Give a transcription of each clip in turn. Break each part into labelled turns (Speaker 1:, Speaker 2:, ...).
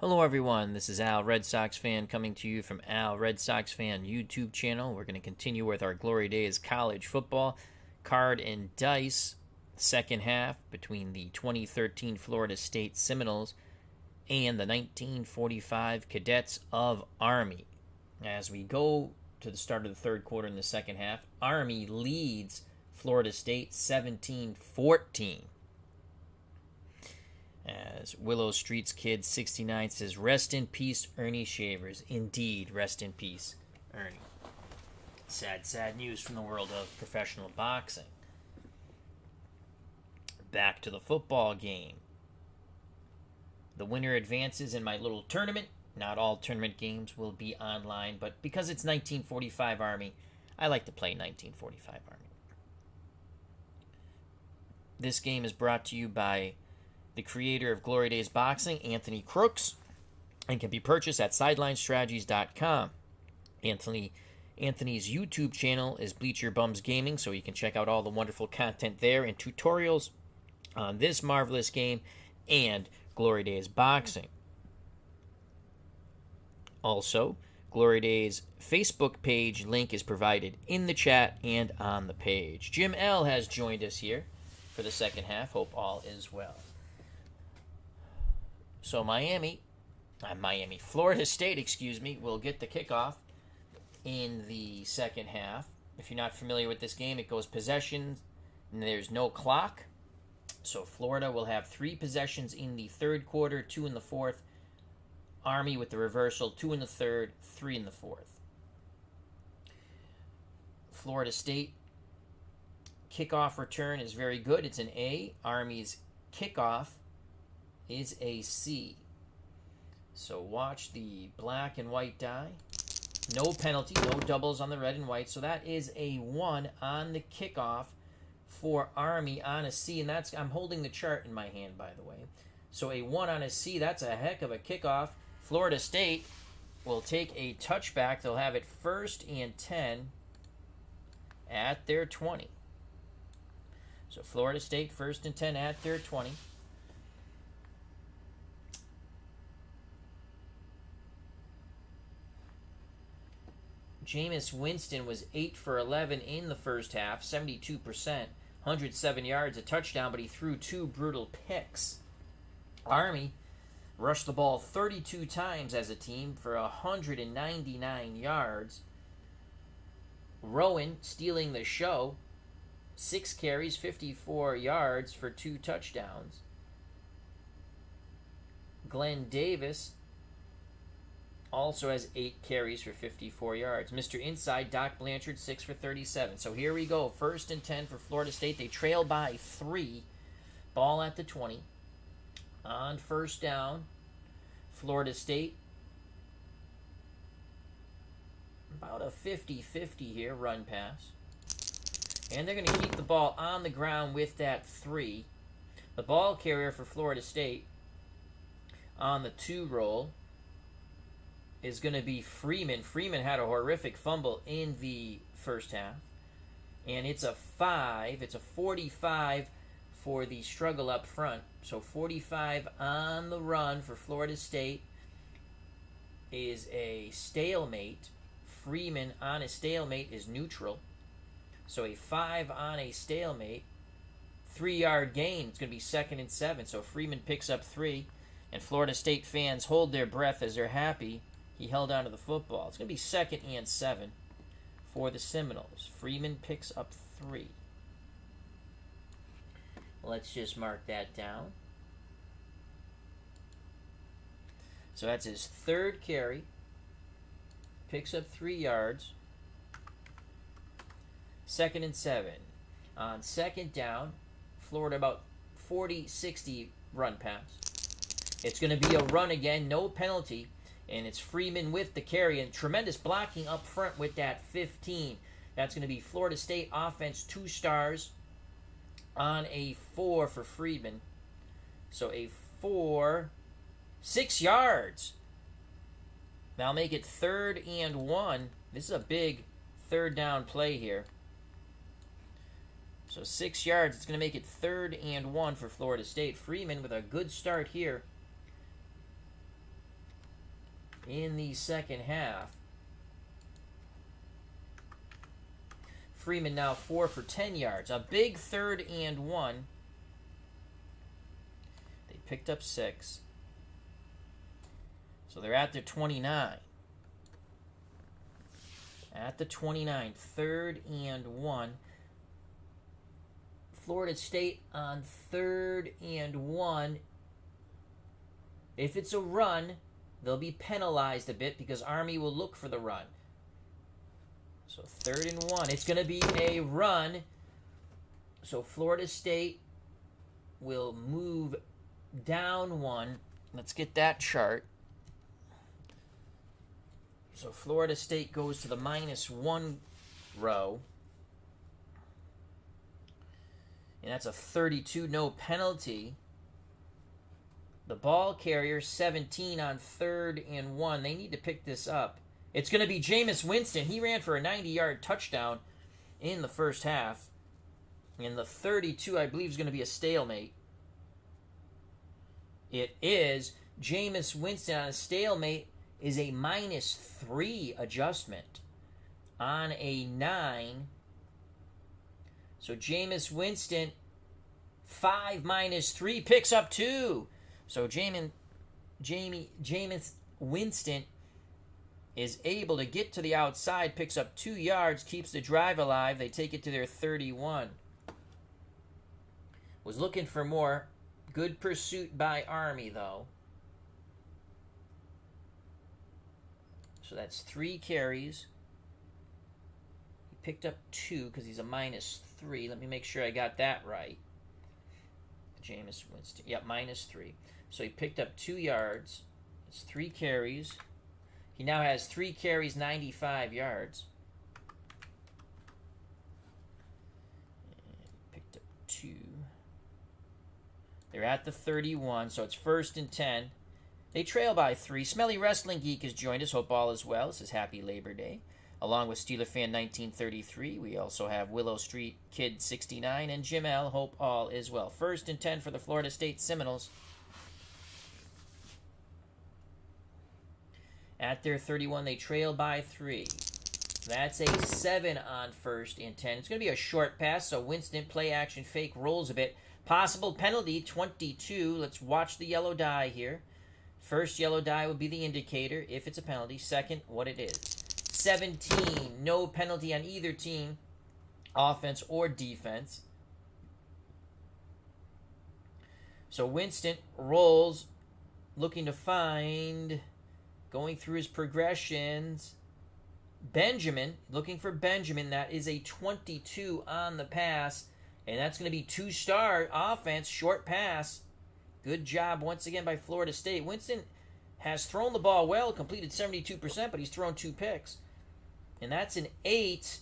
Speaker 1: Hello everyone, this is Al, Red Sox fan, coming to you from Al, Red Sox fan YouTube channel. We're going to continue with our Glory Days college football card and dice second half between the 2013 Florida State Seminoles and the 1945 Cadets of Army. As we go to the start of the third quarter in the second half, Army leads Florida State 17-14. As Willow Street's Kid 69 says, rest in peace, Ernie Shavers. Indeed, rest in peace, Ernie. Sad news from the world of professional boxing. Back to the football game. The winner advances in my little tournament. Not all tournament games will be online, but because it's 1945 Army, I like to play 1945 Army. This game is brought to you by the creator of Glory Days Boxing, Anthony Crooks, and can be purchased at SidelineStrategies.com. Anthony's YouTube channel is Bleacher Bums Gaming, so you can check out all the wonderful content there and tutorials on this marvelous game and Glory Days Boxing. Also, Glory Days Facebook page link is provided in the chat and on the page. Jim L. has joined us here for the second half. Hope all is well. So Florida State, will get the kickoff in the second half. If you're not familiar with this game, it goes possessions, and there's no clock. So Florida will have 3 possessions in the third quarter, 2 in the fourth. Army with the reversal, 2 in the third, 3 in the fourth. Florida State kickoff return is very good. It's an A. Army's kickoff is a C. So watch the black and white die. No penalty, no doubles on the red and white. So that is a 1 on the kickoff for Army on a C. And that's, I'm holding the chart in my hand, by the way. So a 1 on a C, that's a heck of a kickoff. Florida State will take a touchback. They'll have it 1st and 10 at their 20. So Florida State 1st and 10 at their 20. Jameis Winston was 8 for 11 in the first half, 72%, 107 yards, a touchdown, but he threw 2 brutal picks. Army rushed the ball 32 times as a team for 199 yards. Rowan stealing the show, 6 carries, 54 yards for 2 touchdowns. Glenn Davis also has 8 carries for 54 yards. Mr. Inside, Doc Blanchard, 6 for 37. So here we go. 1st and 10 for Florida State. They trail by 3. Ball at the 20. On 1st down, Florida State. About a 50-50 here, run pass. And they're going to keep the ball on the ground with that 3. The ball carrier for Florida State on the 2 roll is going to be Freeman. Freeman had a horrific fumble in the first half. And it's a 5. It's a 45 for the struggle up front. So 45 on the run for Florida State is a stalemate. Freeman on a stalemate is neutral. So a 5 on a stalemate. 3-yard gain. It's going to be 2nd and 7. So Freeman picks up 3. And Florida State fans hold their breath as they're happy he held on to the football. It's going to be 2nd and 7 for the Seminoles. Freeman picks up 3. Let's just mark that down. So that's his 3rd carry. Picks up 3 yards. 2nd and 7. On 2nd down, Florida about 40-60 run pass. It's going to be a run again, no penalty. And it's Freeman with the carry, and tremendous blocking up front with that 15. That's going to be Florida State offense, 2 stars on a 4 for Freeman. So a 4, 6 yards. That'll make it 3rd and 1. This is a big 3rd down play here. So 6 yards. It's going to make it 3rd and 1 for Florida State. Freeman with a good start here in the second half. Freeman now 4 for 10 yards. A big 3rd and 1. They picked up 6. So they're at the 29. At the 29, 3rd and 1. Florida State on 3rd and 1. If it's a run, they'll be penalized a bit because Army will look for the run. So 3rd and 1. It's going to be a run. So Florida State will move down 1. Let's get that chart. So Florida State goes to the -1 row. And that's a 32, no penalty. The ball carrier, 17 on 3rd and 1. They need to pick this up. It's going to be Jameis Winston. He ran for a 90-yard touchdown in the first half. And the 32, I believe, is going to be a stalemate. It is. Jameis Winston on a stalemate is a -3 adjustment on a 9. So Jameis Winston, 5 -3, picks up 2. So Jameis Winston is able to get to the outside, picks up 2 yards, keeps the drive alive. They take it to their 31. Was looking for more. Good pursuit by Army, though. So that's 3 carries. He picked up 2 because he's a -3. Let me make sure I got that right. Jameis Winston. Yep, -3. So he picked up 2 yards. It's 3 carries. He now has 3 carries, 95 yards. And picked up 2. They're at the 31, so it's 1st and 10. They trail by 3. Smelly Wrestling Geek has joined us. Hope all is well. This is Happy Labor Day. Along with Steeler Fan 1933, we also have Willow Street Kid 69 and Jim L. Hope all is well. 1st and 10 for the Florida State Seminoles. At their 31, they trail by 3. That's a 7 on 1st and 10. It's going to be a short pass, so Winston play action fake rolls a bit. Possible penalty, 22. Let's watch the yellow die here. First yellow die will be the indicator if it's a penalty. Second, what it is. 17. No penalty on either team, offense or defense. So Winston rolls, looking to find, going through his progressions, Benjamin, looking for Benjamin. That is a 22 on the pass. And that's going to be 2-star offense, short pass. Good job once again by Florida State. Winston has thrown the ball well, completed 72%, but he's thrown 2 picks. And that's an 8.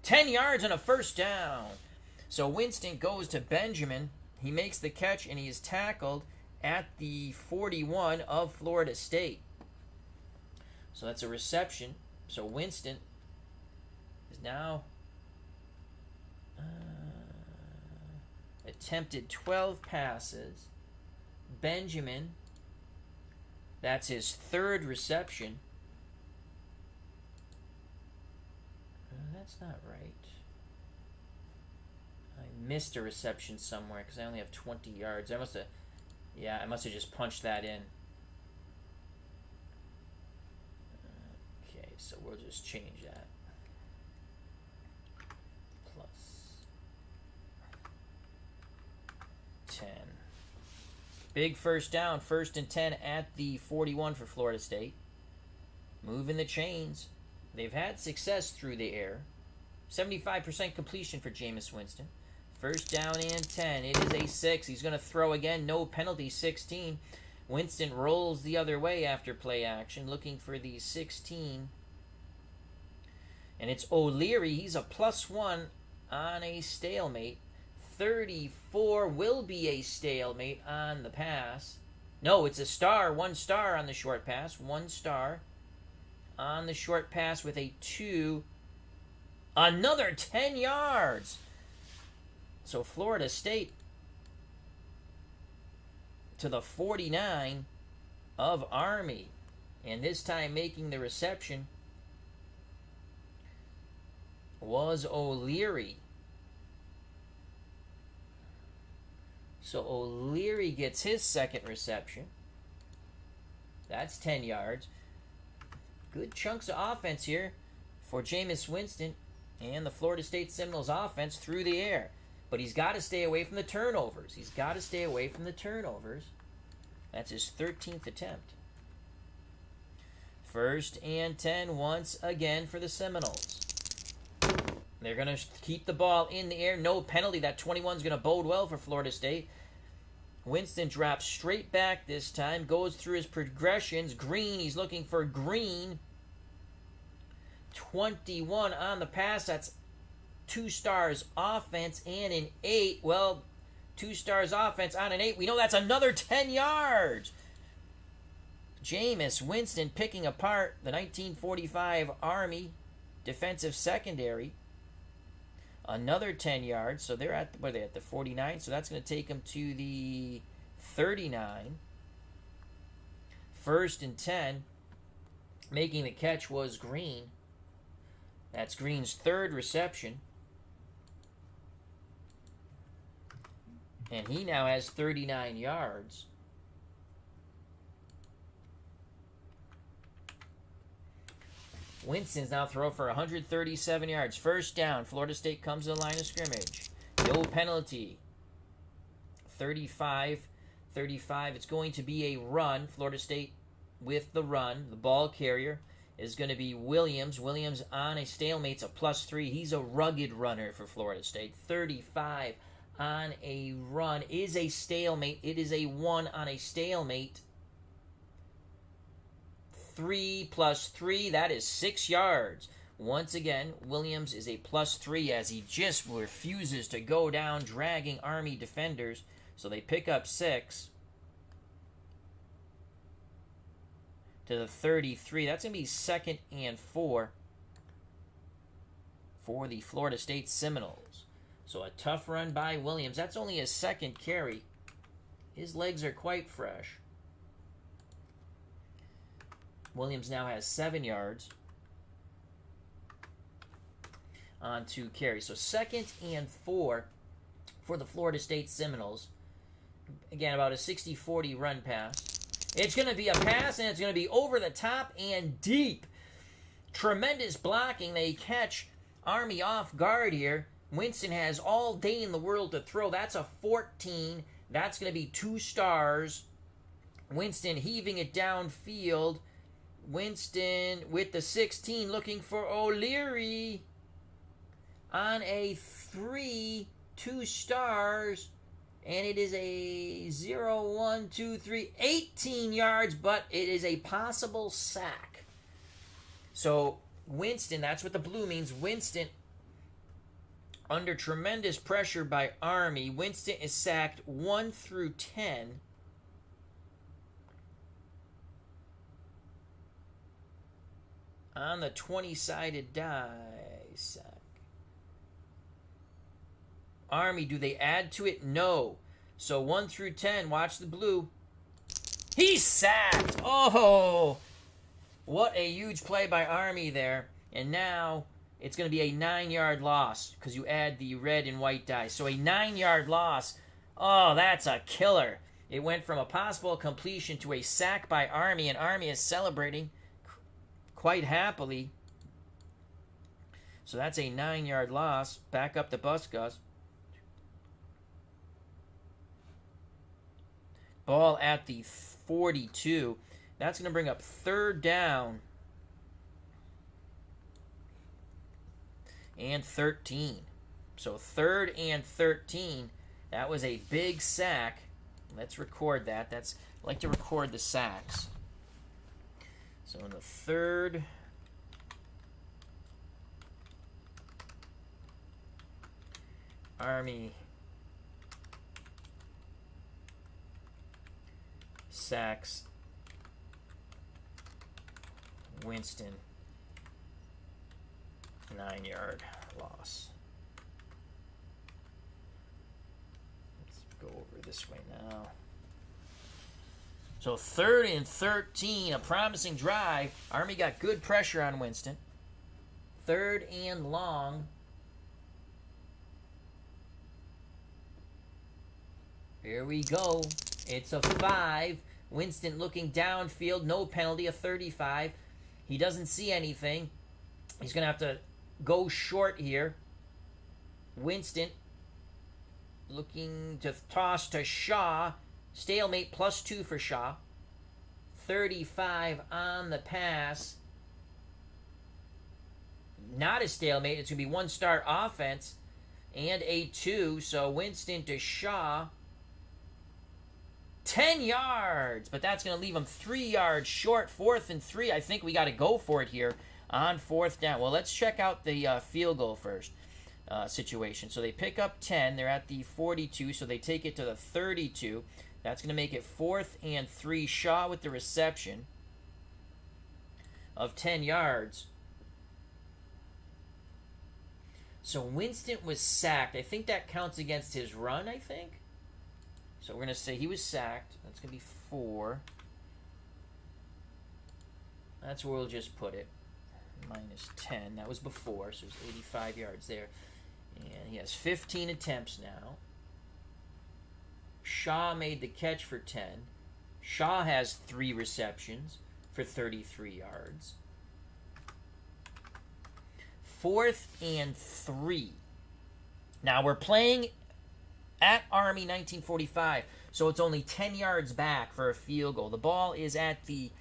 Speaker 1: 10 yards on a 1st down. So Winston goes to Benjamin. He makes the catch, and he is tackled at the 41 of Florida State. So that's a reception. So Winston is now attempted 12 passes. Benjamin, that's his 3rd reception. That's not right. I missed a reception somewhere because I only have 20 yards. I must have just punched that in. Okay, so we'll just change that. Plus 10. Big 1st down, 1st and 10 at the 41 for Florida State. Moving the chains. They've had success through the air. 75% completion for Jameis Winston. 1st down and 10. It is a 6. He's going to throw again. No penalty, 16. Winston rolls the other way after play action, looking for the 16. And it's O'Leary. He's a +1 on a stalemate. 34 will be a stalemate on the pass. No, it's a star. 1 star on the short pass. 1 star on the short pass with a 2. Another 10 yards. So Florida State to the 49 of Army. And this time making the reception was O'Leary. So O'Leary gets his second reception. That's 10 yards. Good chunks of offense here for Jameis Winston and the Florida State Seminoles offense through the air. But he's got to stay away from the turnovers. He's got to stay away from the turnovers. That's his 13th attempt. 1st and 10 once again for the Seminoles. They're going to keep the ball in the air. No penalty. That 21 is going to bode well for Florida State. Winston drops straight back this time. Goes through his progressions. Green. He's looking for Green. 21 on the pass. That's 2 stars offense and an 8. Well, 2 stars offense on an 8. We know that's another 10 yards. Jameis Winston picking apart the 1945 Army defensive secondary. Another 10 yards. So they're at, what are they, at the 49? So that's going to take them to the 39. 1st and 10. Making the catch was Green. That's Green's 3rd reception. And he now has 39 yards. Winston's now throw for 137 yards. 1st down. Florida State comes to the line of scrimmage. No penalty. 35. It's going to be a run. Florida State with the run. The ball carrier is going to be Williams. Williams on a stalemate's a +3. He's a rugged runner for Florida State. 35 on a run is a stalemate. It is a 1 on a stalemate. 3 + 3, that is 6 yards. Once again, Williams is a +3 as he just refuses to go down, dragging Army defenders. So they pick up 6 to the 33. That's going to be 2nd and 4 for the Florida State Seminoles. So a tough run by Williams. That's only his 2nd carry. His legs are quite fresh. Williams now has 7 yards on 2 carries. So 2nd and 4 for the Florida State Seminoles. Again, about a 60-40 run pass. It's going to be a pass, and it's going to be over the top and deep. Tremendous blocking. They catch Army off guard here. Winston has all day in the world to throw. That's a 14. That's going to be 2 stars. Winston heaving it downfield. Winston with the 16 looking for O'Leary on a 3, 2 stars, and it is a 0, 1, 2, 3, 18 yards, but it is a possible sack. So Winston, that's what the blue means. Winston under tremendous pressure by Army. Winston is sacked 1 through 10. On the 20-sided die sack. Army, do they add to it? No. So 1 through 10, watch the blue. He's sacked! Oh! What a huge play by Army there. And now it's going to be a 9-yard loss because you add the red and white die. So a 9-yard loss. Oh, that's a killer. It went from a possible completion to a sack by Army, and Army is celebrating quite happily. So that's a 9-yard loss. Back up the bus, Gus. Ball at the 42. That's going to bring up 3rd down and 13. So 3rd and 13. That was a big sack. Let's record that. I like to record the sacks. So in the 3rd Army sacks Winston 9-yard loss. Let's go over this way now. So 3rd and 13, a promising drive. Army got good pressure on Winston. 3rd and long. Here we go. It's a 5. Winston looking downfield. No penalty. A 35. He doesn't see anything. He's going to have to go short here. Winston looking to toss to Shaw. Stalemate +2 for Shaw. 35 on the pass. Not a stalemate. It's going to be 1-star offense and a 2. So Winston to Shaw. 10 yards, but that's going to leave him 3 yards short. 4th and 3. I think we got to go for it here on 4th down. Well, let's check out the field goal first situation. So they pick up 10. They're at the 42, so they take it to the 32. That's going to make it 4th and 3. Shaw with the reception of 10 yards. So Winston was sacked. I think that counts against his run, I think. So we're going to say he was sacked. That's going to be 4. That's where we'll just put it. -10. That was before, so it's 85 yards there. And he has 15 attempts now. Shaw made the catch for 10. Shaw has 3 receptions for 33 yards. 4th and 3. Now we're playing at Army 1945, so it's only 10 yards back for a field goal. The ball is at the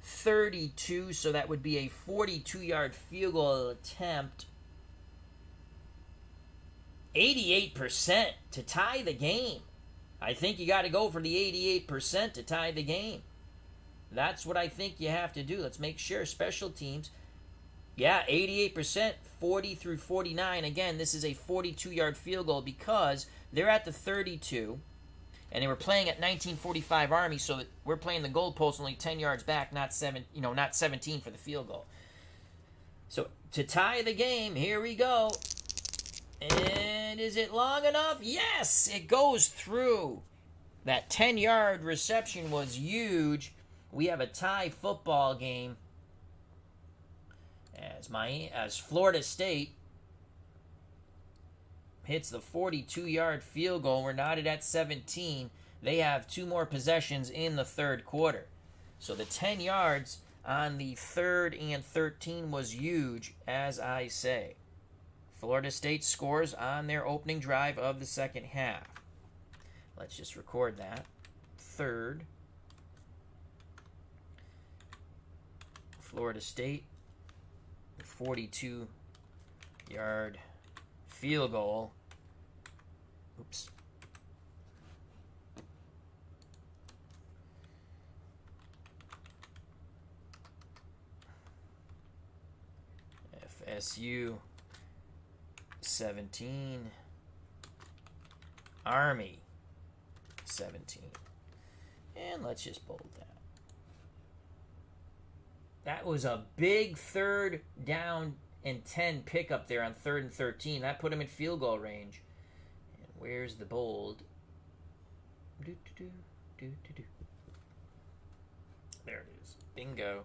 Speaker 1: 32, so that would be a 42-yard field goal attempt. 88% to tie the game. I think you got to go for the 88% to tie the game. That's what I think you have to do. Let's make sure. Special teams. Yeah, 88%, 40 through 49. Again, this is a 42-yard field goal because they're at the 32, and they were playing at 1945 Army, so we're playing the goalpost only 10 yards back, not 17 for the field goal. So to tie the game, here we go. And is it long enough? Yes, it goes through. That 10-yard reception was huge. We have a tie football game as Florida State hits the 42-yard field goal. We're knotted at 17. They have 2 more possessions in the 3rd quarter. So the 10 yards on the 3rd and 13 was huge, as I say. Florida State scores on their opening drive of the 2nd half. Let's just record that. 3rd. Florida State, 42-yard field goal. Oops. FSU 17. Army 17. And let's just bold that. That was a big 3rd down and 10 pickup there on 3rd and 13. That put him in field goal range. And where's the bold? There it is. Bingo.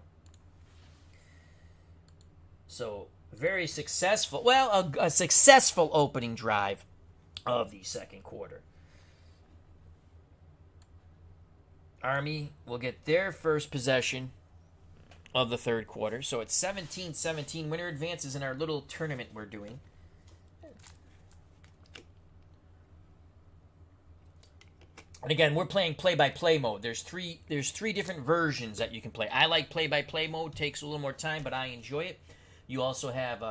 Speaker 1: So, very successful. Well, a successful opening drive of the 2nd quarter. Army will get their first possession of the 3rd quarter. So it's 17-17. Winner advances in our little tournament we're doing. And again, we're playing play-by-play mode. There's three different versions that you can play. I like play-by-play mode. Takes a little more time, but I enjoy it. You also have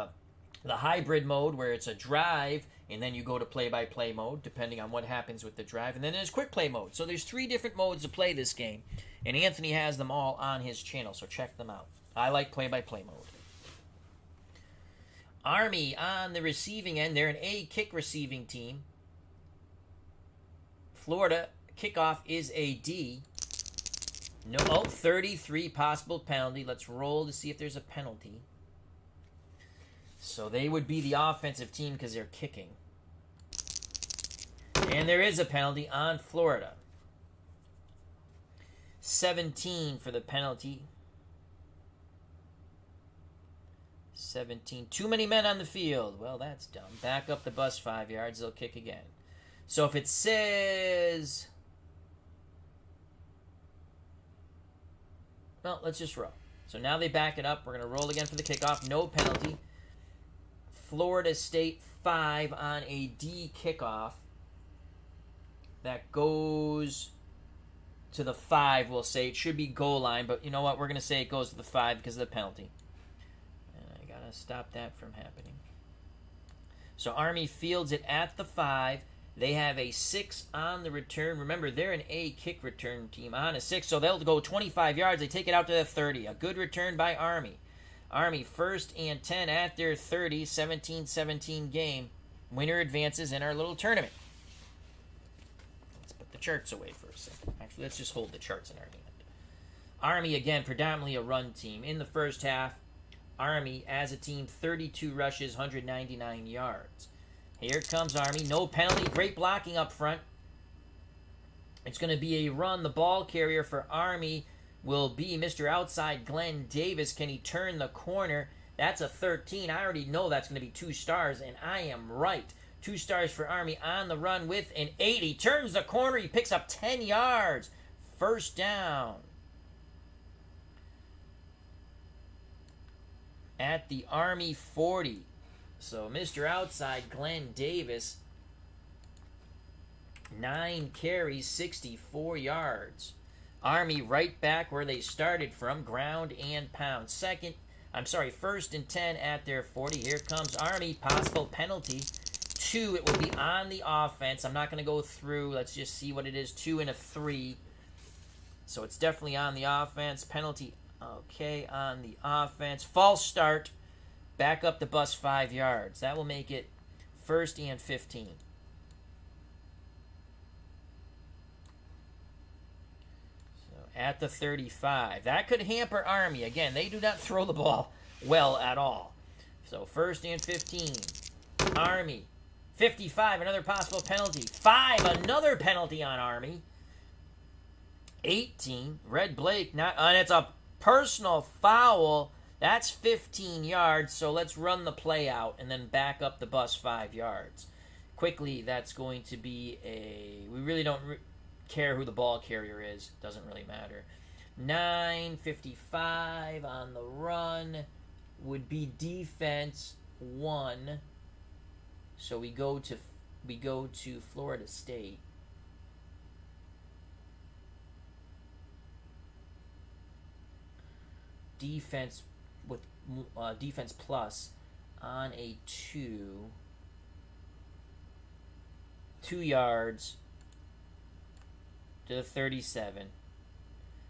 Speaker 1: the hybrid mode where it's a drive, and then you go to play-by-play mode, depending on what happens with the drive. And then there's quick play mode. So there's 3 different modes to play this game. And Anthony has them all on his channel, so check them out. I like play-by-play mode. Army on the receiving end. They're an A kick receiving team. Florida Kickoff is a D. No, 33 possible penalty. Let's roll to see if there's a penalty. So they would be the offensive team because they're kicking. And there is a penalty on Florida. 17 for the penalty. 17. Too many men on the field. Well, that's dumb. Back up the bus 5 yards. They'll kick again. So if it says... Well, let's just roll. So now they back it up. We're going to roll again for the kickoff. No penalty. Florida State 5 on a D kickoff. That goes to the 5, we'll say. It should be goal line, but you know what? We're going to say it goes to the 5 because of the penalty. And I got to stop that from happening. So Army fields it at the 5. They have a 6 on the return. Remember, they're an A kick return team on a 6, so they'll go 25 yards. They take it out to the 30. A good return by Army. Army 1st and 10 at their 30. 17-17 game. Winner advances in our little tournament. Let's put the charts away for a second. Actually, let's just hold the charts in our hand. Army, again, predominantly a run team. In the first half, Army, as a team, 32 rushes, 199 yards. Here comes Army. No penalty. Great blocking up front. It's going to be a run. The ball carrier for Army will be Mr. Outside Glenn Davis. Can he turn the corner? That's a 13. I already know that's going to be 2 stars, and I am right. 2 stars for Army on the run with an 8. He turns the corner. He picks up 10 yards. First down. At the Army 40. So Mr. Outside Glenn Davis, 9 carries, 64 yards. Army right back where they started from, ground and pound. First and 10 at their 40. Here comes Army, possible penalty. 2, it will be on the offense. I'm not going to go through. Let's just see what it is. 2 and a 3. So it's definitely on the offense. Penalty, okay, on the offense. False start. Back up the bus 5 yards. That will make it 1st and 15. So at the 35. That could hamper Army. Again, they do not throw the ball well at all. So 1st and 15. Army. 55, another possible penalty. 5, another penalty on Army. 18, Red Blake. And it's a personal foul. That's 15 yards, so let's run the play out and then back up the bus 5 yards. Quickly, that's going to be we really don't care who the ball carrier is. Doesn't really matter. 9:55 on the run would be defense 1. So we go to Florida State. Defense with defense plus on a 2 yards to the 37.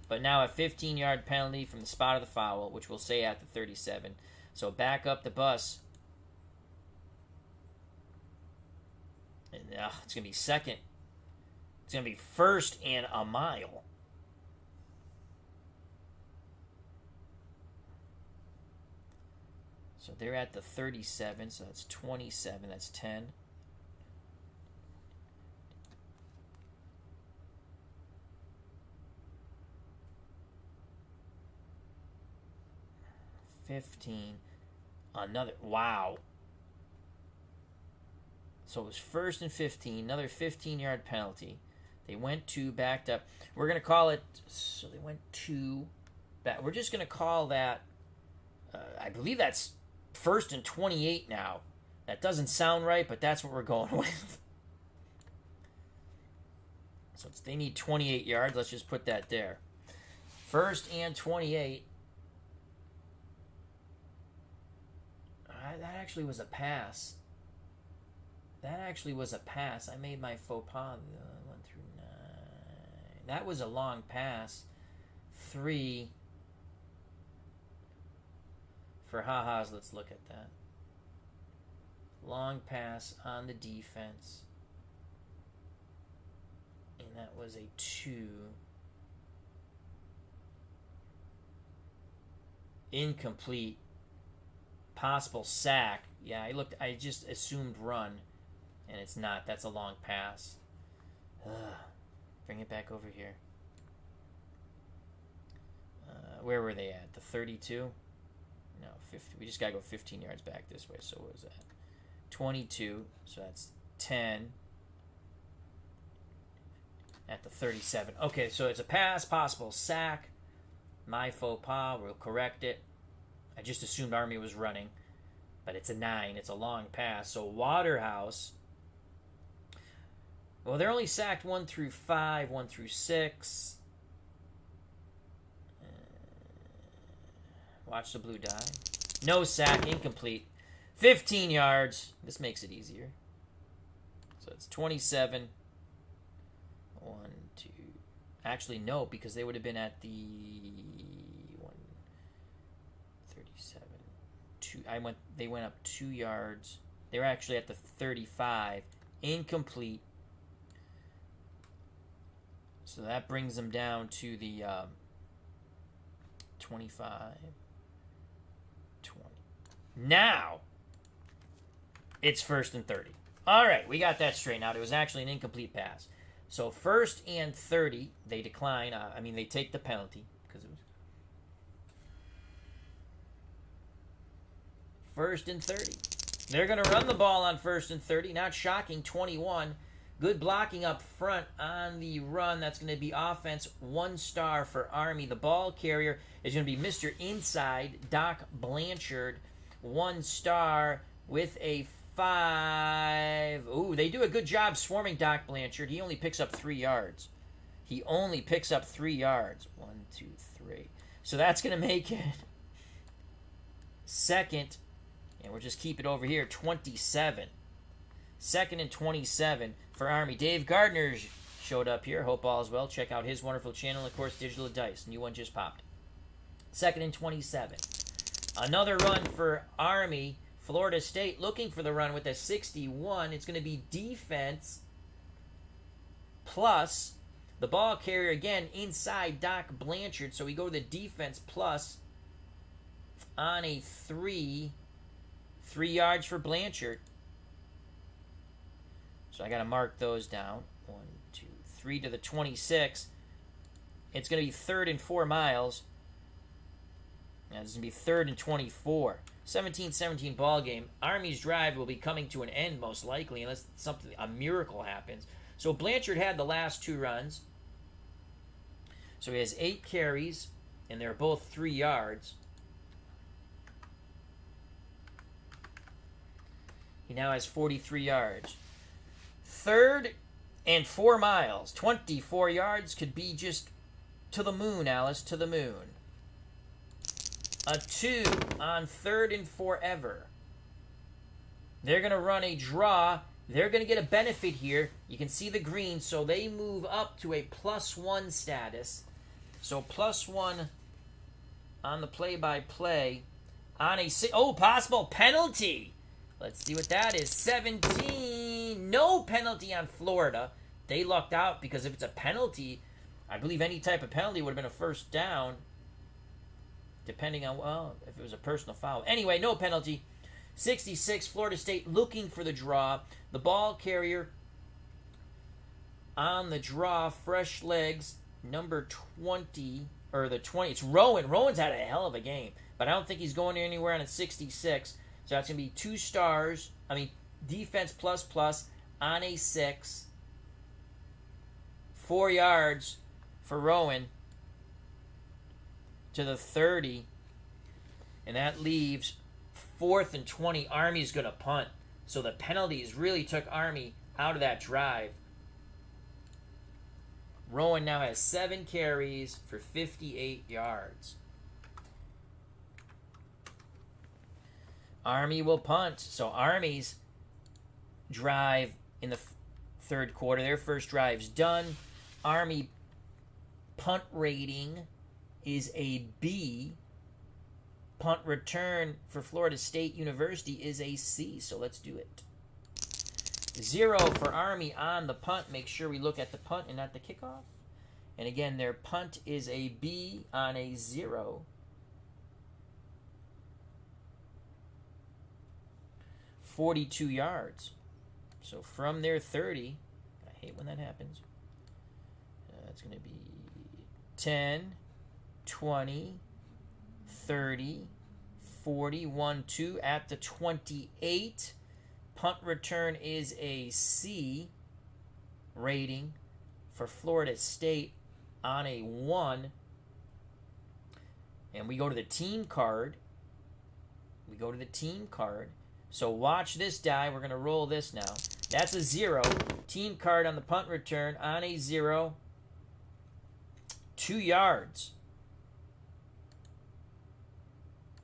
Speaker 1: But now a 15-yard penalty from the spot of the foul, which we'll say at the 37. So back up the bus. And it's going to be second. It's going to be 1st and a mile. So they're at the 37, so that's 27, that's 10. Another, wow. So it was 1st and 15, another 15-yard penalty. They went 2, backed up. We're going to call it, so they went 2, back. We're just going to call that, I believe that's 1st and 28 now. That doesn't sound right, but that's what we're going with. So they need 28 yards. Let's just put that there. 1st and 28. That actually was a pass. I made my faux pas. 1 through 9. That was a long pass. 3. For ha-has, let's look at that. Long pass on the defense. And that was a 2. Incomplete. Possible sack. Yeah, I just assumed run. And it's not. That's a long pass. Bring it back over here. Where were they at? The 32? No, 50. We just got to go 15 yards back this way. So what was that? 22. So that's 10. At the 37. Okay, so it's a pass, possible sack. My faux pas. We'll correct it. I just assumed Army was running. But it's a 9. It's a long pass. So Waterhouse. Well, they're only sacked 1 through 5, 1 through 6. Watch the blue die. No sack, incomplete. 15 yards. This makes it easier. So it's 27. 1, 2. Actually, no, because they would have been at the 137. 2. They went up 2 yards. They were actually at the 35. Incomplete. So that brings them down to the 25. 20. Now, it's 1st and 30. All right, we got that straightened out. It was actually an incomplete pass. So 1st and 30, they decline. They take the penalty because it was 1st and 30. They're going to run the ball on 1st and 30. Not shocking, 21. Good blocking up front on the run. That's going to be offense. 1 star for Army. The ball carrier is going to be Mr. Inside, Doc Blanchard. 1 star with a 5. Ooh, they do a good job swarming Doc Blanchard. He only picks up 3 yards. 1, 2, 3. So that's going to make it 2nd. And we'll just keep it over here. 27. 2nd and 27 for Army. Dave Gardner showed up here. Hope all is well. Check out his wonderful channel. Of course, Digital Dice. New one just popped. 2nd and 27. Another run for Army. Florida State looking for the run with a 61. It's going to be defense plus the ball carrier again inside Doc Blanchard. So we go to the defense plus on a 3. 3 yards for Blanchard. So I got to mark those down. 1, 2, 3 to the 26. It's going to be 3rd and 4 miles. Now this is going to be 3rd and 24. 17-17 ball game. Army's drive will be coming to an end most likely unless a miracle happens. So Blanchard had the last 2 runs. So he has 8 carries, and they're both 3 yards. He now has 43 yards. 3rd and 4 miles. 24 yards could be just to the moon, Alice, to the moon. A 2 on 3rd and forever. They're going to run a draw. They're going to get a benefit here. You can see the green, so they move up to a +1 status. So +1 on the play-by-play. On a possible penalty. Let's see what that is. 17. No penalty on Florida. They lucked out because if it's a penalty, I believe any type of penalty would have been a 1st down. Depending on, if it was a personal foul. Anyway, no penalty. 66, Florida State looking for the draw. The ball carrier on the draw, fresh legs, number 20, or the 20. It's Rowan. Rowan's had a hell of a game, but I don't think he's going anywhere on a 66. So that's going to be 2 stars. Defense plus on a 6. 4 yards for Rowan to the 30. And that leaves 4th and 20. Army's going to punt. So the penalties really took Army out of that drive. Rowan now has 7 carries for 58 yards. Army will punt. So Army's drive in the 3rd quarter, their first drive's done. Army punt rating is a B. Punt return for Florida State University is a C. So let's do it. 0 for Army on the punt. Make sure we look at the punt and not the kickoff. And again, their punt is a B on a 0. 42 yards. So from their 30, I hate when that happens. It's going to be 10, 20, 30, 40, 1, 2 at the 28. Punt return is a C rating for Florida State on a 1. And we go to the team card. So watch this die. We're going to roll this now. That's a 0. Team card on the punt return on a 0. 2 yards.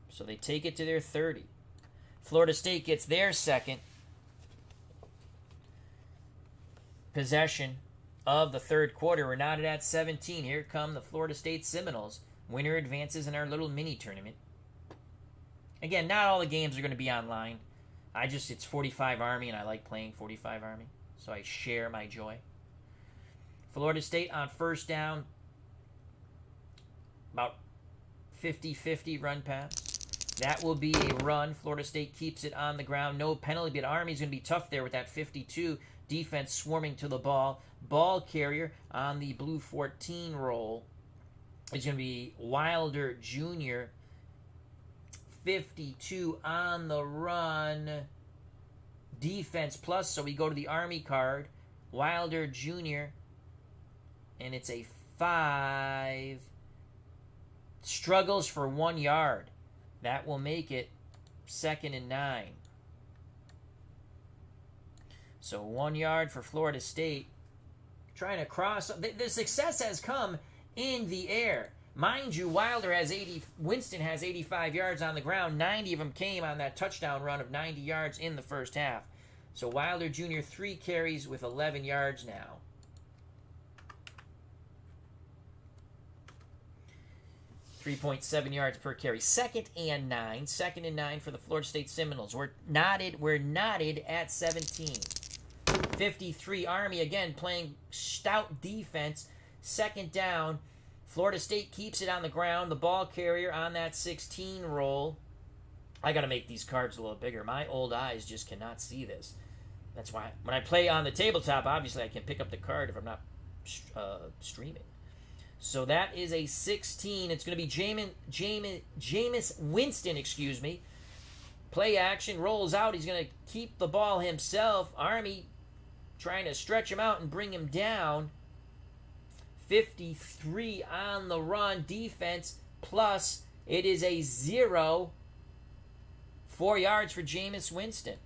Speaker 1: So they take it to their 30. Florida State gets their second possession of the third quarter. We're knotted at 17. Here come the Florida State Seminoles. Winner advances in our little mini tournament. Again, not all the games are going to be online. It's 45 Army, and I like playing 45 Army, so I share my joy. Florida State on first down, about 50-50 run pass. That will be a run. Florida State keeps it on the ground. No penalty, but Army's going to be tough there with that 52 defense swarming to the ball. Ball carrier on the blue 14 roll is going to be Wilder Jr., 52 on the run. Defense plus, so we go to the Army card. Wilder Jr., and it's a 5. Struggles for 1 yard. That will make it 2nd and 9. So 1 yard for Florida State. Trying to cross. The success has come in the air. Mind you, Winston has 85 yards on the ground. 90 of them came on that touchdown run of 90 yards in the first half. So Wilder Jr., 3 carries with 11 yards now. .7 yards per carry. 2nd and 9. 2nd and 9 for the Florida State Seminoles. We're knotted at 17. 53 Army, again, playing stout defense. 2nd down. Florida State keeps it on the ground. The ball carrier on that 16 roll. I got to make these cards a little bigger. My old eyes just cannot see this. That's why when I play on the tabletop, obviously I can pick up the card if I'm not streaming. So that is a 16. It's going to be Jameis Winston, Play action, rolls out. He's going to keep the ball himself. Army trying to stretch him out and bring him down. 53 on the run. Defense plus. It is a 0. 4 yards for Jameis Winston.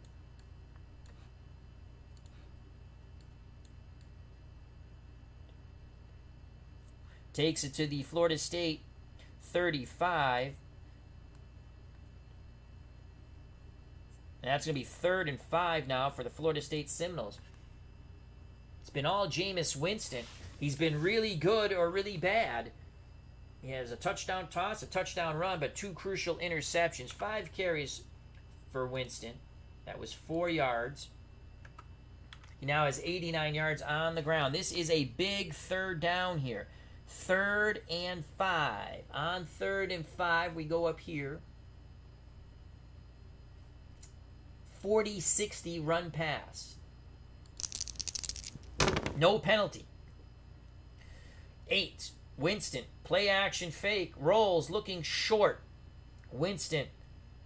Speaker 1: Takes it to the Florida State 35. And that's going to be 3rd and 5 now for the Florida State Seminoles. It's been all Jameis Winston. He's been really good or really bad. He has a touchdown toss, a touchdown run, but 2 crucial interceptions. 5 carries for Winston. That was 4 yards. He now has 89 yards on the ground. This is a big 3rd down here. 3rd and 5. On 3rd and 5, we go up here. 40-60 run pass. No penalty. 8. Winston. Play action fake. Rolls. Looking short. Winston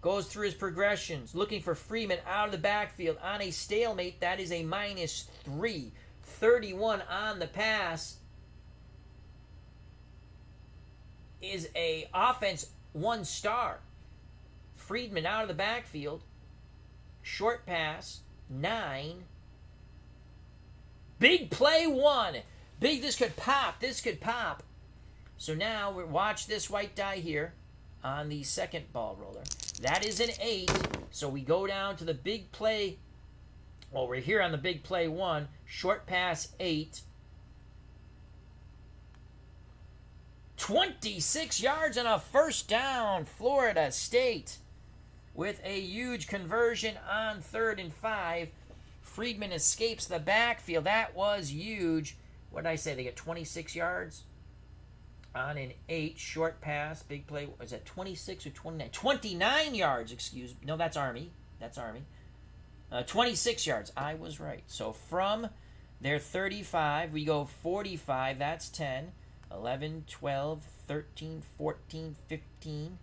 Speaker 1: goes through his progressions. Looking for Freeman out of the backfield. On a stalemate, that is a -3. 31 on the pass. Is a offense 1 star. Friedman out of the backfield. Short pass. 9. Big play 1. This could pop. So now, watch this white die here on the second ball roller. That is an 8. So we go down to the big play. Well, we're here on the big play 1. Short pass 8. 26 yards and a first down. Florida State with a huge conversion on 3rd and 5. Friedman escapes the backfield. That was huge. What did I say? They get 26 yards on an 8. Short pass. Big play. Was that 26 or 29? 29 yards, excuse me. No, that's Army. 26 yards. I was right. So from their 35, we go 45. That's 10. 11, 12, 13, 14, 15,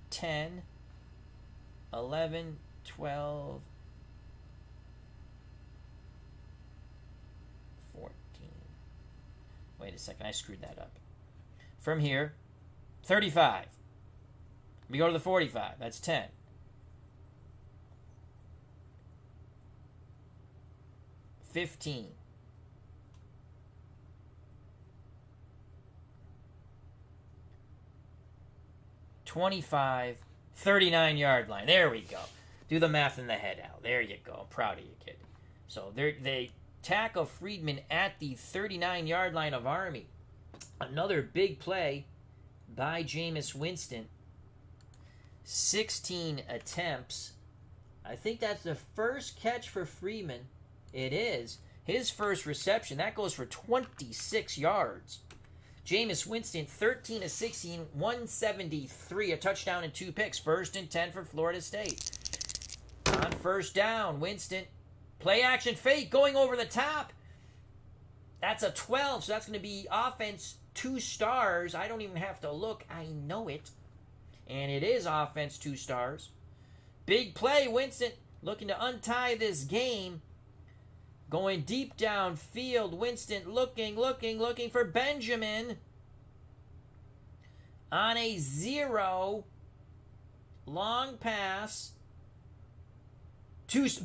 Speaker 1: 10, 11, 12, 14. Wait a second, I screwed that up. From here, 35. We go to the 45. That's 10. 15. 25. 39-yard line. There we go. Do the math in the head out. There you go. I'm proud of you, kid. So they tackle Friedman at the 39-yard line of Army. Another big play by Jameis Winston. 16 attempts. I think that's the first catch for Friedman. It is. His first reception. That goes for 26 yards. Jameis Winston, 13 of 16, 173, a touchdown and 2 picks. 1st and 10 for Florida State. On first down, Winston, play action fake, going over the top. That's a 12, so that's going to be offense 2 stars. I don't even have to look. I know it. And it is offense 2 stars. Big play, Winston looking to untie this game. Going deep downfield, Winston looking for Benjamin. On a 0. Long pass.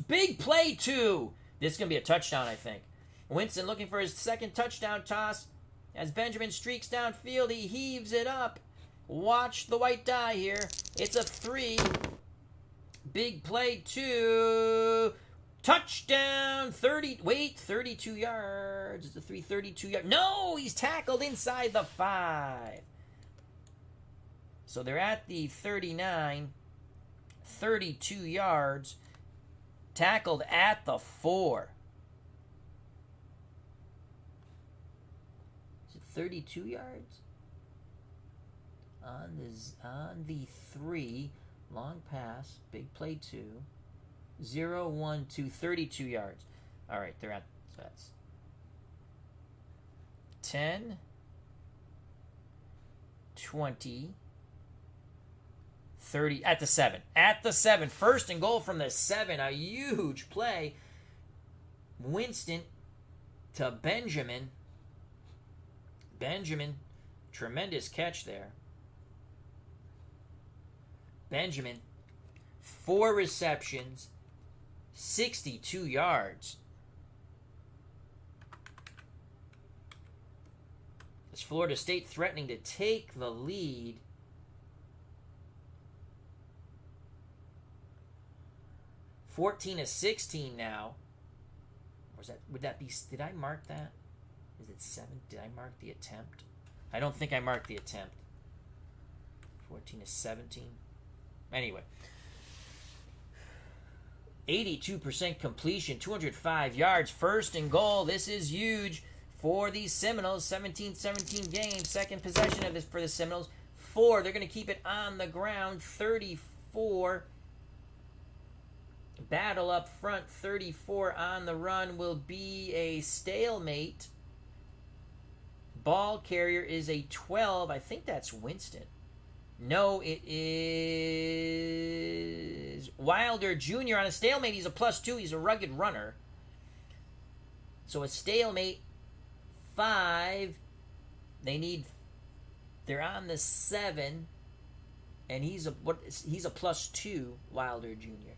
Speaker 1: Big play, 2. This is going to be a touchdown, I think. Winston looking for his second touchdown toss. As Benjamin streaks downfield, he heaves it up. Watch the white die here. It's a 3. Big play, 2. Touchdown, 32 yards. It's a 32 yards. No, he's tackled inside the 5. So they're at the 39, 32 yards. Tackled at the 4. Is it 32 yards? On the 3, long pass, big play 2. 0, 1, 2, 32 yards. All right, they're at, so that's 10, 20, 30, at the 7. At the 7, 1st and goal from the 7, a huge play. Winston to Benjamin. Benjamin, tremendous catch there. Benjamin, 4 receptions, 62 yards. As Florida State threatening to take the lead. (14 of 16 now. Or is that? Would that be? Did I mark that? Is it 7? Did I mark the attempt? I don't think I marked the attempt. 14 of 17. Anyway. 82% completion, 205 yards, 1st and goal. This is huge for the Seminoles. 17-17 game, second possession of this for the Seminoles. 4, they're going to keep it on the ground. 34. Battle up front. 34 on the run will be a stalemate. Ball carrier is a 12. I think that's Winston. No, it is Wilder Jr. on a stalemate. He's a +2. He's a rugged runner. So a stalemate, 5. They're on the 7, and he's a +2, Wilder Jr.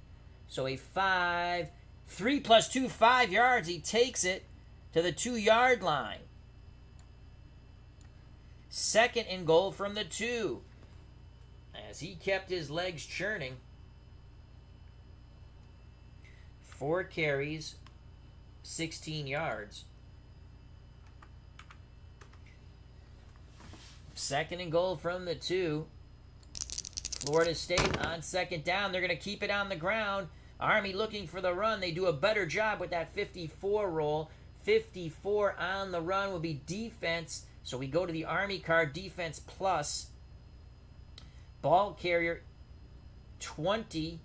Speaker 1: So a 5, 3 + 2, 5 yards. He takes it to the 2-yard line. 2nd and goal from the 2. As he kept his legs churning. 4 carries, 16 yards. 2nd and goal from the 2. Florida State on 2nd down. They're going to keep it on the ground. Army looking for the run. They do a better job with that 54 roll. 54 on the run will be defense. So we go to the Army card, defense plus. Ball carrier, 20.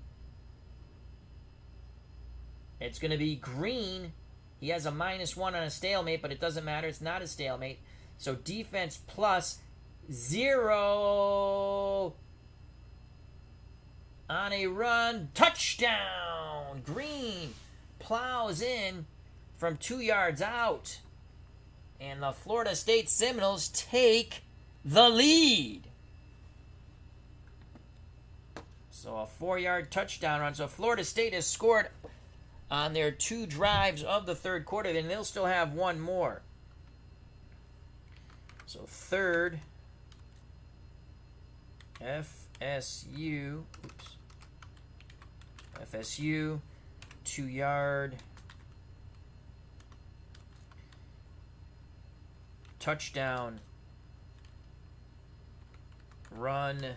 Speaker 1: It's going to be Green. He has a -1 on a stalemate, but it doesn't matter. It's not a stalemate. So defense plus 0 on a run. Touchdown! Green plows in from 2 yards out. And the Florida State Seminoles take the lead. So a 4-yard touchdown run. So Florida State has scored on their 2 drives of the third quarter. Then they'll still have one more. So third, FSU, 2-yard touchdown run.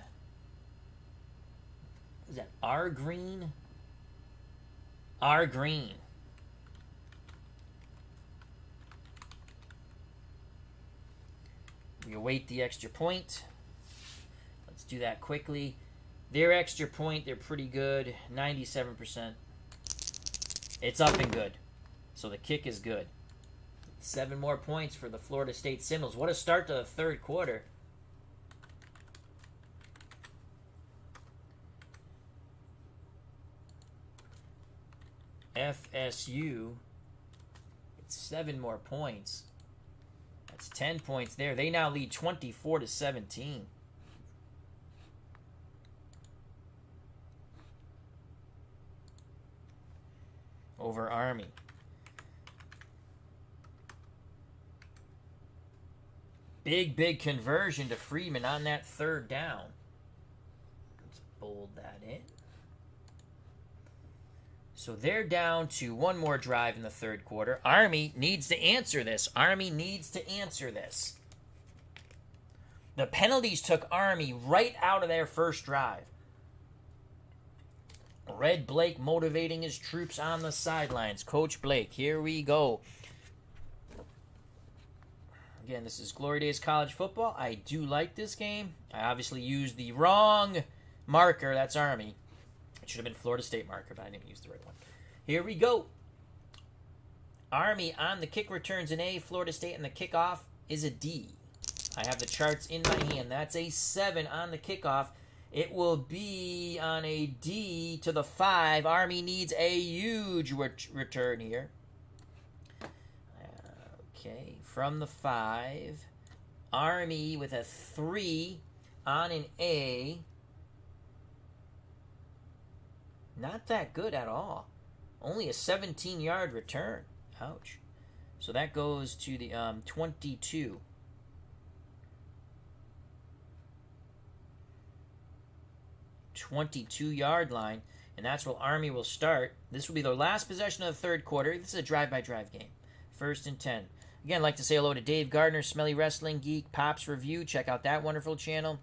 Speaker 1: Is that R Green? R Green. We await the extra point. Let's do that quickly. Their extra point, they're pretty good. 97%. It's up and good. So the kick is good. 7 more points for the Florida State Seminoles. What a start to the third quarter. FSU, it's 7 more points. That's 10 points there. They now lead 24-17. Over Army. Big conversion to Freeman on that third down. Let's bold that in. So they're down to one more drive in the third quarter. Army needs to answer this. Army needs to answer this. The penalties took Army right out of their first drive. Red Blake motivating his troops on the sidelines. Coach Blake, here we go. Again, this is Glory Days College Football. I do like this game. I obviously used the wrong marker. That's Army. It should have been Florida State marker, but I didn't use the right one. Here we go. Army on the kick returns an A. Florida State on the kickoff is a D. I have the charts in my hand. That's a 7 on the kickoff. It will be on a D to the 5. Army needs a huge return here. Okay, from the 5. Army with a 3 on an A. Not that good at all. Only a 17-yard return. Ouch. So that goes to the 22. 22-yard line, and that's where Army will start. This will be their last possession of the third quarter. This is a drive-by-drive game. 1st and 10. Again, I'd like to say hello to Dave Gardner, Smelly Wrestling Geek, Pops Review. Check out that wonderful channel.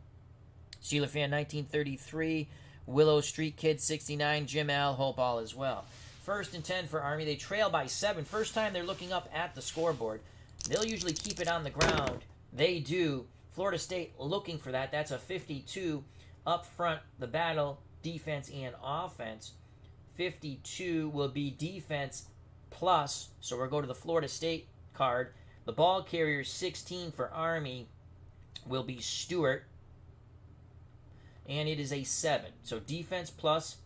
Speaker 1: Steeler Fan 1933, Willow Street Kid 69, Jim Al, Hope all as well. 1st and 10 for Army. They trail by 7. First time they're looking up at the scoreboard. They'll usually keep it on the ground. They do. Florida State looking for that. That's a 52 up front, the battle, defense and offense. 52 will be defense plus, so we'll go to the Florida State card. The ball carrier 16 for Army will be Stewart, and it is a 7. So defense plus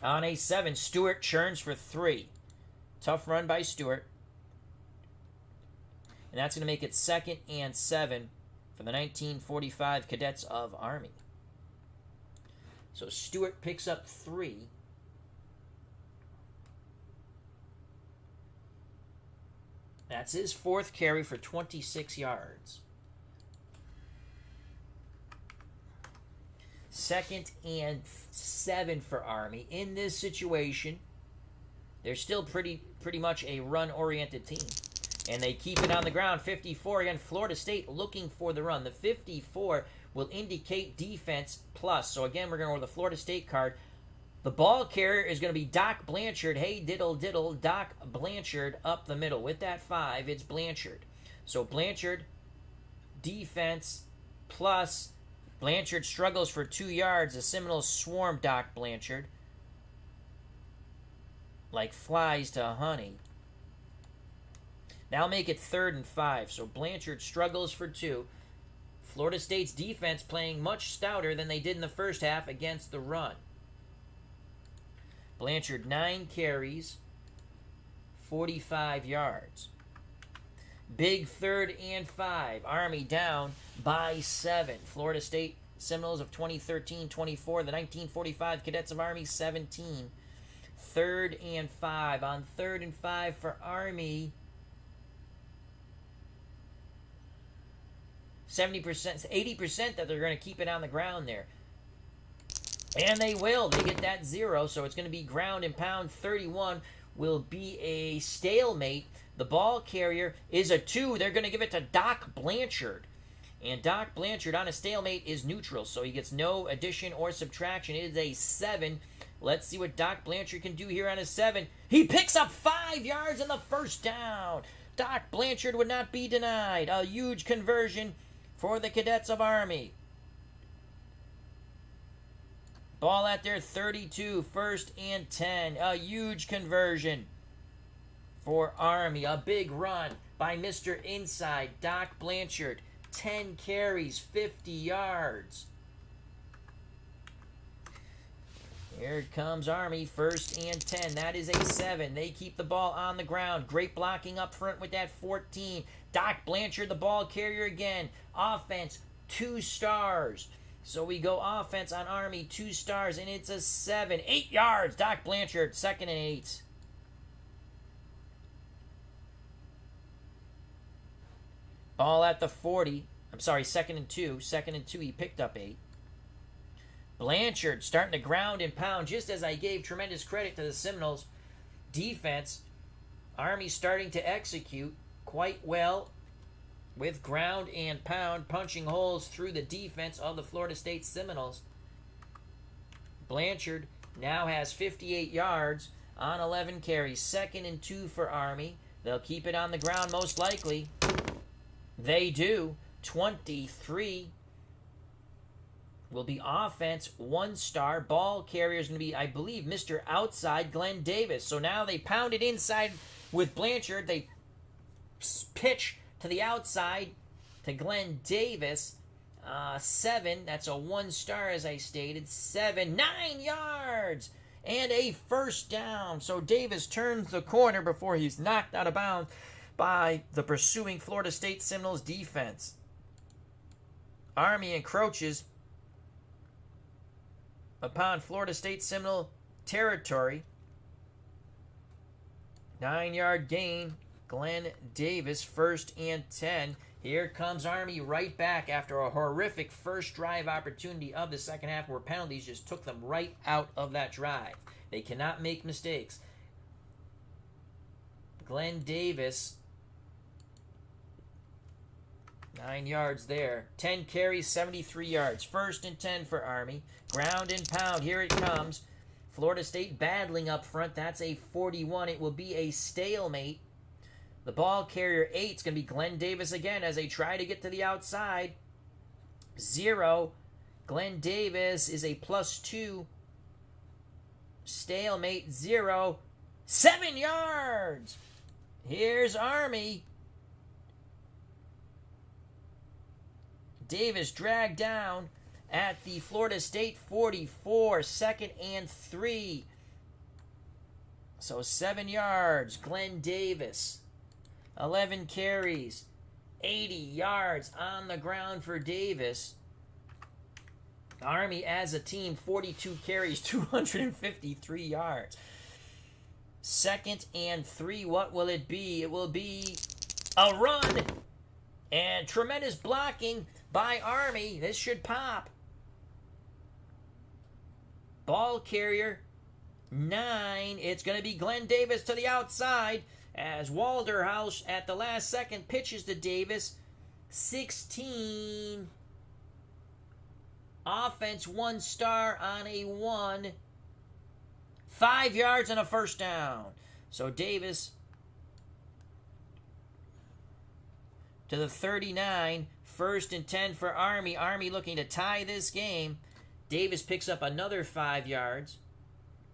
Speaker 1: on a 7. Stewart churns for 3. Tough run by Stewart. And that's going to make it 2nd and 7 for the 1945 Cadets of Army. So Stewart picks up 3. That's his 4th carry for 26 yards. 2nd and 7 for Army. In this situation, they're still pretty much a run-oriented team. And they keep it on the ground. 54, again, Florida State looking for the run. The 54 will indicate defense plus. So again, we're going to go with the Florida State card. The ball carrier is going to be Doc Blanchard. Hey, diddle, diddle, Doc Blanchard up the middle. With that 5, it's Blanchard. So Blanchard, defense plus. Blanchard struggles for 2 yards. The Seminoles swarm Doc Blanchard like flies to honey. Now make it 3rd and 5. So Blanchard struggles for 2. Florida State's defense playing much stouter than they did in the first half against the run. Blanchard 9 carries, 45 yards. Big 3rd and 5. Army down by 7. Florida State Seminoles of 2013-24. The 1945 Cadets of Army 17. 3rd and 5. On 3rd and 5 for Army. 70%, 80% that they're going to keep it on the ground there. And they will. They get that 0, so it's going to be ground and pound. 31 will be a stalemate. The ball carrier is a 2. They're going to give it to Doc Blanchard. And Doc Blanchard on a stalemate is neutral, so he gets no addition or subtraction. It is a 7. Let's see what Doc Blanchard can do here on a 7. He picks up 5 yards in the first down. Doc Blanchard would not be denied. A huge conversion for the Cadets of Army. Ball at their 32, 1st and 10. A huge conversion for Army. A big run by Mr. Inside, Doc Blanchard. 10 carries, 50 yards. Here comes Army, 1st and 10. That is a 7. They keep the ball on the ground. Great blocking up front with that 14. Doc Blanchard, the ball carrier again. Offense, 2 stars. So we go offense on Army, 2 stars, and it's a 7. 8 yards. Doc Blanchard, 2nd and 8. Ball at the 40. I'm sorry, 2nd and 2. 2nd and 2, he picked up 8. Blanchard starting to ground and pound, just as I gave tremendous credit to the Seminoles defense. Army starting to execute quite well with ground and pound, punching holes through the defense of the Florida State Seminoles. Blanchard now has 58 yards on 11 carries. 2nd and 2 for Army. They'll keep it on the ground most likely. They do. 23 will be offense, 1 star. Ball carrier is going to be, I believe, Mr. Outside, Glenn Davis. So now they pound it inside with Blanchard. They pitch to the outside to Glenn Davis. 7, that's a 1 star as I stated. 7, 9 yards, and a 1st down. So Davis turns the corner before he's knocked out of bounds by the pursuing Florida State Seminoles defense. Army encroaches upon Florida State Seminole territory. 9-yard gain. Glenn Davis, 1st and 10. Here comes Army right back after a horrific first drive opportunity of the second half where penalties just took them right out of that drive. They cannot make mistakes. Glenn Davis, 9 yards there. 10 carries, 73 yards. 1st and 10 for Army. Ground and pound. Here it comes. Florida State battling up front. That's a 41. It will be a stalemate. The ball carrier 8 is going to be Glenn Davis again as they try to get to the outside. 0. Glenn Davis is a +2. Stalemate 0. 7 yards. Here's Army. Davis dragged down at the Florida State 44. 2nd and 3. So 7 yards. Glenn Davis. 11 carries. 80 yards on the ground for Davis. Army as a team, 42 carries, 253 yards. 2nd and 3. What will it be? It will be a run. And tremendous blocking by Army. This should pop. Ball carrier 9. It's going to be Glenn Davis to the outside as Walderhouse at the last second pitches to Davis. 16. Offense 1 star on a 1. 5 yards and a 1st down. So Davis to the 39. 1st and 10 for Army. Army looking to tie this game. Davis picks up another 5 yards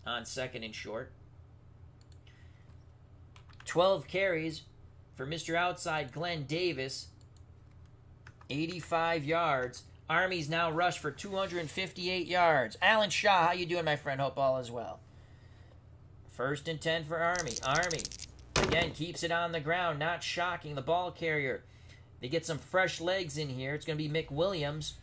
Speaker 1: on 2nd and short. 12 carries, for Mr. Outside Glenn Davis. 85 yards. Army's now rushed for 258 yards. Alan Shaw, how you doing, my friend? Hope all is well. 1st and 10 for Army. Army, again, keeps it on the ground. Not shocking. The ball carrier. They get some fresh legs in here. It's going to be McWilliams.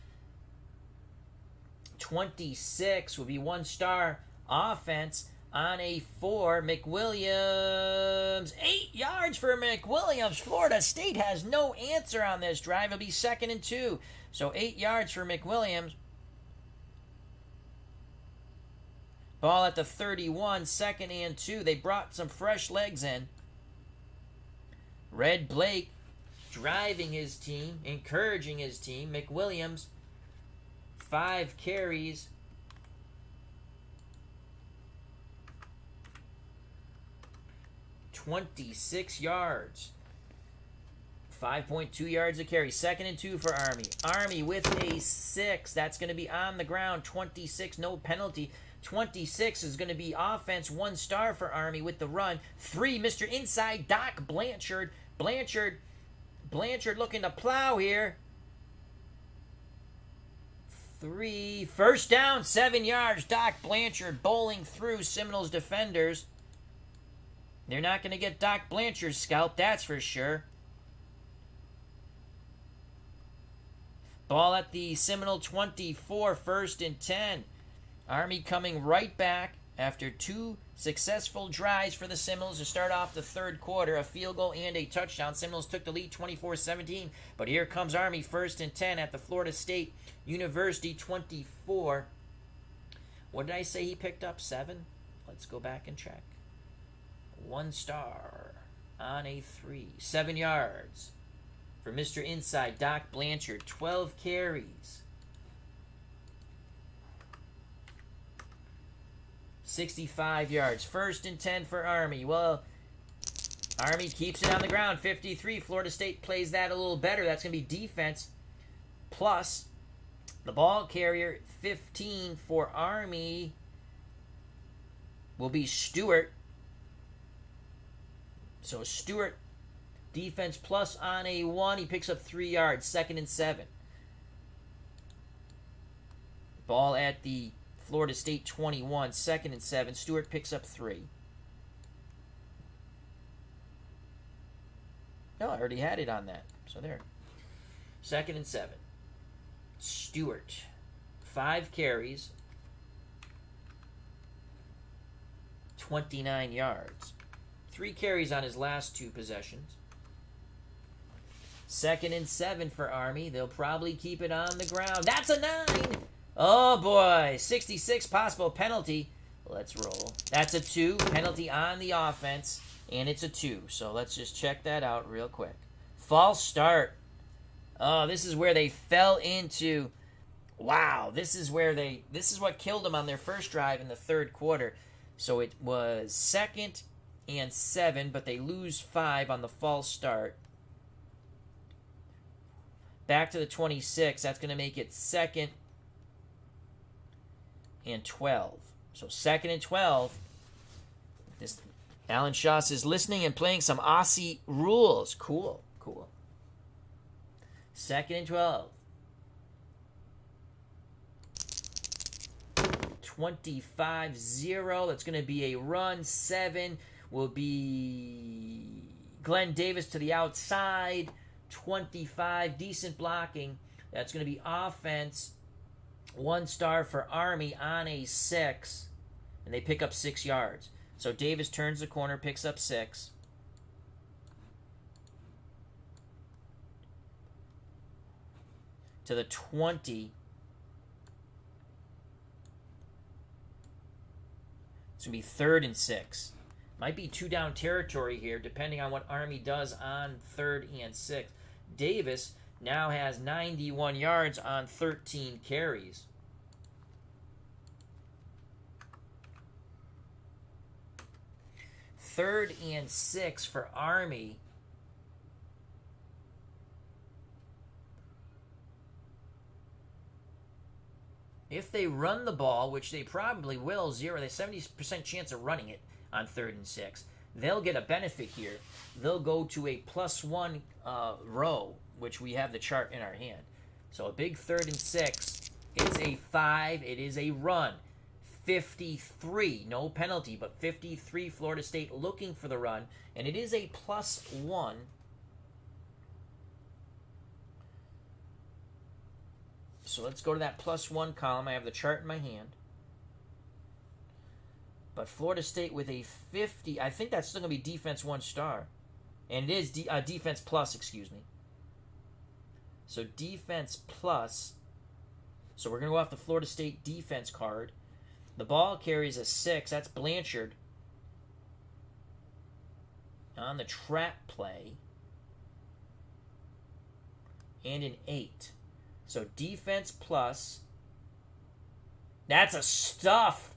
Speaker 1: 26 will be 1-star offense on a 4. McWilliams, 8 yards for McWilliams. Florida State has no answer on this drive. It'll be 2nd and 2. So 8 yards for McWilliams. Ball at the 31, 2nd and 2. They brought some fresh legs in. Red Blake driving his team, encouraging his team. McWilliams, 5 carries. 26 yards. 5.2 yards a carry. 2nd and 2 for Army. Army with a 6. That's going to be on the ground. 26, no penalty. 26 is going to be offense. 1-star for Army with the run. 3, Mr. Inside, Doc Blanchard. Blanchard looking to plow here. 3, 1st down, 7 yards. Doc Blanchard bowling through Seminoles defenders. They're not going to get Doc Blanchard's scalp, that's for sure. Ball at the Seminole 24, 1st and 10. Army coming right back after 2 successful drives for the Seminoles to start off the 3rd quarter. A field goal and a touchdown. Seminoles took the lead 24-17. But here comes Army, 1st and 10 at the Florida State University 24. What did I say he picked up? 7? Let's go back and check. 1-star on a 3. 7 yards for Mr. Inside, Doc Blanchard. 12 carries. 65 yards. 1st and 10 for Army. Well, Army keeps it on the ground. 53. Florida State plays that a little better. That's going to be defense plus the ball carrier. 15 for Army will be Stewart. So Stewart, defense plus on a 1. He picks up 3 yards. 2nd and 7. Ball at the Florida State 21. 2nd and 7. Stewart picks up 3. No, I already had it on that. So there. 2nd and 7. Stewart. 5 carries. 29 yards. 3 carries on his last 2 possessions. 2nd and 7 for Army. They'll probably keep it on the ground. That's a 9! Oh boy, 66 possible penalty. Let's roll. That's a 2. Penalty on the offense, and it's a 2. So let's just check that out real quick. False start. Oh, this is where they fell into. Wow, this is what killed them on their first drive in the 3rd quarter. So it was 2nd and 7, but they lose 5 on the false start. Back to the 26. That's going to make it 2nd and 12. So 2nd and 12. This Alan Shaw is listening and playing some Aussie rules. Cool. 2nd and 12. 25-0. That's going to be a run. 7 will be Glenn Davis to the outside. 25. Decent blocking. That's going to be offense. 1-star for Army on a 6. And they pick up 6 yards. So Davis turns the corner, picks up 6. To the 20. It's going to be 3rd and 6. Might be 2-down territory here, depending on what Army does on 3rd and 6. Davis now has 91 yards on 13 carries. Third and 6 for Army. If they run the ball, which they probably will, they have 70% chance of running it on 3rd and 6. they'll get a benefit here. They'll go to a +1 row, which we have the chart in our hand. So a big 3rd and 6. It's a 5. It is a run. 53. No penalty, but 53 Florida State looking for the run. And it is a +1. So let's go to that +1 column. I have the chart in my hand. But Florida State with a 50. I think that's still going to be defense 1 star. And it is defense plus, excuse me. So defense plus. So we're going to go off the Florida State defense card. The ball carries a 6. That's Blanchard. On the trap play. And an 8. So defense plus. That's a stuff.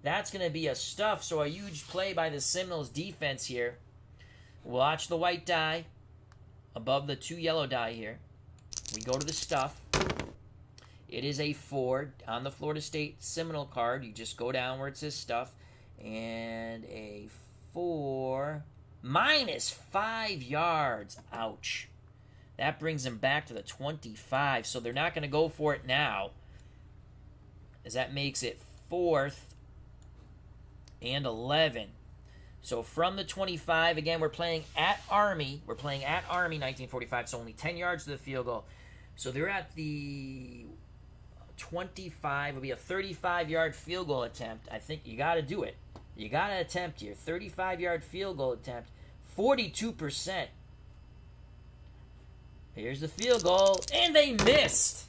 Speaker 1: That's going to be a stuff. So a huge play by the Seminoles defense here. Watch the white die above the 2 yellow die here. We go to the stuff. It is a 4 on the Florida State Seminole card. You just go down where it says stuff. And a 4 -5 yards. Ouch. That brings him back to the 25. So they're not going to go for it now, as that makes it 4th and 11. So from the 25, again, we're playing at Army. We're playing at Army 1945, so only 10 yards to the field goal. So they're at the 25. It'll be a 35-yard field goal attempt. I think you got to do it. You got to attempt here. 35-yard field goal attempt. 42%. Here's the field goal, and they missed.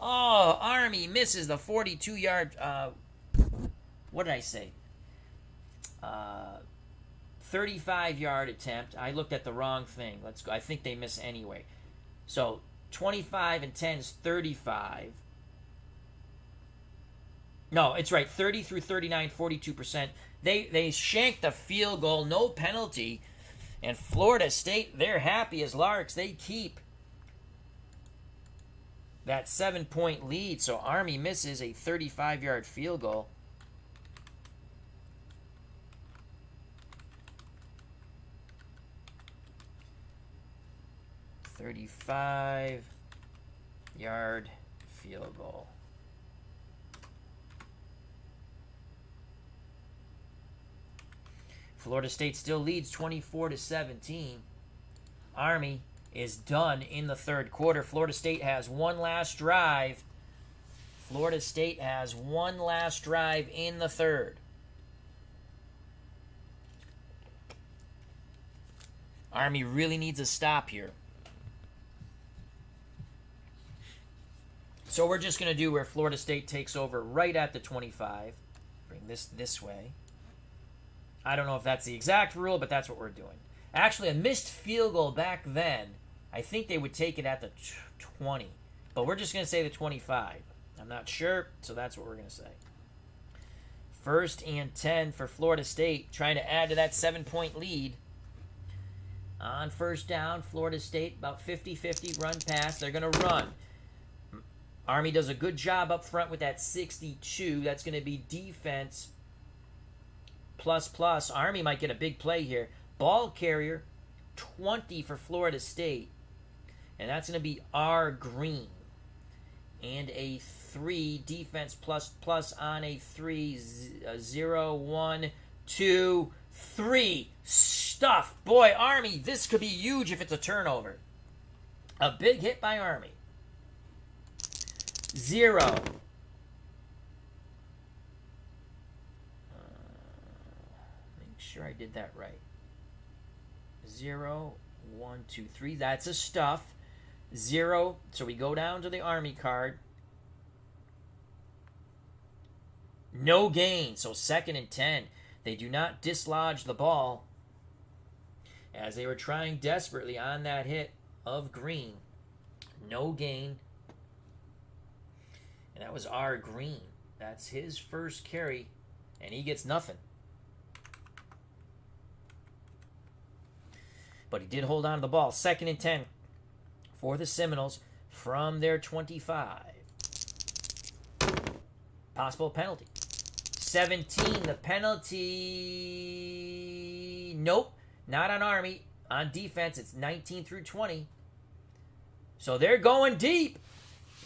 Speaker 1: Oh, Army misses the 42-yard, what did I say? 35-yard attempt. I looked at the wrong thing. Let's go. I think they miss anyway. So 25 and 10 is 35. No, it's right. 30 through 39, 42%. They shanked the field goal, no penalty. And Florida State, they're happy as larks. They keep that 7-point lead. So Army misses a 35-yard field goal. 35-yard field goal. Florida State still leads 24-17. Army is done in the 3rd quarter. Florida State has one last drive. Florida State has one last drive in the 3rd. Army really needs a stop here. So we're just going to do where Florida State takes over right at the 25. Bring this way. I don't know if that's the exact rule, but that's what we're doing. Actually, a missed field goal back then, I think they would take it at the 20. But we're just going to say the 25. I'm not sure, so that's what we're going to say. 1st and 10 for Florida State, trying to add to that 7-point lead. On 1st down, Florida State, about 50-50 run pass. They're going to run. Army does a good job up front with that 62. That's going to be defense plus. Army might get a big play here. Ball carrier, 20 for Florida State. And that's going to be R. Green. And a 3, defense plus on a 3, 0, 1, 2, 3. Stuff. Boy, Army, this could be huge if it's a turnover. A big hit by Army. 0. Make sure I did that right. 0, 1, 2, 3. That's a stuff. 0. So we go down to the Army card. No gain. So 2nd and 10. They do not dislodge the ball, as they were trying desperately on that hit of Green. No gain. And that was R. Green. That's his first carry, and he gets nothing. But he did hold on to the ball. 2nd and 10 for the Seminoles from their 25. Possible penalty. 17, the penalty. Nope, not on Army. On defense, it's 19 through 20. So they're going deep.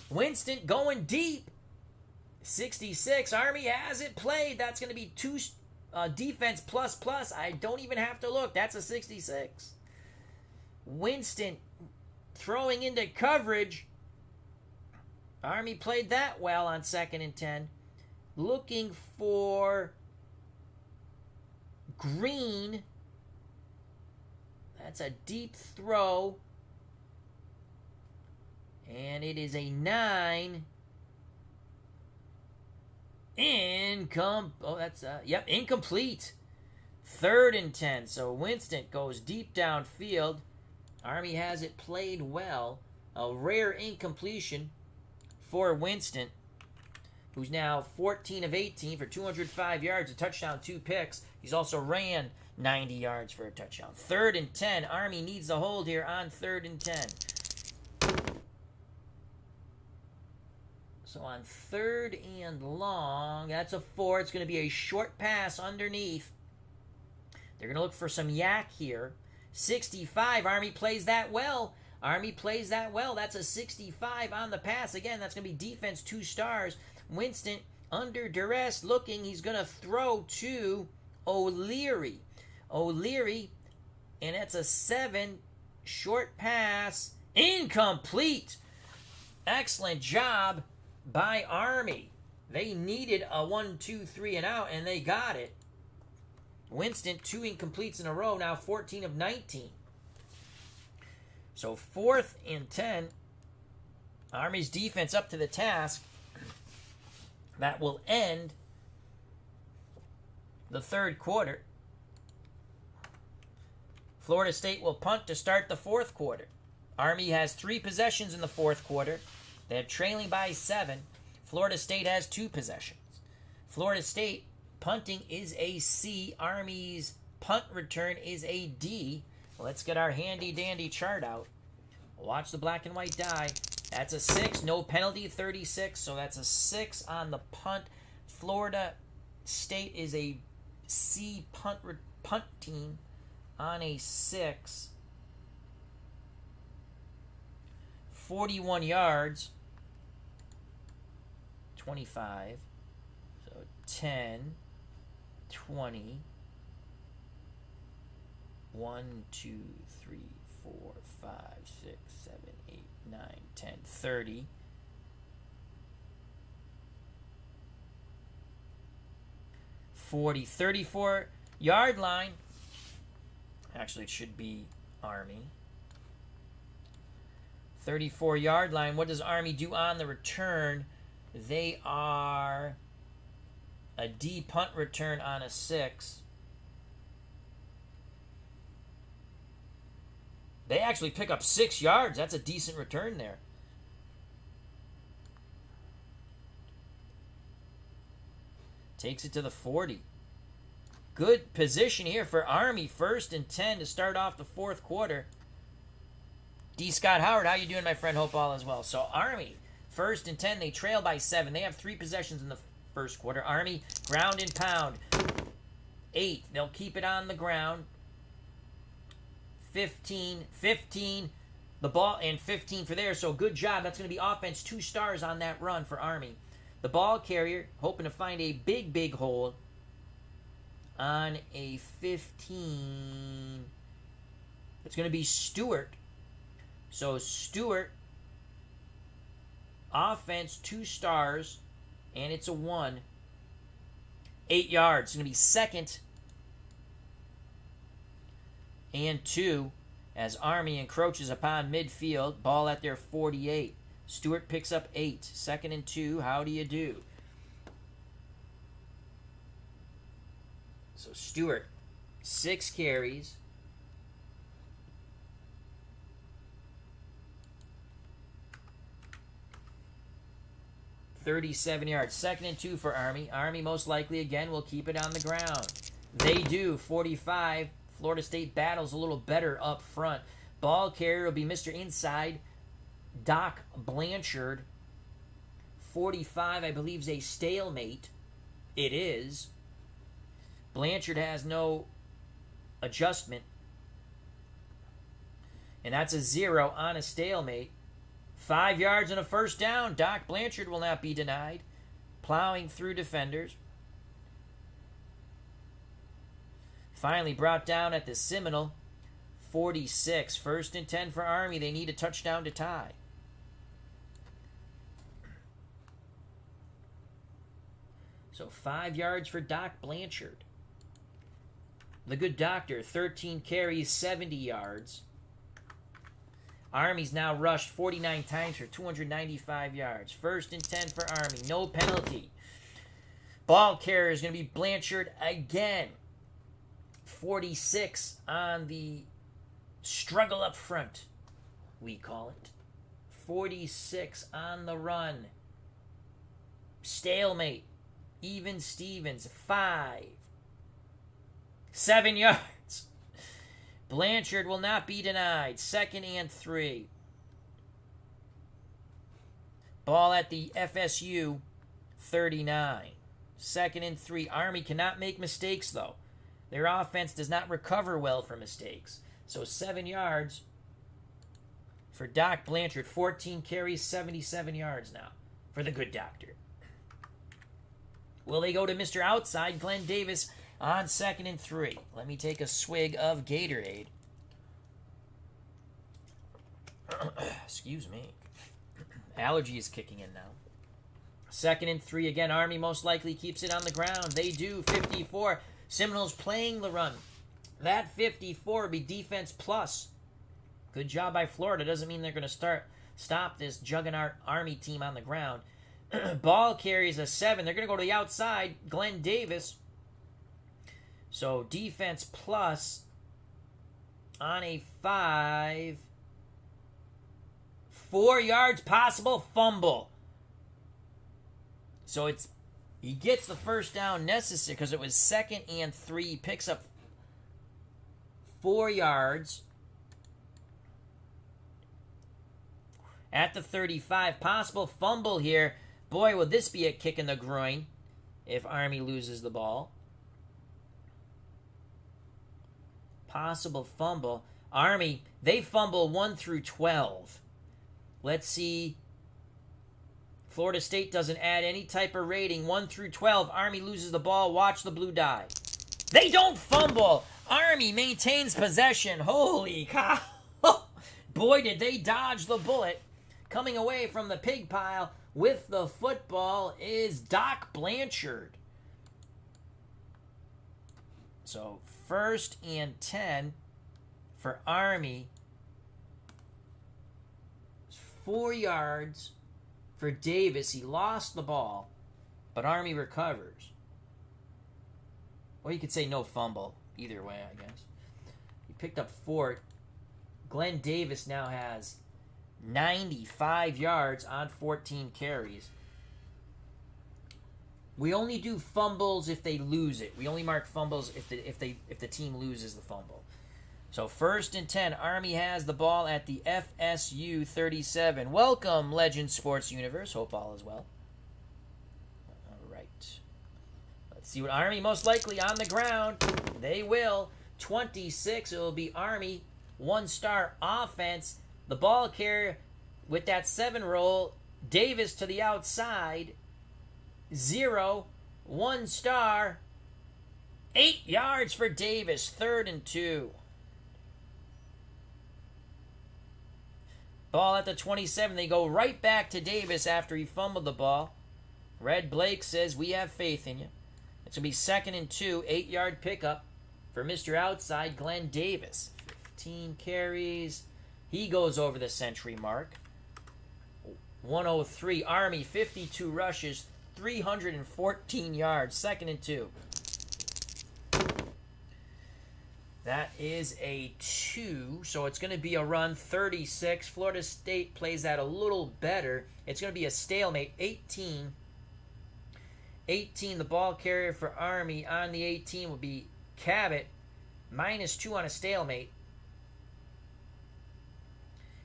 Speaker 1: Winston going deep. 66. Army has it played. That's going to be 2 defense plus plus. I don't even have to look. That's a 66. Winston throwing into coverage. Army played that well on 2nd and 10. Looking for Green. That's a deep throw. And it is a 9. Incomplete. 3rd and 10. So Winston goes deep downfield. Army has it played well. A rare incompletion for Winston, who's now 14 of 18 for 205 yards, a touchdown, 2 picks. He's also ran 90 yards for a touchdown. 3rd and 10. Army needs a hold here on 3rd and 10. So on 3rd and long, that's a 4. It's going to be a short pass underneath. They're going to look for some yak here. 65. Army plays that well. Army plays that well. That's a 65 on the pass. Again, that's going to be defense 2 stars. Winston under duress looking. He's going to throw to O'Leary. O'Leary, and that's a 7. Short pass. Incomplete. Excellent job by Army. They needed a 1, 2, 3 and out, and they got it. Winston, 2 incompletes in a row, now 14 of 19. So 4th and 10. Army's defense up to the task. That will end the 3rd quarter. Florida State will punt to start the 4th quarter. Army has 3 possessions in the 4th quarter. They're trailing by 7. Florida State has 2 possessions. Florida State punting is a C. Army's punt return is a D. Let's get our handy-dandy chart out. Watch the black and white die. That's a 6. No penalty, 36. So that's a 6 on the punt. Florida State is a C punt team on a 6. 41 yards. 25. So 10, 20. 1, 2, 3, 4, 5, 6, 7, 8, 9, 10, 30. 40, 34-yard line. Actually, it should be Army. 34-yard line. What does Army do on the return? They are a D punt return on a 6. They actually pick up 6 yards. That's a decent return there. Takes it to the 40. Good position here for Army. 1st and 10 to start off the 4th quarter. D. Scott Howard, how you doing, my friend? Hope all is well. So Army, 1st and 10. They trail by 7. They have 3 possessions in the 1st quarter. Army, ground and pound. 8. They'll keep it on the ground. 15, the ball, and 15 for there. So good job. That's going to be offense 2 stars on that run for Army. The ball carrier hoping to find a big hole on a 15. It's going to be Stewart. So Stewart, offense 2 stars, and it's a 1. 8 yards. It's going to be 2nd and 2 as Army encroaches upon midfield. Ball at their 48. Stewart picks up 8. 2nd and 2. How do you do? So Stewart, 6 carries. 37 yards. 2nd and 2 for Army. Army most likely again will keep it on the ground. They do. 45. Florida State battles a little better up front. Ball carrier will be Mr. Inside, Doc Blanchard. 45, I believe, is a stalemate. It is. Blanchard has no adjustment. And that's a 0 on a stalemate. 5 yards and a first down. Doc Blanchard will not be denied. Plowing through defenders. Finally brought down at the Seminole. 46. 1st and 10 for Army. They need a touchdown to tie. So 5 yards for Doc Blanchard. The good doctor, 13 carries, 70 yards. Army's now rushed 49 times for 295 yards. 1st and 10 for Army. No penalty. Ball carrier is going to be Blanchard again. 46 on the struggle up front, we call it. 46 on the run. Stalemate. Even Stevens. 5. 7 yards. Blanchard will not be denied. 2nd and 3. Ball at the FSU 39. 2nd and 3. Army cannot make mistakes, though. Their offense does not recover well from mistakes. So 7 yards for Doc Blanchard. 14 carries, 77 yards now for the good doctor. Will they go to Mr. Outside? Glenn Davis on 2nd and 3. Let me take a swig of Gatorade. Excuse me. Allergy is kicking in now. 2nd and 3 again. Army most likely keeps it on the ground. They do. 54. Seminoles playing the run. That 54 would be defense plus. Good job by Florida. Doesn't mean they're going to stop this juggernaut Army team on the ground. Ball carries a 7. They're going to go to the outside. Glenn Davis. So defense plus on a 5. 4 yards, possible fumble. So he gets the first down necessary because it was 2nd and 3. He picks up 4 yards at the 35. Possible fumble here. Boy, would this be a kick in the groin if Army loses the ball. Possible fumble. Army, they fumble 1 through 12. Let's see. Florida State doesn't add any type of rating. 1 through 12. Army loses the ball. Watch the blue die. They don't fumble. Army maintains possession. Holy cow. Boy, did they dodge the bullet. Coming away from the pig pile with the football is Doc Blanchard. So 1st and 10 for Army. 4 yards for Davis. He lost the ball, but Army recovers. Well, you could say no fumble. Either way, I guess. He picked up 4. Glenn Davis now has 95 yards on 14 carries. We only do fumbles if they lose it. We only mark fumbles if the team loses the fumble. So 1st and 10. Army has the ball at the FSU 37. Welcome, Legend Sports Universe. Hope all is well. All right. Let's see what Army most likely on the ground. They will. 26. It will be Army. 1-star offense. The ball carrier with that 7 roll. Davis to the outside. 0. 1-star. 8 yards for Davis. 3rd and 2. Ball at the 27. They go right back to Davis after he fumbled the ball. Red Blake says, we have faith in you. It's going to be 2nd and 2. 8-yard pickup for Mr. Outside, Glenn Davis. 15 carries. He goes over the century mark. 103. Army, 52 rushes, 314 yards. 2nd and 2. That is a 2, so it's going to be a run. 36. Florida State plays that a little better. It's going to be a stalemate. 18. 18, the ball carrier for Army on the 18 will be Cabot. -2 on a stalemate.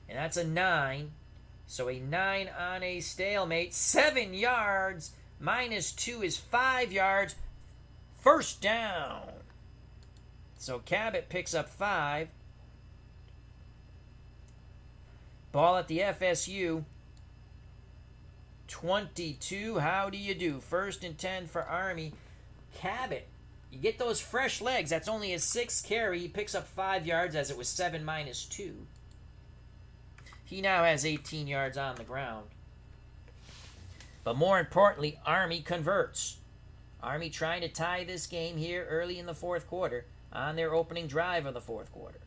Speaker 1: And that's a 9. So a 9 on a stalemate. 7 yards. -2 is 5 yards. First down. So Cabot picks up 5. Ball at the FSU. 22. How do you do? 1st and 10 for Army. Cabot, you get those fresh legs. That's only his 6th carry. He picks up 5 yards as it was 7 minus 2. He now has 18 yards on the ground. But more importantly, Army converts. Army trying to tie this game here early in the 4th quarter on their opening drive of the 4th quarter.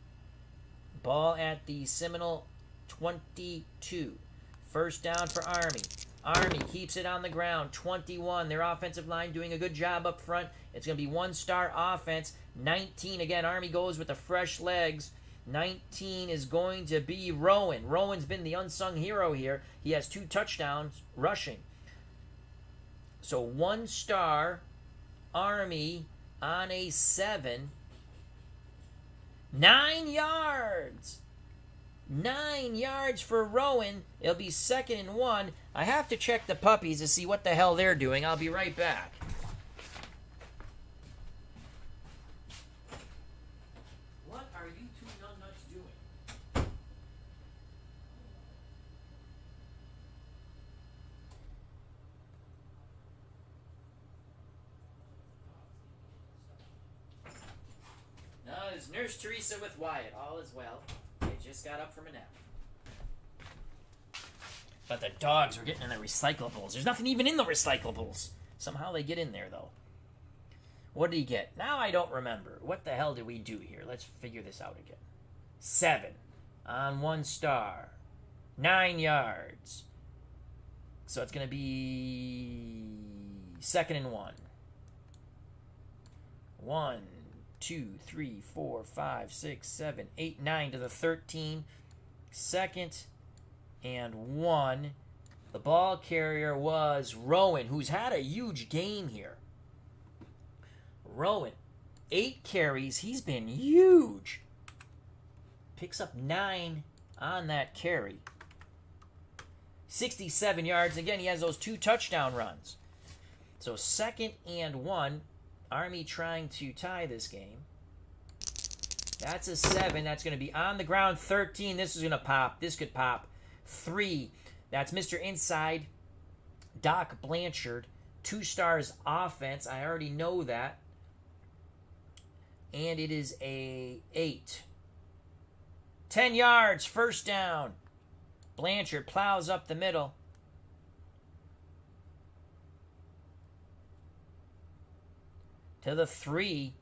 Speaker 1: Ball at the Seminole 22. 1st down for Army. Army keeps it on the ground. 21. Their offensive line doing a good job up front. It's going to be 1-star offense. 19. Again, Army goes with the fresh legs. 19 is going to be Rowan. Rowan's been the unsung hero here. He has 2 touchdowns rushing. So 1-star Army on a 7. 9 yards. 9 yards for Rowan. It'll be 2nd and 1. I have to check the puppies to see what the hell they're doing. I'll be right back. What are you two numbnuts doing? No, it's Nurse Teresa with Wyatt. All is well. They just got up from a nap. But the dogs were getting in the recyclables. There's nothing even in the recyclables. Somehow they get in there, though. What did he get? Now I don't remember. What the hell did we do here? Let's figure this out again. 7 on 1-star. 9 yards. So it's going to be 2nd and 1. 1, 2, 3, 4, 5, 6, 7, 8, 9 to the 13. 2nd and 1. The ball carrier was Rowan, who's had a huge game here. Rowan, 8 carries. He's been huge. Picks up 9 on that carry. 67 yards. Again, he has those 2 touchdown runs. So 2nd and 1. Army trying to tie this game. That's a 7. That's going to be on the ground. 13. This is going to pop. This could pop. 3. That's Mr. Inside. Doc Blanchard. 2 stars offense. I already know that. And it is a 8. 10 yards. 1st down. Blanchard plows up the middle. To the 3.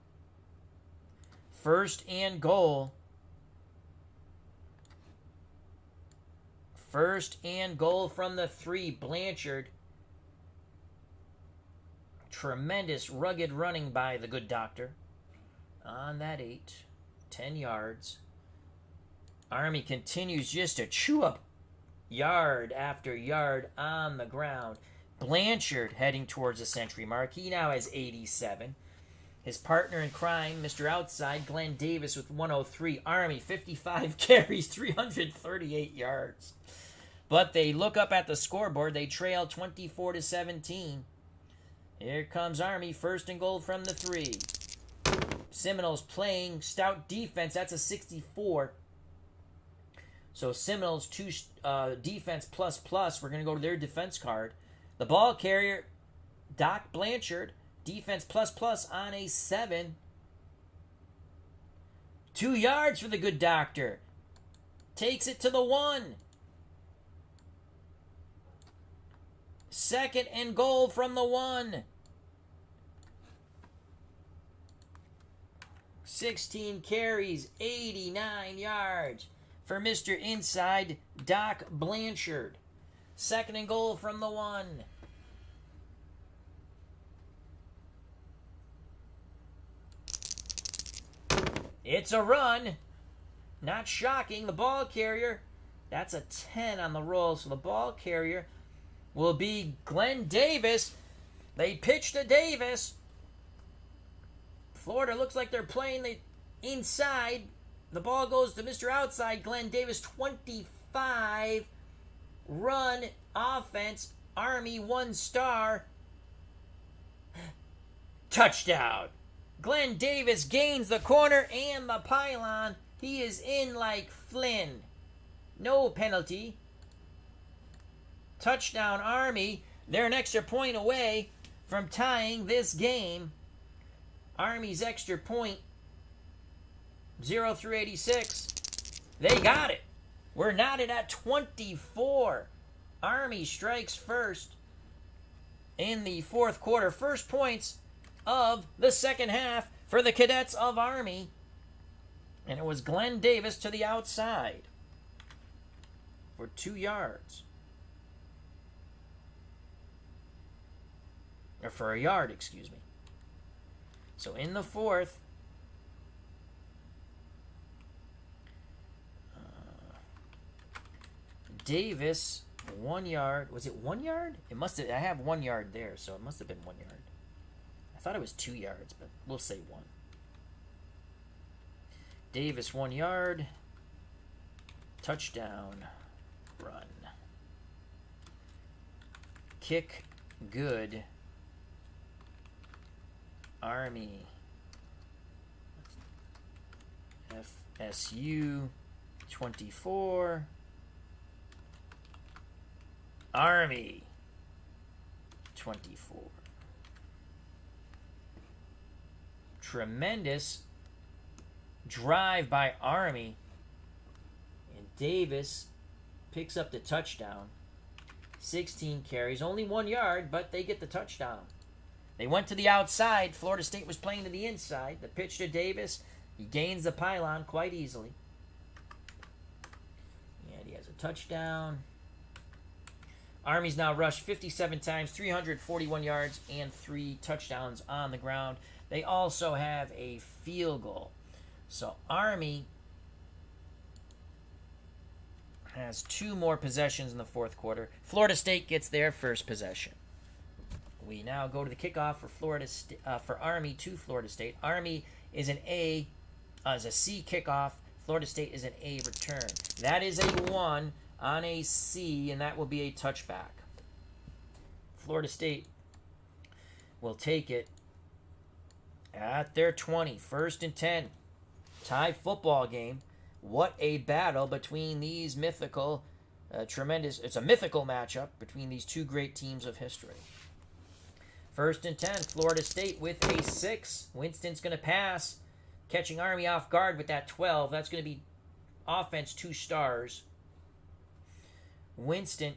Speaker 1: 1st and goal. 1st and goal from the 3. Blanchard. Tremendous rugged running by the good doctor. On that 8. 10 yards. Army continues just to chew up yard after yard on the ground. Blanchard heading towards the century mark. He now has 87. His partner in crime, Mr. Outside, Glenn Davis with 103. Army, 55 carries, 338 yards. But they look up at the scoreboard. They trail 24-17. Here comes Army, 1st and goal from the 3. Seminoles playing stout defense. That's a 64. So Seminoles 2 defense plus. We're going to go to their defense card. The ball carrier, Doc Blanchard, defense plus on a 7. 2 yards for the good doctor. Takes it to the 1. 2nd and goal from the 1. 16 carries, 89 yards for Mr. Inside, Doc Blanchard. 2nd and goal from the 1. It's a run. Not shocking. The ball carrier, that's a 10 on the roll. So the ball carrier will be Glenn Davis. They pitch to Davis. Florida looks like they're playing the inside. The ball goes to Mr. Outside. Glenn Davis, 25. Run offense. Army 1 star. Touchdown. Glenn Davis gains the corner and the pylon. He is in like Flynn. No penalty. Touchdown, Army. They're an extra point away from tying this game. Army's extra point, 0 through 86. They got it. We're knotted at 24. Army strikes first in the fourth quarter. First points of the second half for the Cadets of Army. And it was Glenn Davis to the outside for 2 yards. Or for a yard, excuse me. So in the fourth, Davis, 1 yard. Was it 1 yard? It must have. I have 1 yard there, so it must have been 1 yard. I thought it was 2 yards, but we'll say 1. Davis, 1 yard. Touchdown. Run. Kick. Good. Army. FSU. 24. Army. 24. Tremendous drive by Army. And Davis picks up the touchdown. 16 carries, only 1 yard, but they get the touchdown. They went to the outside. Florida State was playing to the inside. The pitch to Davis. He gains the pylon quite easily. And he has a touchdown. Army's now rushed 57 times, 341 yards, and 3 touchdowns on the ground. They also have a field goal. So Army has 2 more possessions in the fourth quarter. Florida State gets their first possession. We now go to the kickoff for Army to Florida State. Army is an A, is a C kickoff. Florida State is an A return. That is a 1 on a C, and that will be a touchback. Florida State will take it at their 20. 1st and 10. Tie football game. What a battle between these mythical, it's a mythical matchup between these 2 great teams of history. 1st and 10, Florida State with a 6. Winston's going to pass, catching Army off guard with that 12. That's going to be offense 2 stars. Winston,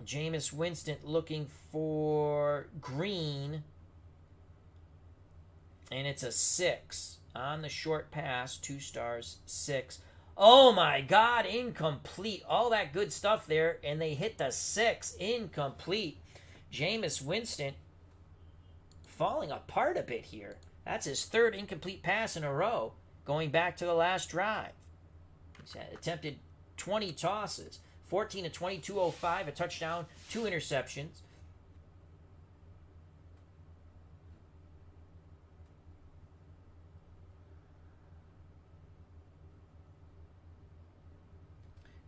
Speaker 1: Jameis Winston looking for Green, and it's a 6 on the short pass, 2 stars, 6. Oh my God, incomplete. All that good stuff there, and they hit the 6, incomplete. Jameis Winston falling apart a bit here. That's his 3rd incomplete pass in a row, going back to the last drive. He's attempted 20 tosses, 14 to 20, 205, a touchdown, 2 interceptions.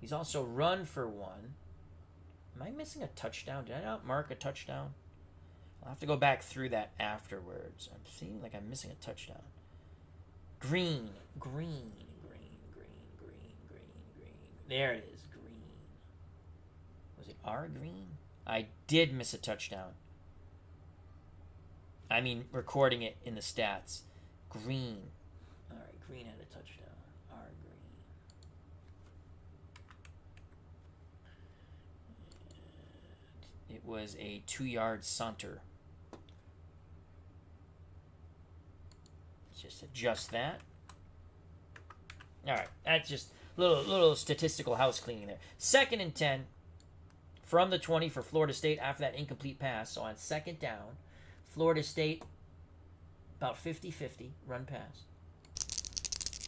Speaker 1: He's also run for 1. Am I missing a touchdown? Did I not mark a touchdown? I'll have to go back through that afterwards. I'm seeing like I'm missing a touchdown. Green. There it is, Green. Was it R Green? I did miss a touchdown. I mean, recording it in the stats. Green. All right, Green had a touchdown. R Green. It was a 2-yard saunter. Let's just adjust that. All right, that's just little statistical house cleaning there. 2nd and 10 from the 20 for Florida State after that incomplete pass. So on 2nd down, Florida State about 50-50 run pass.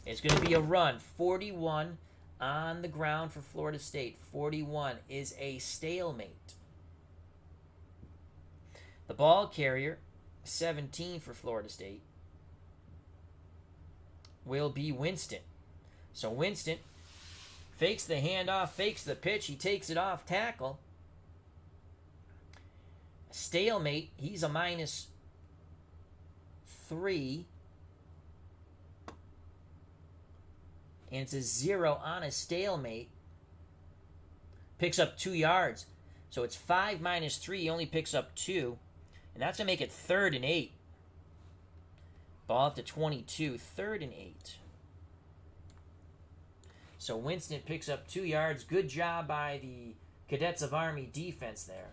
Speaker 1: It's going to be a run. 41 on the ground for Florida State. 41 is a stalemate. The ball carrier, 17 for Florida State, will be Winston. So Winston fakes the handoff, fakes the pitch. He takes it off tackle. Stalemate. He's a 3. And it's a 0 on a stalemate. Picks up 2 yards. So it's 5 minus 3. He only picks up 2. And that's going to make it 3rd and 8. Ball up to 22. 3rd and 8. So Winston picks up 2 yards. Good job by the Cadets of Army defense there.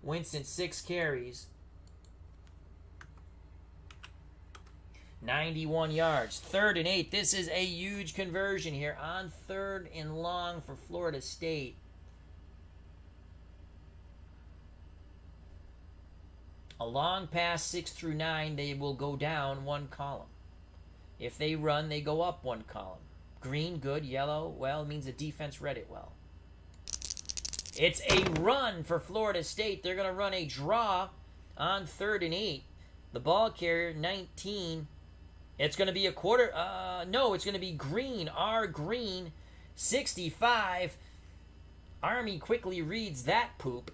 Speaker 1: Winston, 6 carries. 91 yards. 3rd and 8. This is a huge conversion here on 3rd and long for Florida State. A long pass 6 through 9, they will go down 1 column. If they run, they go up 1 column. Green, good. Yellow, well, it means the defense read it well. It's a run for Florida State. They're going to run a draw on 3rd and 8. The ball carrier, 19. It's going to be a quarter. No, it's going to be Green. R. Green, 65. Army quickly reads that poop.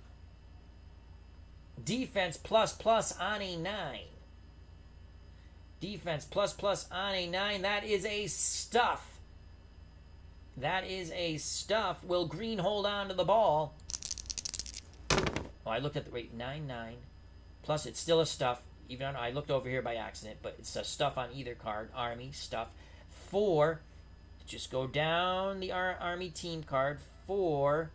Speaker 1: Defense plus on a 9. Defense plus on a 9. That is a stuff. That is a stuff. Will Green hold on to the ball? Oh, I looked at the rate 9-9. Plus, it's still a stuff. Even though I looked over here by accident, but it's a stuff on either card. Army, stuff. 4. Just go down the Army team card. 4.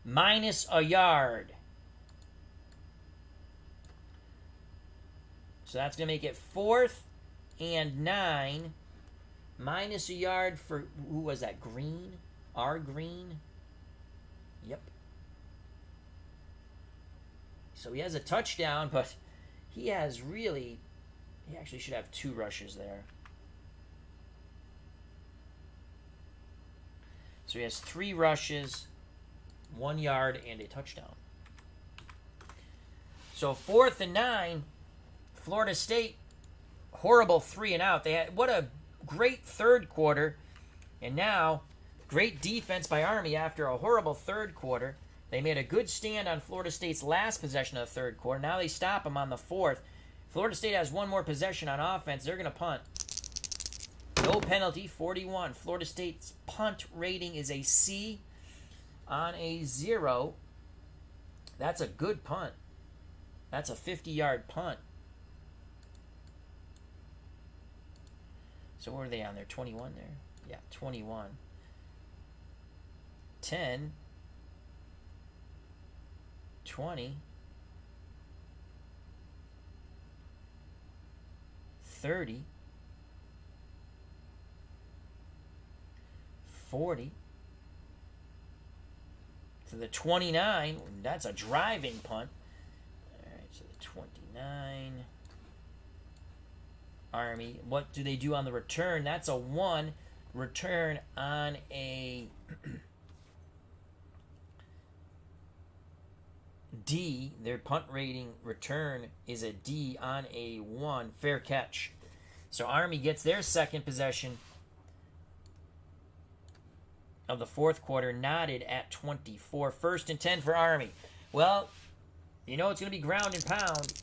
Speaker 1: Minus a yard. So that's going to make it 4th and 9. Minus a yard for, who was that? Green? R. Green? Yep. So he has a touchdown, but he actually should have 2 rushes there. So he has 3 rushes, 1 yard, and a touchdown. So 4th and 9, Florida State, horrible 3 and out. They had, what a great 3rd quarter, and now great defense by Army after a horrible 3rd quarter. They made a good stand on Florida State's last possession of the 3rd quarter. Now they stop them on the 4th. Florida State has 1 more possession on offense. They're going to punt. No penalty, 41. Florida State's punt rating is a C on a 0. That's a good punt. That's a 50-yard punt. So where are they on there? 21 there? Yeah, 21. 10. 20, 30, 40, to the 29. That's a driving punt. All right, so the 29. Army, what do they do on the return? That's a 1. Return on a D. Their punt rating return is a D on a 1. Fair catch. So Army gets their 2nd possession of the 4th quarter, knotted at 24. 1st and 10 for Army. Well, you know it's going to be ground and pound.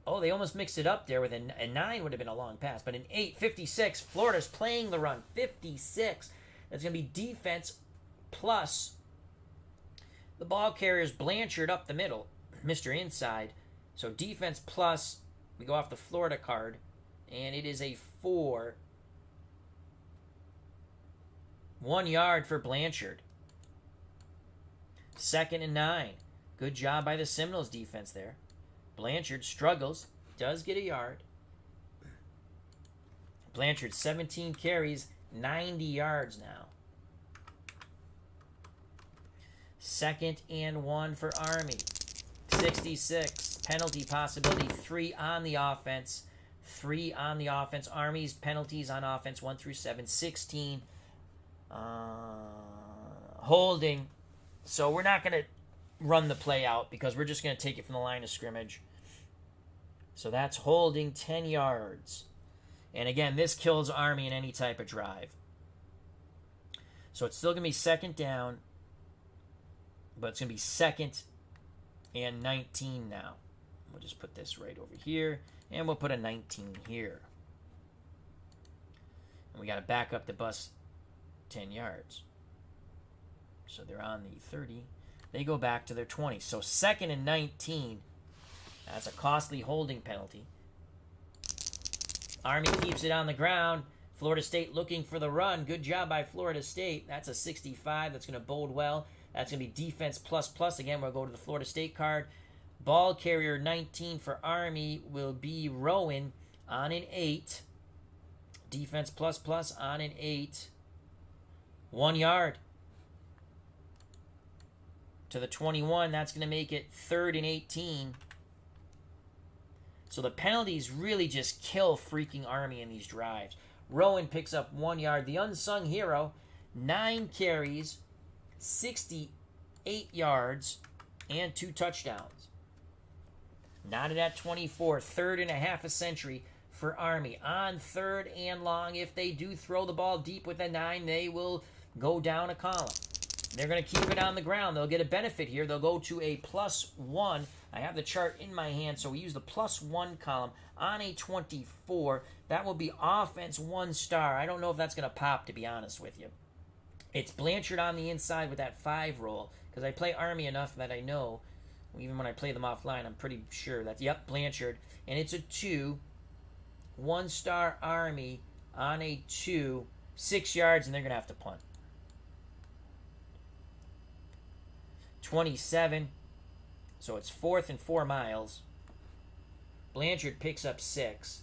Speaker 1: Oh, they almost mixed it up there with a 9 would have been a long pass, but an 8, 56. Florida's playing the run, 56. That's going to be defense plus the ball carrier's Blanchard up the middle, Mr. Inside. So defense plus, we go off the Florida card, and it is a 4. 1 yard for Blanchard. 2nd and 9. Good job by the Seminoles defense there. Blanchard struggles, does get a yard. Blanchard, 17 carries, 90 yards now. 2nd and 1 for Army. 66. Penalty possibility. 3 on the offense. 3 on the offense. Army's penalties on offense 1 through 7. 16. Holding. So we're not going to run the play out because we're just going to take it from the line of scrimmage. So that's holding 10 yards. And again, this kills Army in any type of drive. So it's still going to be 2nd down. But it's going to be 2nd and 19 now. We'll just put this right over here, and we'll put a 19 here. And we got to back up the bus 10 yards. So they're on the 30. They go back to their 20. So 2nd and 19. That's a costly holding penalty. Army keeps it on the ground. Florida State looking for the run. Good job by Florida State. That's a 65. That's going to bode well. That's going to be defense plus. Again, we'll go to the Florida State card. Ball carrier 19 for Army will be Rowan on an 8. Defense plus on an 8. 1 yard. To the 21. That's going to make it 3rd and 18. So the penalties really just kill freaking Army in these drives. Rowan picks up 1 yard. The unsung hero, 9 carries, 68 yards, and 2 touchdowns. Knotted at 24, 3rd and a half a century for Army. On 3rd and long, if they do throw the ball deep with a 9, they will go down a column. They're going to keep it on the ground. They'll get a benefit here. They'll go to a +1. I have the chart in my hand, so we use the +1 column on a 24. That will be offense 1 star. I don't know if that's going to pop, to be honest with you. It's Blanchard on the inside with that 5 roll, because I play Army enough that I know, even when I play them offline, I'm pretty sure that's, yep, Blanchard. And it's a 2. 1 star Army on a 2. 6 yards, and they're going to have to punt. 27. So it's 4th and 4 miles. Blanchard picks up 6.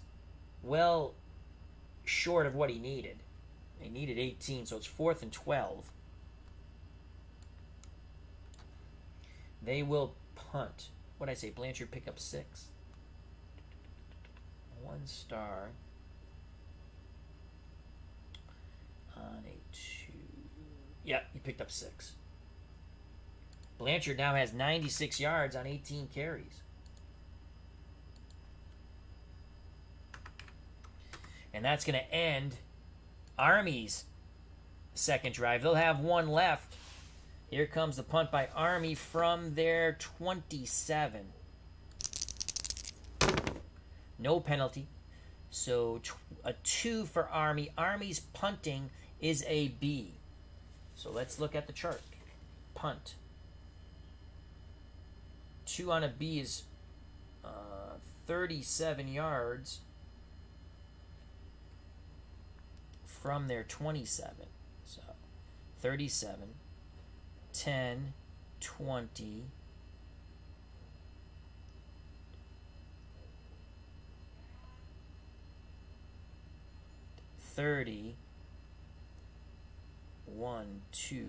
Speaker 1: Well short of what he needed. He needed 18, so it's 4th and 12. They will punt. What did I say? Blanchard pick up 6. 1 star. On a 2. Yep, he picked up 6. Blanchard now has 96 yards on 18 carries. And that's going to end Army's second drive. They'll have 1 left. Here comes the punt by Army from their 27. No penalty. So a 2 for Army. Army's punting is a B. So let's look at the chart. Punt. 2 on a B is 37 yards from their 27. So 37, 10, 20, 30, 1, 2,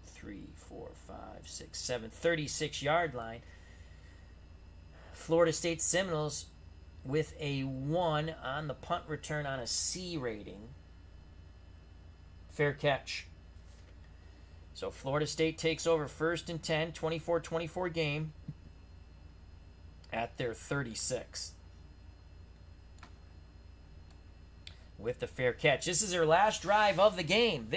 Speaker 1: 3, 4, 5, 6, 7, 36-yard line. Florida State Seminoles with a 1 on the punt return on a C rating. Fair catch. So Florida State takes over 1st and 10, 24-24 game at their 36. With the fair catch. This is their last drive of the game.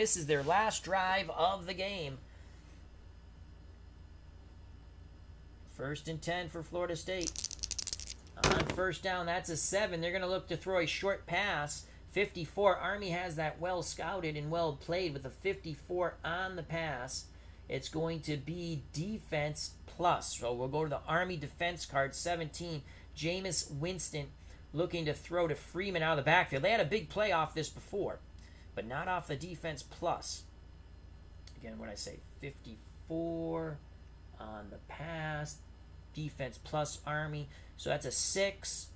Speaker 1: 1st and 10 for Florida State. On 1st down, that's a 7. They're going to look to throw a short pass. 54. Army has that well scouted and well played with a 54 on the pass. It's going to be defense plus. So we'll go to the Army defense card, 17. Jameis Winston looking to throw to Freeman out of the backfield. They had a big play off this before, but not off the defense plus. Again, what I say, 54 on the pass. Defense plus Army. So that's a 6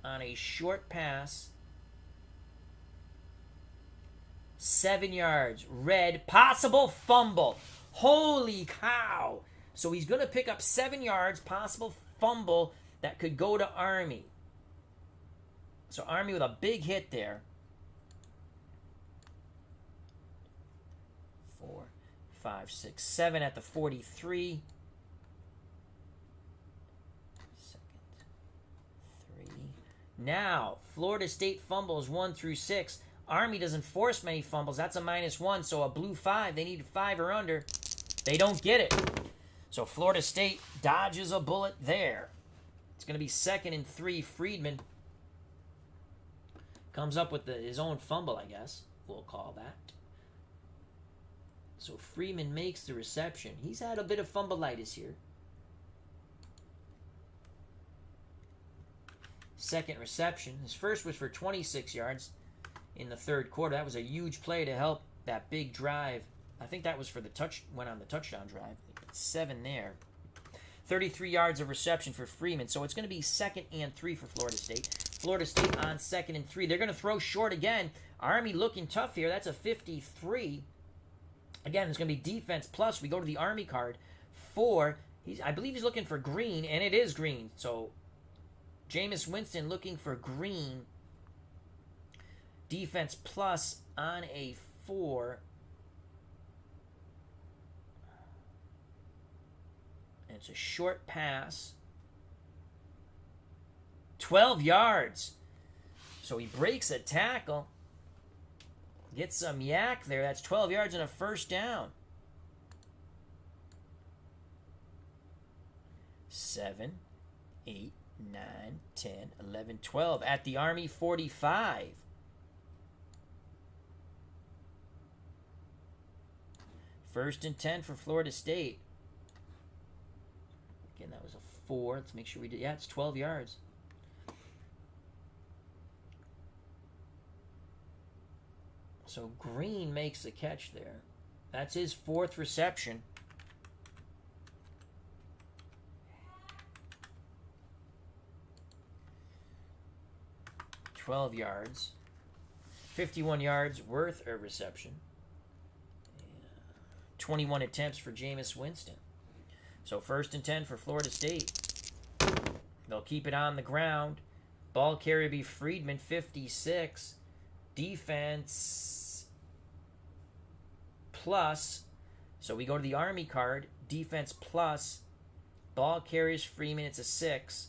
Speaker 1: on a short pass. 7 yards. Red. Possible fumble. Holy cow. So he's going to pick up 7 yards. Possible fumble that could go to Army. So Army with a big hit there. 4, 5, 6, 7 at the 43. Now, Florida State fumbles 1 through 6. Army doesn't force many fumbles. That's a -1, so a blue 5. They need 5 or under. They don't get it. So Florida State dodges a bullet there. It's going to be 2nd and 3. Friedman comes up with his own fumble, I guess we'll call that. So Freeman makes the reception. He's had a bit of fumbleitis here. Second reception. His first was for 26 yards in the third quarter. That was a huge play to help that big drive. I think that was for went on the touchdown drive. 7 there. 33 yards of reception for Freeman. So it's going to be 2nd and 3 for Florida State. Florida State on 2nd and 3. They're going to throw short again. Army looking tough here. That's a 53. Again, it's going to be defense plus. We go to the Army card. 4. I believe he's looking for green, and it is green. So Jameis Winston looking for green. Defense plus on a 4. And it's a short pass. 12 yards. So he breaks a tackle. Gets some yak there. That's 12 yards and a first down. 7, 8, 9, 10, 11, 12. At the Army 45. First and 10 for Florida State. Again, that was a 4. Let's make sure we did. Yeah, it's 12 yards. So Green makes the catch there. That's his 4th reception. $12 yards. 51 yards worth of reception. 21 attempts for Jameis Winston. So 1st and 10 for Florida State. They'll keep it on the ground. Ball carrier be Friedman, 56. Defense plus. So we go to the Army card. Defense plus. Ball carries Freeman. It's a 6.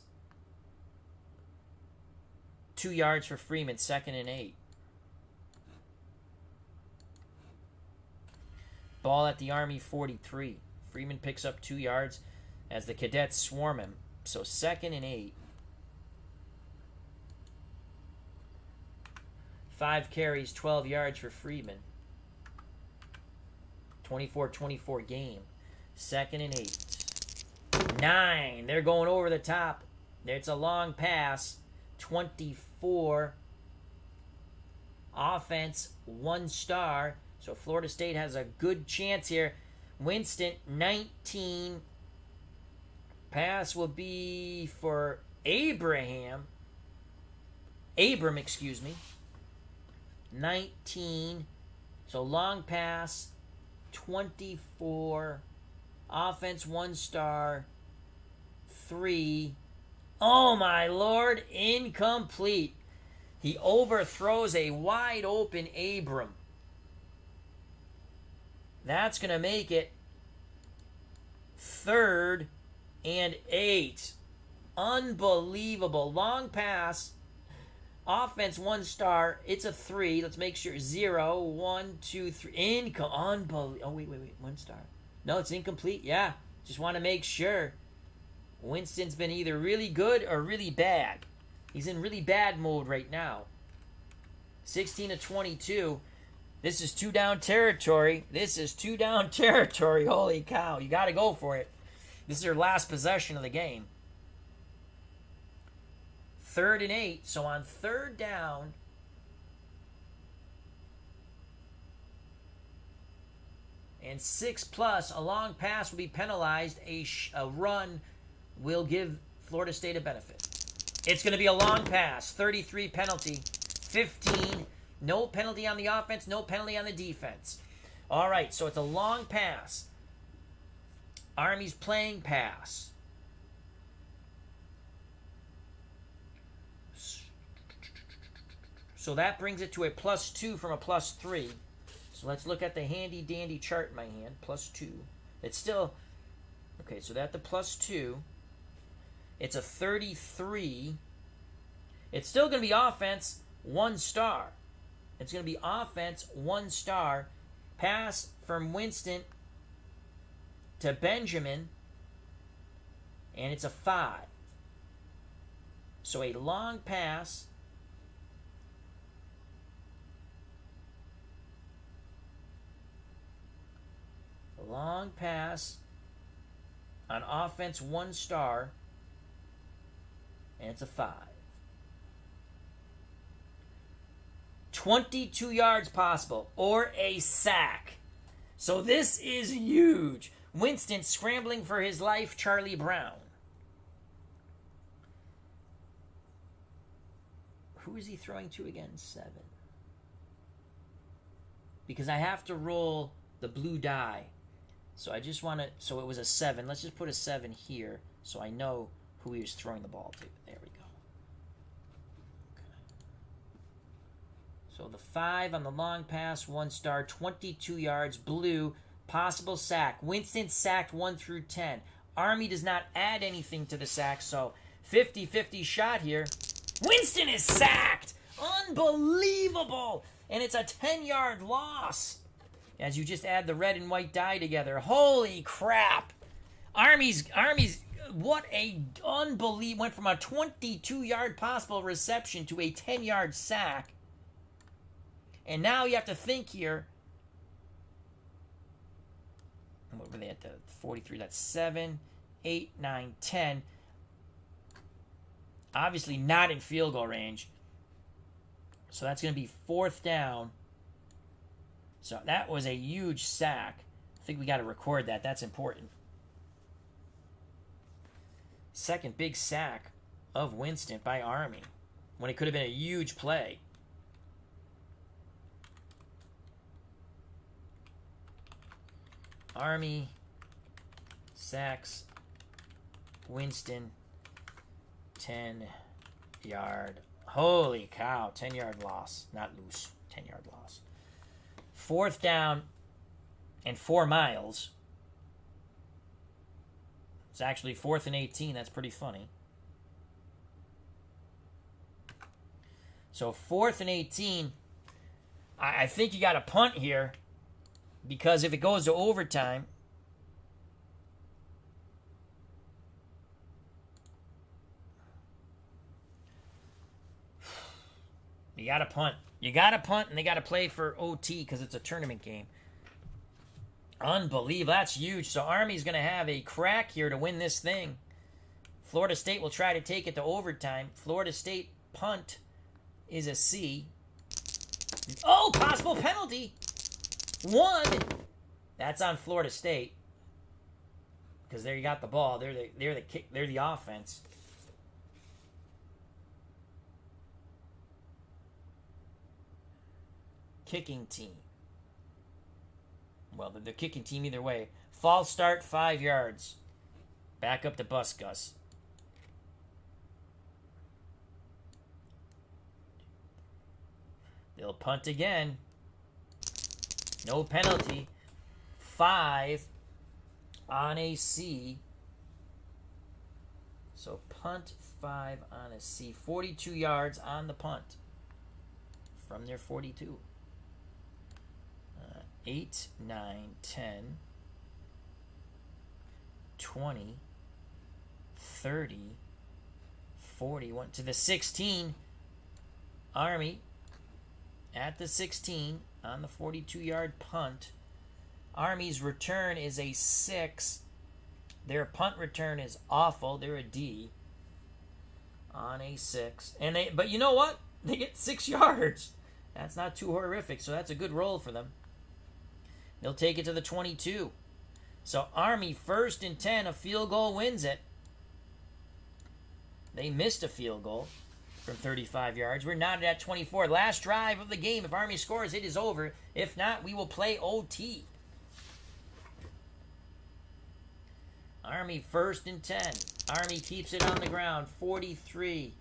Speaker 1: 2 yards for Freeman. 2nd and 8. Ball at the Army 43. Freeman picks up 2 yards as the Cadets swarm him. So 2nd and 8. 5 carries, 12 yards for Freeman. 24-24 game. 2nd and 8. 9. They're going over the top. It's a long pass. 24. Offense, 1 star. So Florida State has a good chance here. Winston, 19. Pass will be for Abram, excuse me. 19. So long pass. 24. Offense, 1 star. 3. Oh my Lord, incomplete. He overthrows a wide open Abram. That's going to make it 3rd and 8. Unbelievable. Long pass. Offense, 1 star. It's a 3. Let's make sure. 0, 1, 2, 3. Unbelievable. Oh, wait. 1 star. No, it's incomplete. Yeah. Just want to make sure. Winston's been either really good or really bad. He's in really bad mode right now. 16-22. This is 2 down territory. Holy cow. You got to go for it. This is your last possession of the game. 3rd and 8. So on 3rd down, and 6+, a long pass will be penalized. A run will give Florida State a benefit. It's going to be a long pass. 33 penalty. 15. No penalty on the offense. No penalty on the defense. All right, so it's a long pass. Army's playing pass. So that brings it to a +2 from a +3. So let's look at the handy-dandy chart in my hand. +2. It's still... Okay, so that's the +2. It's a 33. It's still going to be offense, 1 star. It's going to be offense, 1 star. Pass from Winston to Benjamin. and it's a 5. So a long pass. A long pass on offense, 1 star, and it's a 5. 22 yards possible, or a sack. So this is huge. Winston scrambling for his life, Charlie Brown. Who is he throwing to again? 7. Because I have to roll the blue die. So I just want to, so it was a 7. Let's just put a 7 here so I know who he was throwing the ball to. There we go. Okay. So the 5 on the long pass, 1 star, 22 yards, blue, possible sack. Winston sacked 1 through 10. Army does not add anything to the sack, so 50-50 shot here. Winston is sacked! Unbelievable! And it's a 10-yard loss. As you just add the red and white die together. Holy crap! Army's, what a unbelievable, went from a 22-yard possible reception to a 10-yard sack. And now you have to think here. What were they at the 43? That's 7, 8, 9, 10. Obviously not in field goal range. So that's going to be 4th down. So that was a huge sack. I think we got to record that. That's important. Second big sack of Winston by Army when it could have been a huge play. Army sacks Winston 10-yard. Holy cow, 10-yard loss. Not loose, 10-yard loss. 4th down and 4 miles. It's actually 4th and 18. That's pretty funny. So 4th and 18. I think you got to punt here because if it goes to overtime, you got to punt. You got to punt, and they got to play for OT because it's a tournament game. Unbelievable. That's huge. So Army's going to have a crack here to win this thing. Florida State will try to take it to overtime. Florida State punt is a C. Oh, possible penalty. 1. That's on Florida State. Because there you got the ball. They're the offense. Kicking team. Well, the kicking team either way. False start, 5 yards. Back up to bus, Gus. They'll punt again. No penalty. 5 on a C. So punt 5 on a C. 42 yards on the punt. From their 42. 8, 9, 10, 20, 30, 40. Went to the 16. Army at the 16 on the 42-yard punt. Army's return is a 6. Their punt return is awful. They're a D on a 6. But you know what? They get 6 yards. That's not too horrific, so that's a good roll for them. They'll take it to the 22. So Army 1st and 10, a field goal wins it. They missed a field goal from 35 yards. We're knotted at 24. Last drive of the game. If Army scores, it is over. If not, we will play OT. Army 1st and 10. Army keeps it on the ground. 43.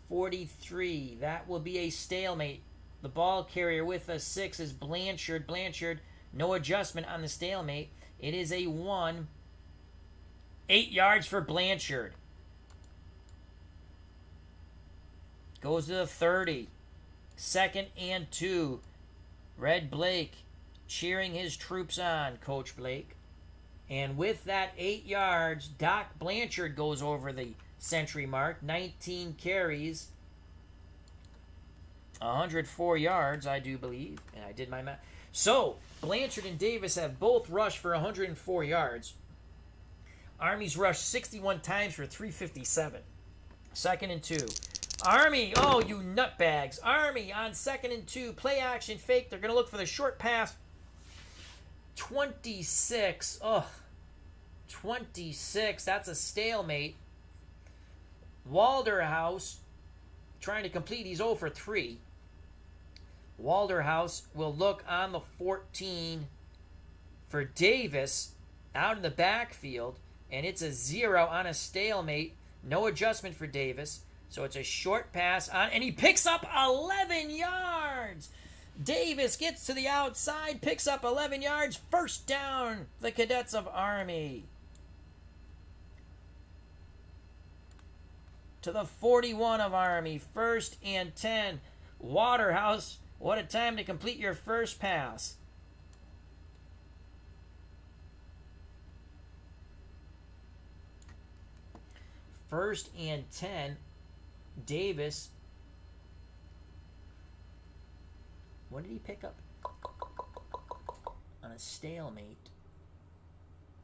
Speaker 1: 43. That will be a stalemate. The ball carrier with a 6 is Blanchard. Blanchard, no adjustment on the stalemate. It is a 1. 8 yards for Blanchard. Goes to the 30. 2nd and 2. Red Blake cheering his troops on, Coach Blake. And with that 8 yards, Doc Blanchard goes over the century mark. 19 carries, 104 yards, I do believe. And I did my math. So, Blanchard and Davis have both rushed for 104 yards. Army's rushed 61 times for 357. 2nd and 2. Army, oh, you nutbags. Army on 2nd and 2. Play action fake. They're going to look for the short pass. 26. Oh, 26. That's a stalemate. Walderhouse trying to complete. He's 0 for 3. Walderhouse will look on the 14 for Davis out in the backfield, and it's a 0 on a stalemate. No adjustment for Davis, so it's a short pass on, and he picks up 11 yards. Davis gets to the outside, picks up 11 yards. First down, the Cadets of Army. To the 41 of Army, 1st and 10. Waterhouse, what a time to complete your first pass. First and 10. Davis. What did he pick up? On a stalemate.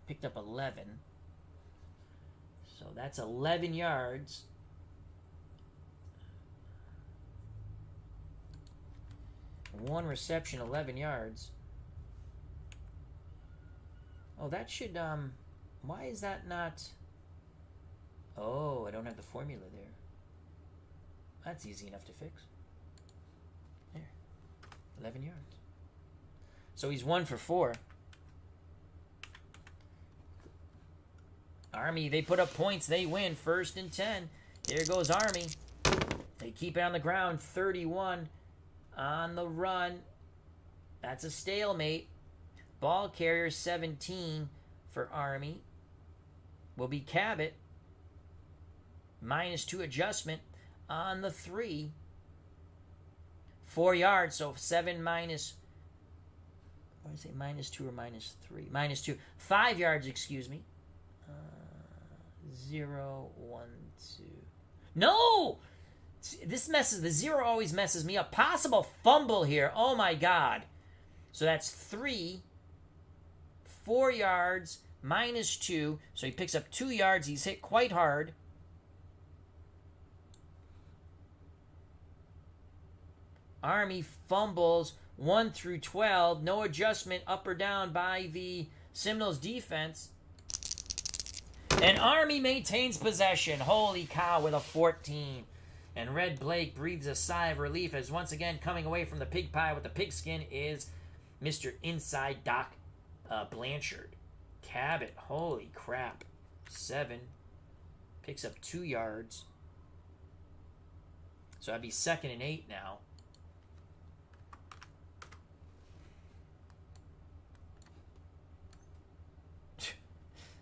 Speaker 1: Picked up 11. So that's 11 yards. One reception, 11 yards. Oh, that should, why is that not... Oh, I don't have the formula there. That's easy enough to fix. There. 11 yards. So he's 1 for 4. Army, they put up points. They win. 1st and 10. Here goes Army. They keep it on the ground. 31 on the run. That's a stalemate. Ball carrier 17 for Army will be Cabot. -2 adjustment on the 3. 4 yards, so 7 minus... What did I say? -2 or -3? -2. 5 yards, excuse me. 0, 1, 2. No! This messes... The 0 always messes me up. Possible fumble here. Oh, my God. So that's 3. 4 yards, -2. So he picks up 2 yards. He's hit quite hard. Army fumbles 1 through 12. No adjustment up or down by the Seminoles defense. And Army maintains possession. Holy cow, with a 14. And Red Blake breathes a sigh of relief as once again coming away from the pig pie with the pigskin is Mr. Inside Doc Blanchard. Cabot, holy crap. 7. Picks up 2 yards. So that'd be 2nd and 8 now.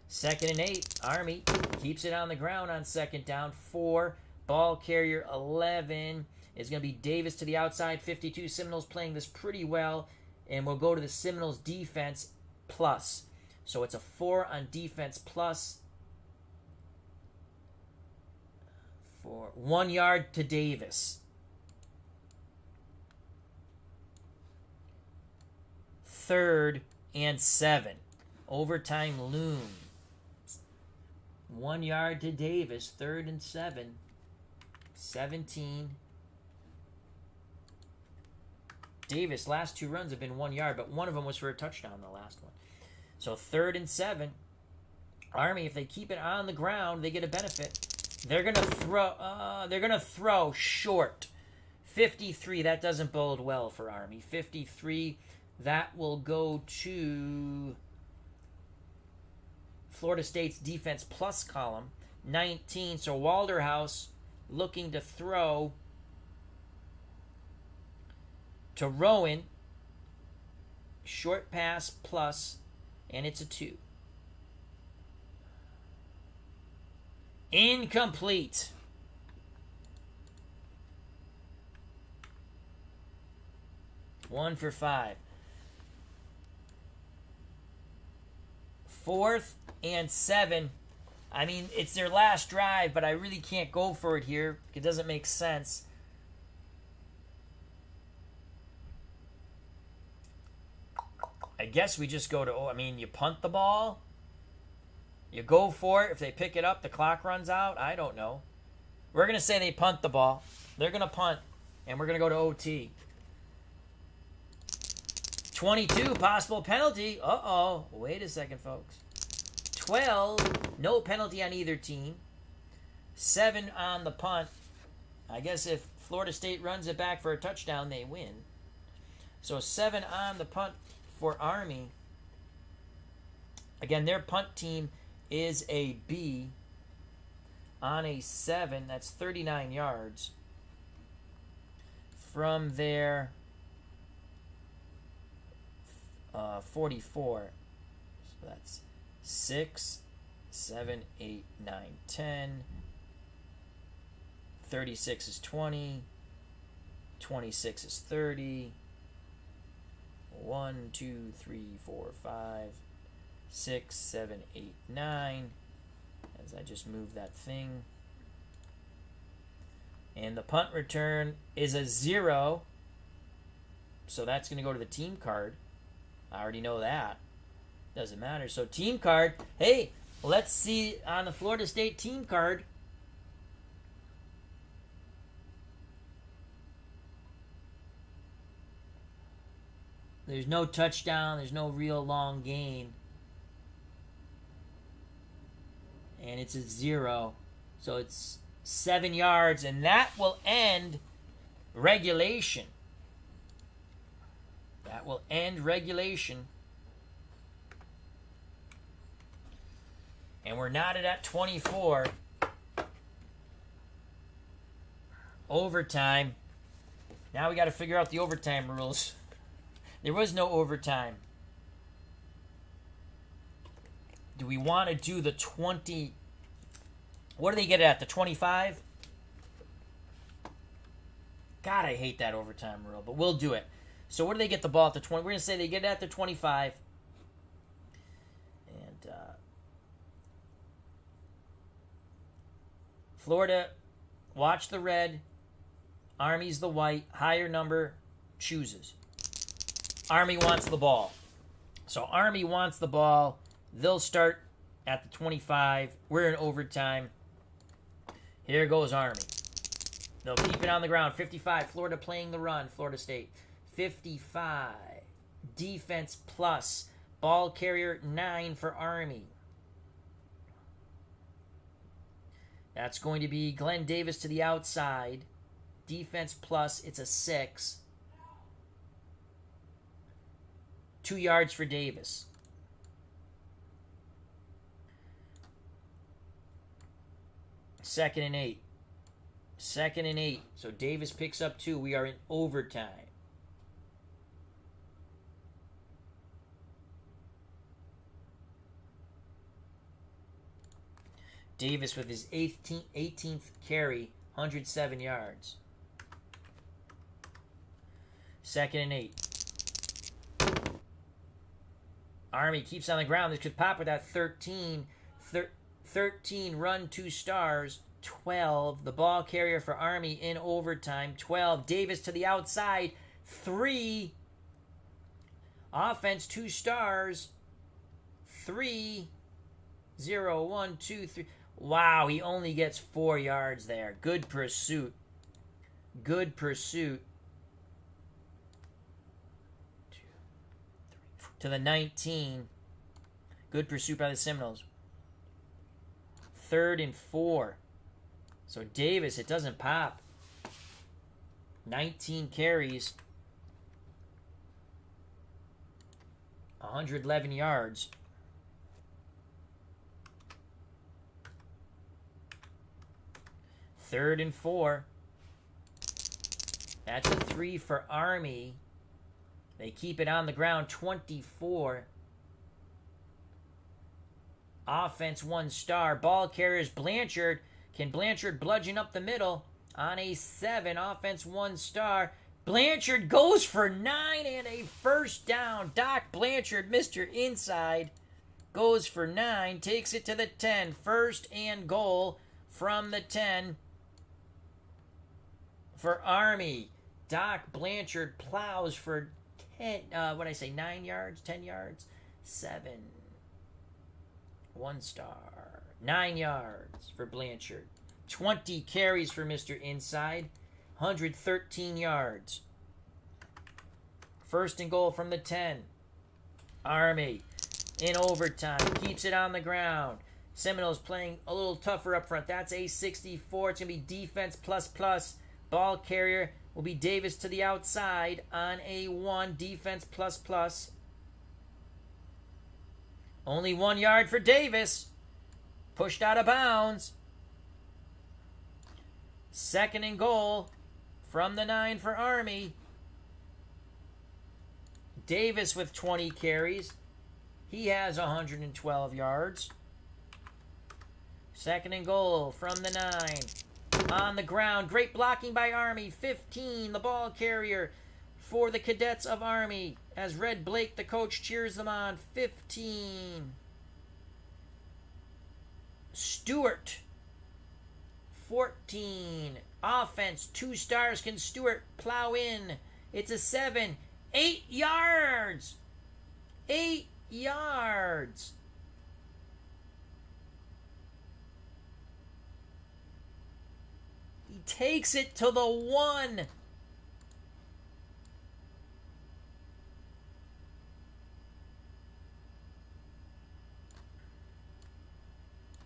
Speaker 1: Second and 8. Army keeps it on the ground on 2nd down. 4. Ball carrier 11 is going to be Davis to the outside. 52. Seminoles playing this pretty well. And we'll go to the Seminoles defense plus. So it's a 4 on defense plus. 4. 1 yard to Davis. 3rd and 7. Overtime loom. 1 yard to Davis. 3rd and 7. 17. Davis, last 2 runs have been 1 yard, but one of them was for a touchdown, the last one. So 3rd and 7. Army, if they keep it on the ground, they get a benefit. They're gonna throw short. 53. That doesn't bode well for Army. 53. That will go to Florida State's defense plus column. 19. So Walderhouse looking to throw to Rowan. Short pass plus, and it's a 2. Incomplete. One for 5. 4th and 7. I mean, it's their last drive, but I really can't go for it here. It doesn't make sense. I guess we just go to, I mean, you punt the ball. You go for it. If they pick it up, the clock runs out. I don't know. We're going to say they punt the ball. They're going to punt, and we're going to go to OT. 22, possible penalty. Uh-oh. Wait a second, folks. 12, no penalty on either team. 7 on the punt. I guess if Florida State runs it back for a touchdown, they win. So 7 on the punt for Army. Again, their punt team is a B. On a 7, that's 39 yards. From their 44. So that's 6, 7, 8, 9, 10. 36 is 20. 26 is 30. 1, 2, 3, 4, 5, 6, 7, 8, 9. As I just move that thing. And the punt return is a 0. So that's going to go to the team card. I already know that. Doesn't matter. So team card. Hey, let's see on the Florida State team card. There's no touchdown. There's no real long gain. And it's a 0. So it's 7 yards. And that will end regulation. That will end regulation. And we're knotted at 24. Overtime. Now we got to figure out the overtime rules. There was no overtime. Do we want to do the 20? What do they get at? The 25? God, I hate that overtime rule, but we'll do it. So what do they get the ball at the 20? We're going to say they get it at the 25. And Florida, watch the red. Army's the white. Higher number chooses. Army wants the ball. So Army wants the ball. They'll start at the 25. We're in overtime. Here goes Army. They'll keep it on the ground. 55. Florida playing the run. Florida State. 55. Defense plus. Ball carrier 9 for Army. That's going to be Glenn Davis to the outside. Defense plus. It's a 6. 2 yards for Davis. Second and 8. Second and 8. So Davis picks up 2. We are in overtime. Davis with his 18th carry, 107 yards. Second and 8. Army keeps on the ground. This could pop with that 13. 13 run 2 stars. 12. The ball carrier for Army in overtime. 12. Davis to the outside. 3. Offense 2 stars. 3. 0, 1, 2, 3. Wow, he only gets 4 yards there. Good pursuit. Good pursuit. To the 19. Good pursuit by the Seminoles. 3rd and 4. So Davis, it doesn't pop. 19 carries. 111 yards. 3rd and 4. That's a 3 for Army. They keep it on the ground. 24. Offense 1 star. Ball carriers Blanchard. Can Blanchard bludgeon up the middle? On a 7. Offense 1 star. Blanchard goes for 9 and a first down. Doc Blanchard, Mr. Inside. goes for 9, takes it to the 10. First and goal from the 10 for Army. Doc Blanchard plows for 10, 9 yards, 10 yards, 7. 1 star. 9 yards for Blanchard. 20 carries for Mr. Inside. 113 yards. First and goal from the 10. Army in overtime. Keeps it on the ground. Seminoles playing a little tougher up front. That's a 64. It's going to be defense plus. Ball carrier will be Davis to the outside on a 1. Defense plus. Only 1 yard for Davis. Pushed out of bounds. Second and goal from the 9 for Army. Davis with 20 carries. He has 112 yards. Second and goal from the 9. On the ground. Great blocking by Army. 15, the ball carrier for the cadets of Army. As Red Blake, the coach, cheers them on. 15. Stewart. 14. Offense. 2 stars. Can Stewart plow in? It's a 7. 8 yards. 8 yards. He takes it to the 1.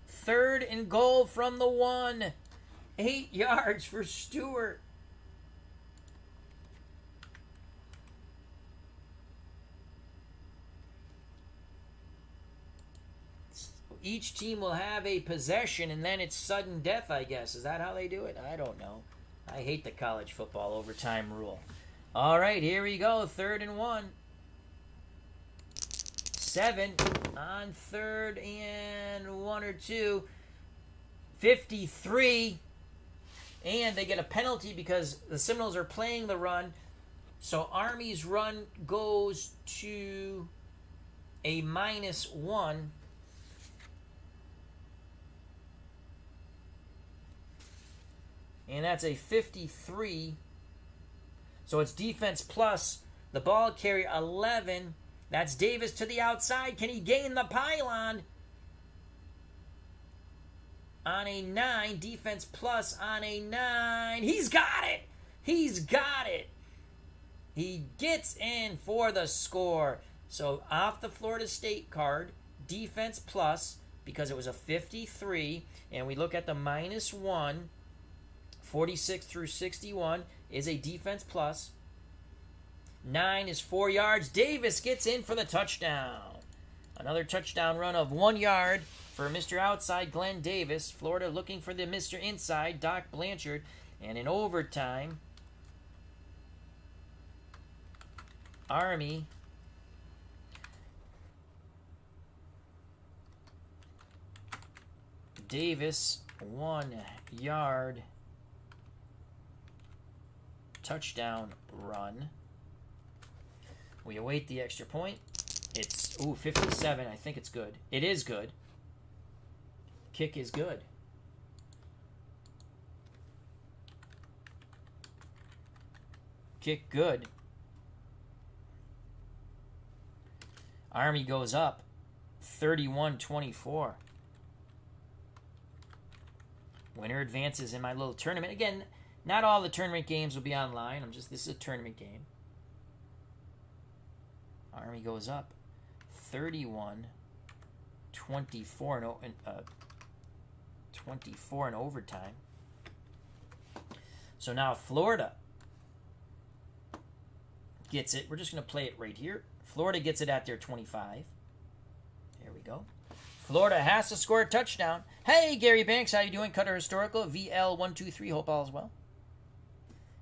Speaker 1: Third and goal from the 1. 8 yards for Stewart. Each team will have a possession, and then it's sudden death, I guess. Is that how they do it? I don't know. I hate the college football overtime rule. All right, here we go. 3rd and 1. 7 on 3rd and 1 or 2. 53. And they get a penalty because the Seminoles are playing the run. So Army's run goes to a -1. And that's a 53. So it's defense plus. The ball carrier 11. That's Davis to the outside. Can he gain the pylon? On a 9. Defense plus on a 9. He's got it. He's got it. He gets in for the score. So off the Florida State card, defense plus, because it was a 53. And we look at the -1. 46 through 61 is a defense plus. 9 is 4 yards. Davis gets in for the touchdown. Another touchdown run of 1 yard for Mr. Outside, Glenn Davis. Florida looking for the Mr. Inside, Doc Blanchard. And in overtime, Army Davis 1 yard touchdown run. We await the extra point. It's 57. I think it's good. It is good. Kick is good. Kick good. Army goes up 31-24. Winner advances in my little tournament. Again, not all the tournament games will be online. This is a tournament game. Army goes up 31-24 in overtime. So now Florida gets it. We're just going to play it right here. Florida gets it at their 25. There we go. Florida has to score a touchdown. Hey, Gary Banks, how you doing? Cutter Historical, VL123. Hope all is well.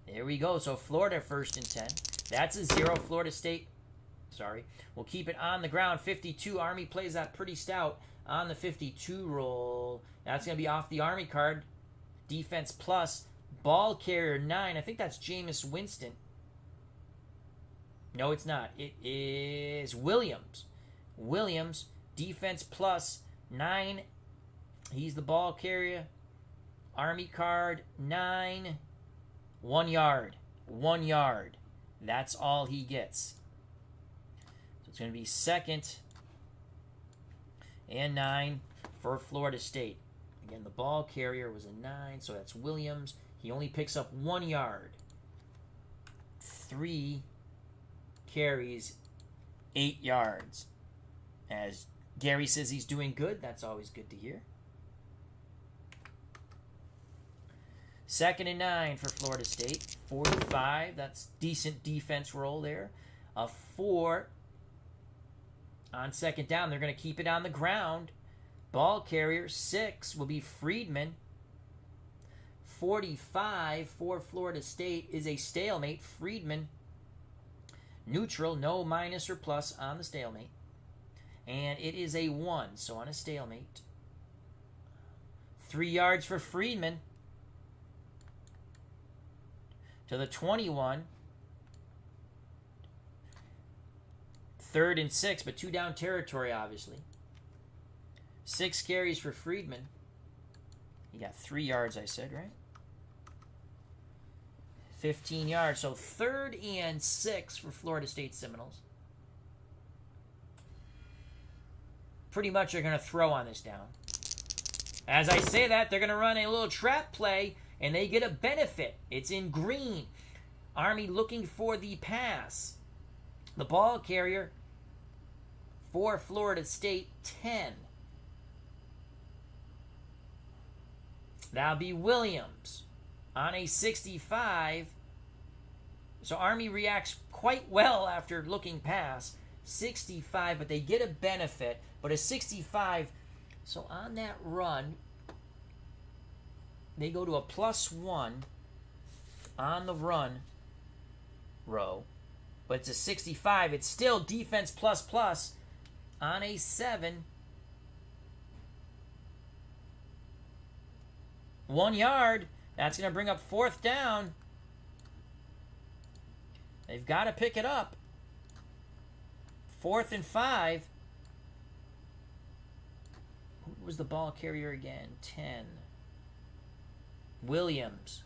Speaker 1: There we go. So Florida 1st and 10. That's a 0. Florida State, we'll keep it on the ground. 52. Army plays that pretty stout on the 52 roll. That's going to be off the Army card. Defense plus. Ball carrier 9. I think that's Jameis Winston. No, it's not. It is Williams. Williams Defense plus 9. He's the ball carrier. Army card 9. 1 yard. 1 yard. That's all he gets. So it's going to be 2nd and 9 for Florida State. Again, the ball carrier was a 9, so that's Williams. He only picks up 1 yard. 3 carries, 8 yards. As Gary says he's doing good, that's always good to hear. 2nd and 9 for Florida State. 45, that's decent defense roll there. A 4 on 2nd down. They're going to keep it on the ground. Ball carrier 6 will be Friedman. 45 for Florida State is a stalemate. Friedman neutral, no minus or plus on the stalemate. And it is a 1, so on a stalemate. 3 yards for Friedman. To the 21. 3rd and 6, but 2 down territory, obviously. 6 carries for Friedman. He got 3 yards, I said, right? 15 yards. So 3rd and 6 for Florida State Seminoles. Pretty much they're going to throw on this down. As I say that, they're going to run a little trap play, and they get a benefit. It's in green. Army looking for the pass. The ball carrier for Florida State, 10. That'll be Williams on a 65. So Army reacts quite well after looking past. 65, but they get a benefit. But a 65, so on that run, they go to a +1 on the run row. But it's a 65. It's still defense plus on a 7. 1 yard. That's going to bring up 4th down. They've got to pick it up. 4th and 5. Who was the ball carrier again? 10. Williams.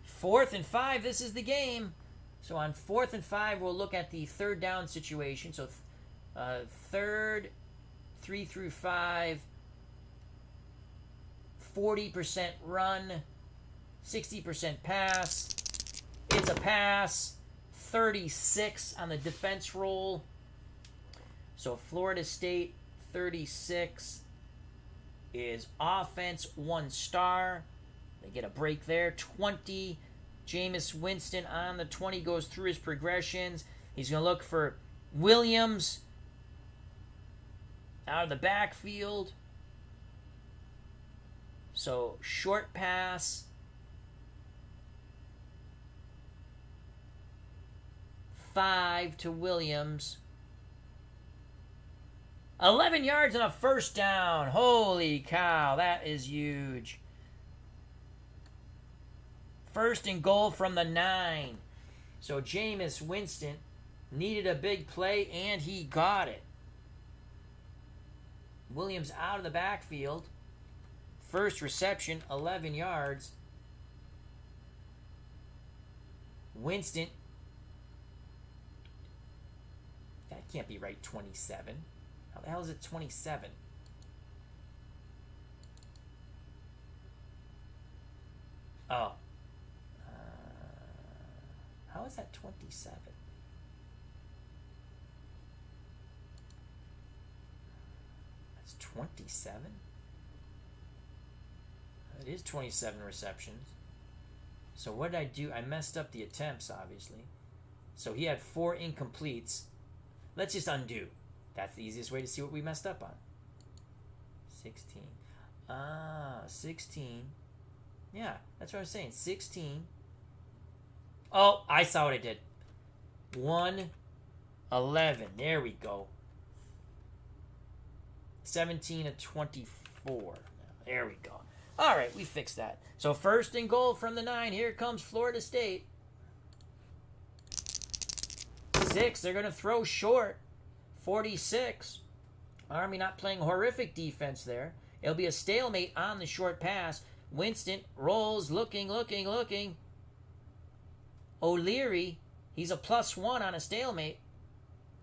Speaker 1: Fourth and 5, this is the game. So on 4th and 5, we'll look at the 3rd down situation. So 3rd, 3 through 5, 40% run, 60% pass. It's a pass. 36 on the defense roll. So Florida State 36 is offense 1 star. They get a break there. 20. Jameis Winston on the 20 goes through his progressions. He's going to look for Williams out of the backfield. So short pass. 5 to Williams. 11 yards and a 1st down. Holy cow, that is huge. 1st and goal from the 9. So Jameis Winston needed a big play, and he got it. Williams out of the backfield. 1st reception, 11 yards. Winston. That can't be right, 27. How the hell is it 27? Oh. How is that 27? That's 27? It is 27 receptions. So what did I do? I messed up the attempts, obviously. So he had 4 incompletes. Let's just undo. That's the easiest way to see what we messed up on. 16. 16. Yeah, that's what I was saying. 16. Oh, I saw what I did. 1, 11. There we go. 17 of 24. There we go. All right, we fixed that. So 1st and goal from the 9. Here comes Florida State. 46. They're going to throw short. 46. Army not playing horrific defense there. It'll be a stalemate on the short pass. Winston rolls, looking. O'Leary, he's a +1 on a stalemate.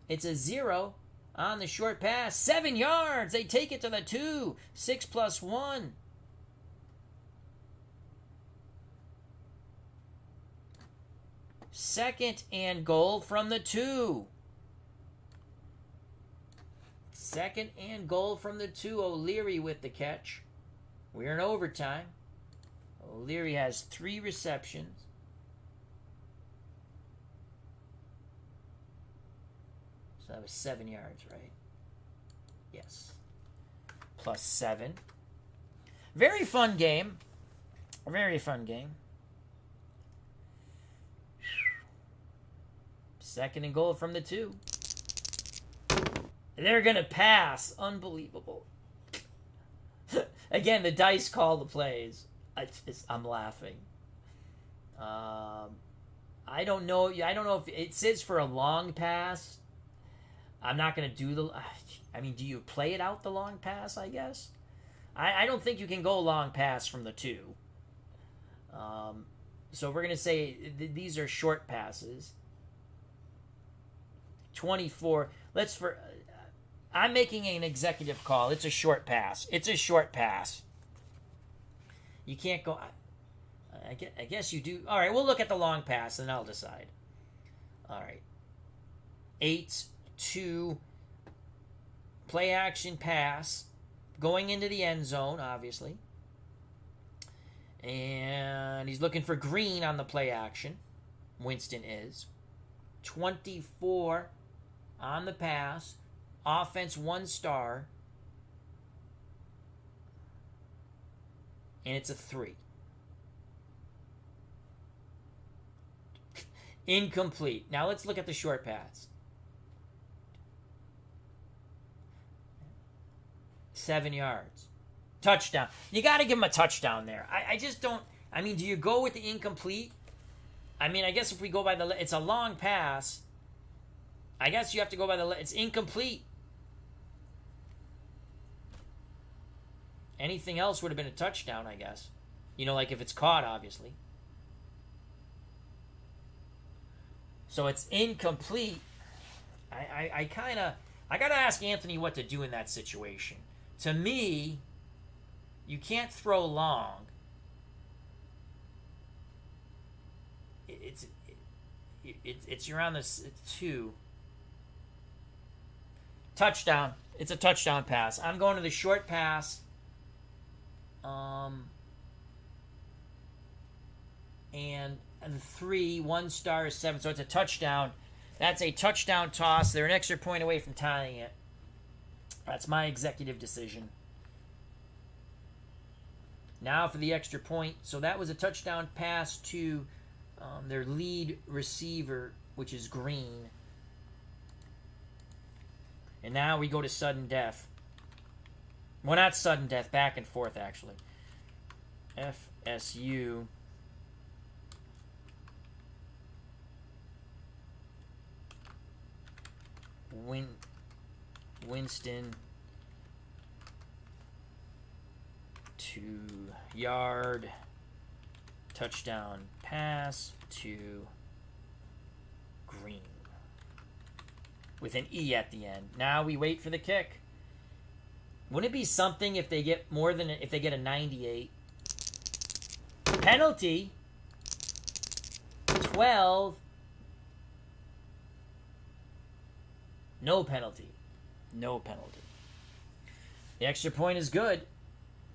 Speaker 1: It's a 0 on the short pass. 7 yards. They take it to the 2. 6 + 1. Second and goal from the 2. Second and goal from the 2. O'Leary with the catch. We're in overtime. O'Leary has 3 receptions. So that was 7 yards, right? Yes. +7. Very fun game. Very fun game. Second and goal from the 2. They're going to pass. Unbelievable. Again, the dice call the plays. I'm laughing. I don't know. I don't know if it says for a long pass. I'm not going to do the... I mean, do you play it out, the long pass, I guess? I don't think you can go long pass from the 2. So we're going to say these are short passes. 24. I'm making an executive call. It's a short pass. It's a short pass. You can't go... I guess you do... All right, we'll look at the long pass, and I'll decide. All right. 8-2. Play action pass. Going into the end zone, obviously. And he's looking for Green on the play action. Winston is. 24 on the pass. Offense 1 star. And it's a 3. Incomplete. Now let's look at the short pass. 7 yards. Touchdown. You got to give him a touchdown there. I just don't... I mean, do you go with the incomplete? I mean, I guess if we go by the... It's a long pass. I guess you have to go by the... It's incomplete. Anything else would have been a touchdown, I guess. You know, like if it's caught, obviously. So it's incomplete. I got to ask Anthony what to do in that situation. To me, you can't throw long. It's around this 2. Touchdown. It's a touchdown pass. I'm going to the short pass. And the 3, 1 star is 7, so it's a touchdown. That's a touchdown toss. They're an extra point away from tying it. That's my executive decision. Now for the extra point. So that was a touchdown pass to their lead receiver, which is Green. And now we go to sudden death. Well, not sudden death. Back and forth, actually. FSU. Winston. 2-yard touchdown pass to Green. With an E at the end. Now we wait for the kick. Wouldn't it be something if they get if they get a 98? Penalty. 12. No penalty. No penalty. The extra point is good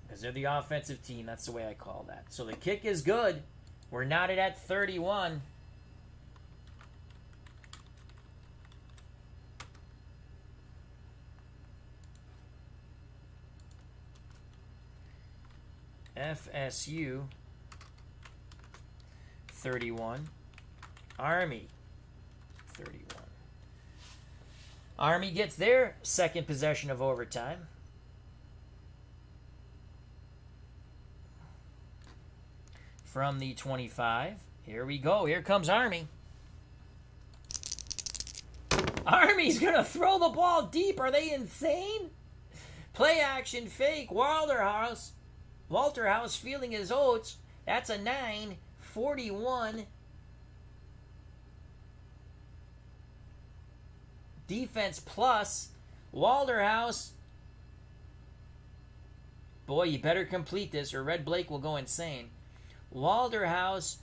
Speaker 1: because they're the offensive team. That's the way I call that. So the kick is good. We're knotted at 31. FSU 31. Army 31. Army gets their second possession of overtime. From the 25. Here we go. Here comes Army. Army's going to throw the ball deep. Are they insane? Play action fake. Walter House feeling his oats. That's a 9. 41. Defense plus. Walderhouse. Boy, you better complete this or Red Blake will go insane. Walderhouse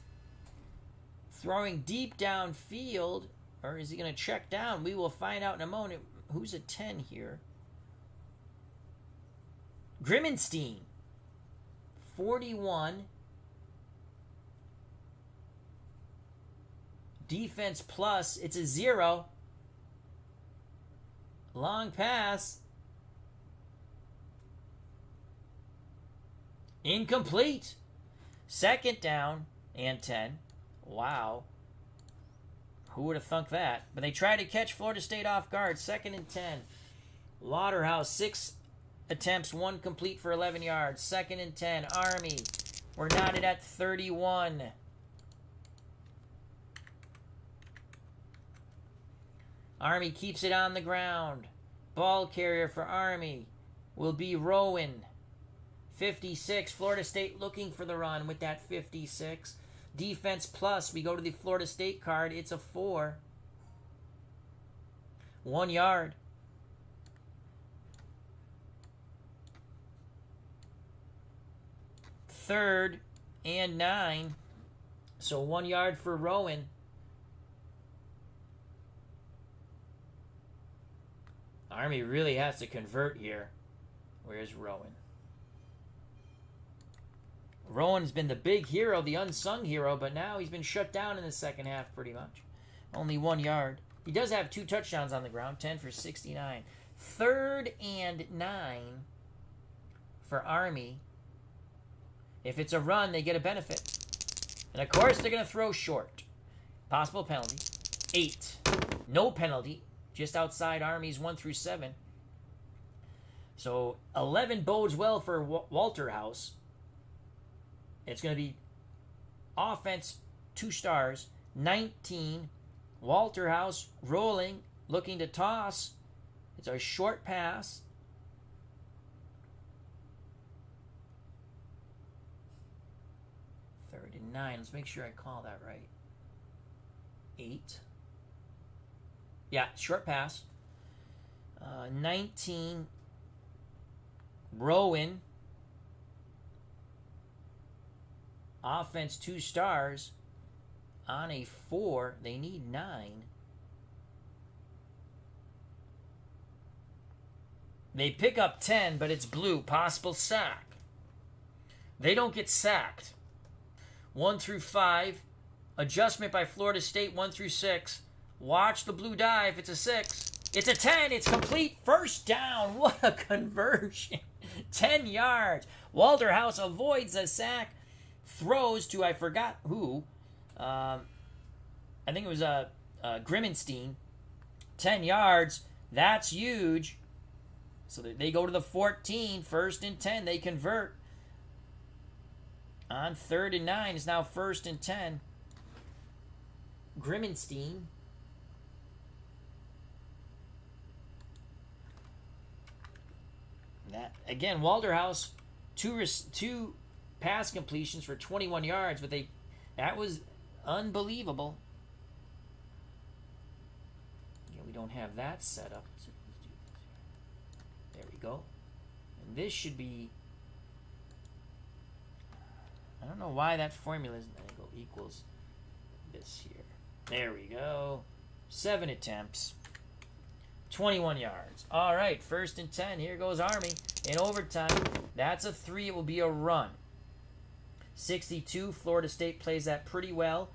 Speaker 1: throwing deep downfield. Or is he going to check down? We will find out in a moment. Who's a 10 here? Grimmenstein. 41. Defense plus. It's a 0. Long pass. Incomplete. Second down and 10. Wow. Who would have thunk that? But they try to catch Florida State off guard. 2nd and 10. Lauderhouse, 6 attempts, 1 complete for 11 yards. 2nd and 10. Army. We're knotted at 31. Army keeps it on the ground. Ball carrier for Army will be Rowan. 56. Florida State looking for the run with that 56. Defense plus. We go to the Florida State card. It's a 4. 1 yard. Third and 9. So 1 yard for Rowan. Army really has to convert here. Where's Rowan? Rowan's been the big hero, the unsung hero, but now he's been shut down in the second half pretty much. Only 1 yard. He does have 2 touchdowns on the ground, 10 for 69. 3rd and 9 for Army. If it's a run, they get a benefit. And of course, they're going to throw short. Possible penalty. 8. No penalty. Just outside Army's 1 through 7. So 11 bodes well for Walterhouse. It's going to be offense 2 stars. 19. Walterhouse rolling, looking to toss. It's a short pass. Third and 9. Let's make sure I call that right. 8. Yeah, short pass. 19. Rowan. Offense 2 stars. On a 4. They need 9. They pick up 10, but it's blue. Possible sack. They don't get sacked. 1 through 5. Adjustment by Florida State 1 through 6. Watch the blue dive. It's a 6. It's a 10. It's complete. First down. What a conversion. 10 yards. Walterhouse avoids a sack. Throws to, I forgot who. I think it was Grimmenstein. 10 yards. That's huge. So they go to the 14. 1st and 10. They convert. On 3rd and 9. It's now 1st and 10. Grimmenstein. That again, Walterhouse, two pass completions for 21 yards, but that was unbelievable. Yeah, we don't have that set up. There we go. And this should be. I don't know why that formula isn't equals this here. There we go. 7 attempts. 21 yards. All right, 1st and 10. Here goes Army in overtime. That's a 3. It will be a run. 62. Florida State plays that pretty well,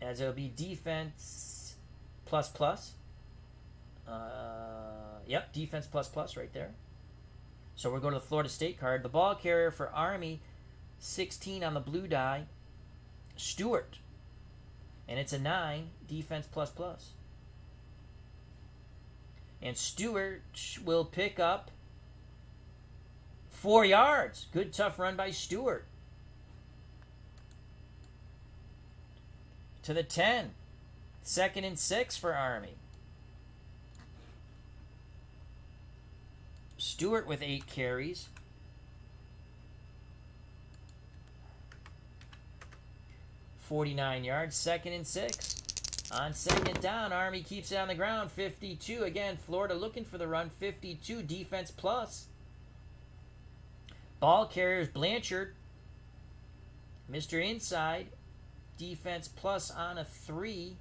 Speaker 1: as it'll be defense plus plus. Yep, defense plus plus right there. So we're going to the Florida State card. The ball carrier for Army, 16 on the blue die, Stewart. And it's a 9, defense plus plus. And Stewart will pick up 4 yards. Good tough run by Stewart. To the 10. 2nd and 6 for Army. Stewart with 8 carries. .49 yards, 2nd and 6. On 2nd down, Army keeps it on the ground, 52. Again, Florida looking for the run, 52, defense plus. Ball carriers, Blanchard. Mr. Inside, defense plus on a 3.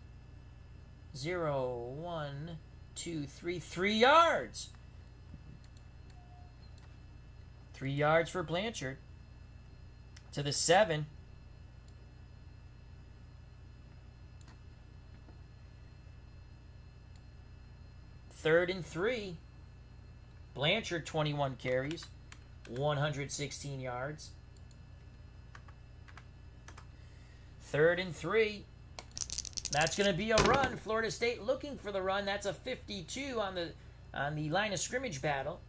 Speaker 1: 0, 1, 2, 3. 3 yards. 3 yards for Blanchard. To the 7. Third and 3. Blanchard, 21 carries, 116 yards. 3rd and 3. That's going to be a run. Florida State looking for the run. That's a 52 on the line of scrimmage battle.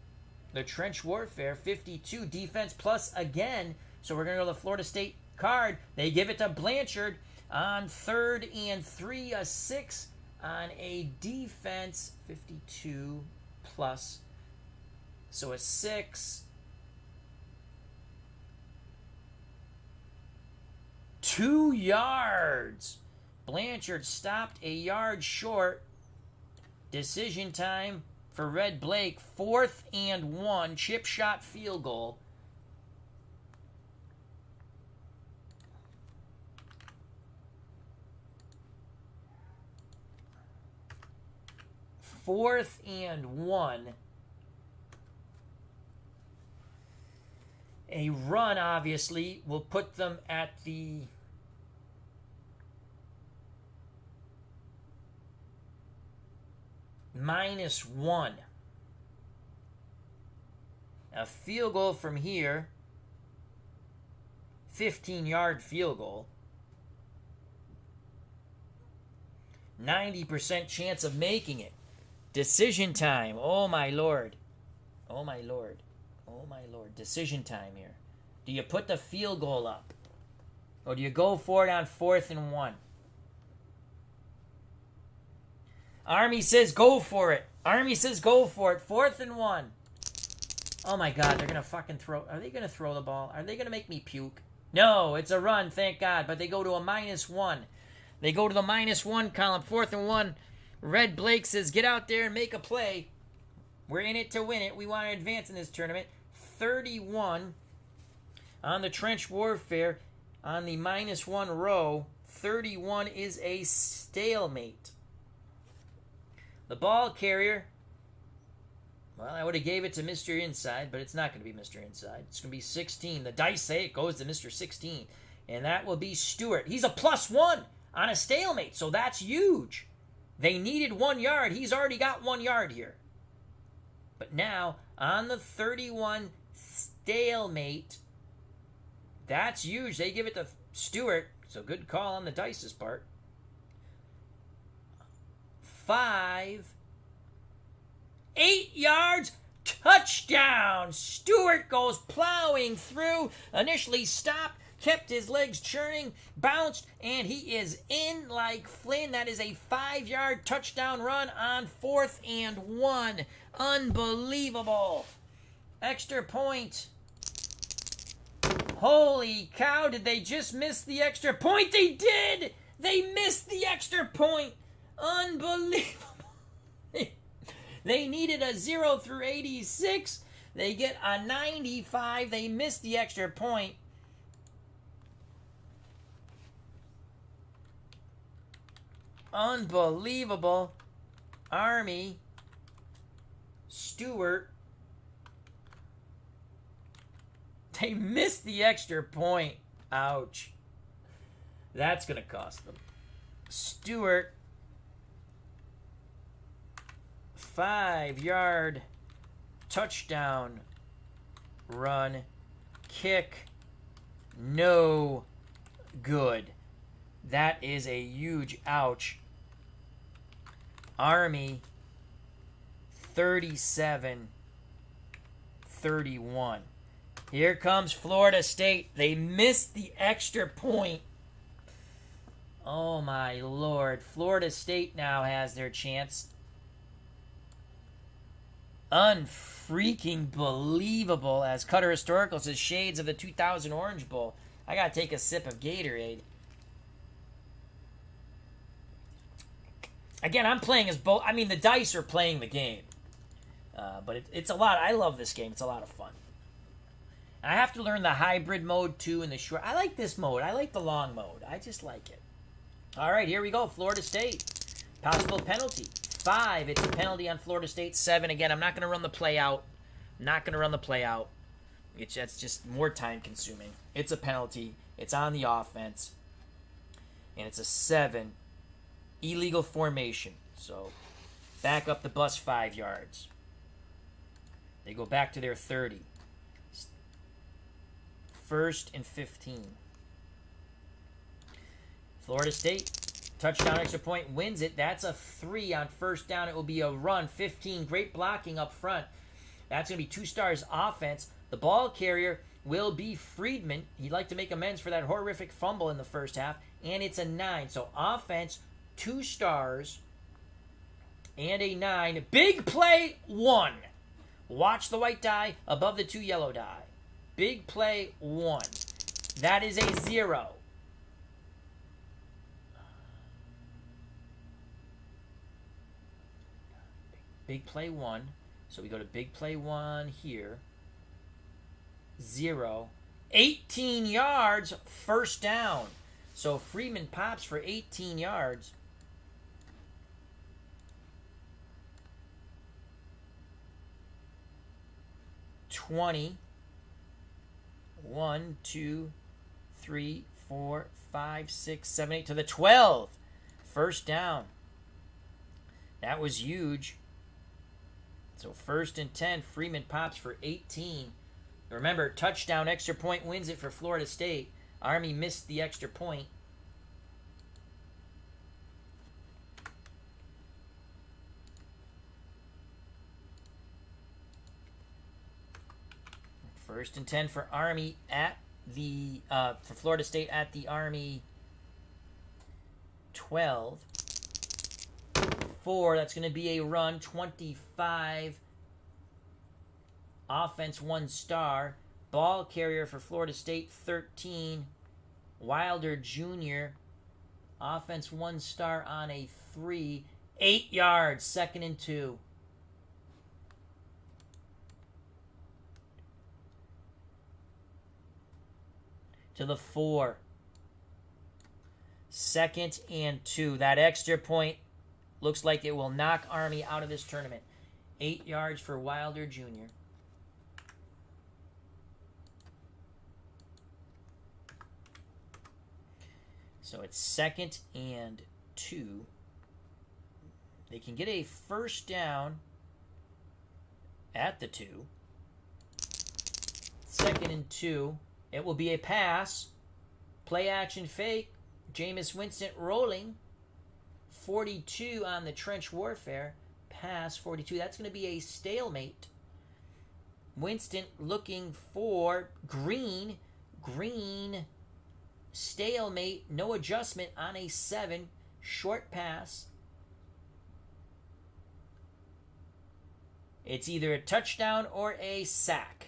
Speaker 1: The trench warfare, 52. Defense plus again. So we're going to go to the Florida State card. They give it to Blanchard on 3rd and 3, a 6 on a defense, 52 plus. So a 6. 2 yards. Blanchard stopped a yard short. Decision time for Red Blake. 4th and 1. Chip shot field goal. Fourth and 1. A run, obviously, will put them at the -1. A field goal from here, 15-yard field goal. 90% chance of making it. Decision time. Oh, my Lord. Oh, my Lord. Oh, my Lord. Decision time here. Do you put the field goal up? Or do you go for it on 4th and 1? Army says go for it. Army says go for it. 4th and 1. Oh, my God. They're going to fucking throw. Are they going to throw the ball? Are they going to make me puke? No, it's a run, thank God. But they go to a -1. They go to the -1 column. 4th and 1. Red Blake says, get out there and make a play. We're in it to win it. We want to advance in this tournament. 31 on the trench warfare on the -1 row. 31 is a stalemate. The ball carrier, well, I would have gave it to Mr. Inside, but it's not going to be Mr. Inside. It's going to be 16. The dice say it goes to Mr. 16, and that will be Stewart. He's a +1 on a stalemate, so that's huge. They needed 1 yard. He's already got 1 yard here. But now, on the 31 stalemate, that's huge. They give it to Stewart. So good call on the dice's part. 5. 8 yards. Touchdown. Stewart goes plowing through. Initially stopped. Kept his legs churning, bounced, and he is in like Flynn. That is a 5-yard touchdown run on 4th and 1. Unbelievable. Extra point. Holy cow, did they just miss the extra point? They did! They missed the extra point. Unbelievable. They needed a 0 through 86. They get a 95. They missed the extra point. Unbelievable. Army. Stewart. They missed the extra point. Ouch. That's going to cost them. Stewart. 5-yard touchdown run. Kick. No good. That is a huge ouch. Army 37-31. Here comes Florida State. They missed the extra point. Oh my Lord. Florida State now has their chance. Unfreaking believable, as Cutter Historical says, shades of the 2000 Orange Bowl. I gotta take a sip of Gatorade. Again, I'm playing as both. I mean, the dice are playing the game. But it's a lot. I love this game. It's a lot of fun. And I have to learn the hybrid mode, too, and the short. I like this mode. I like the long mode. I just like it. All right, here we go. Florida State. Possible penalty. 5. It's a penalty on Florida State. 7. Again, I'm not going to run the play out. That's just more time consuming. It's a penalty. It's on the offense. And it's a 7. Illegal formation. So back up the bus 5 yards. They go back to their 30. 1st and 15. Florida State, touchdown, extra point, wins it. That's a 3 on 1st down. It will be a run. 15, great blocking up front. That's going to be 2 stars offense. The ball carrier will be Friedman. He'd like to make amends for that horrific fumble in the first half. And it's a 9. So offense, 2 stars, and a 9. Big play, 1. Watch the white die above the 2 yellow die. Big play, 1. That is a 0. Big play, 1. So we go to big play, 1 here. 0. 18 yards, 1st down. So Freeman pops for 18 yards. $20. 1, 2, 3, 4, 5, 6, 7, 8 to the 12. 1st down. That was huge. So 1st and 10. Freeman pops for 18. Remember, touchdown, extra point wins it for Florida State. Army missed the extra point. First and 10 for Army at the for Florida State at the Army 12. 4. That's going to be a run. 25. Offense 1 star. Ball carrier for Florida State 13. Wilder Jr. Offense 1 star on a 3. 8 yards. 2nd and 2. To the 4. 2nd and 2. That extra point looks like it will knock Army out of this tournament. 8 yards for Wilder Jr. So it's 2nd and 2. They can get a 1st down at the 2. 2nd and 2. It will be a pass. Play action fake. Jameis Winston rolling. 42 on the trench warfare. Pass 42. That's going to be a stalemate. Winston looking for Green. Green. Stalemate. No adjustment on a 7. Short pass. It's either a touchdown or a sack.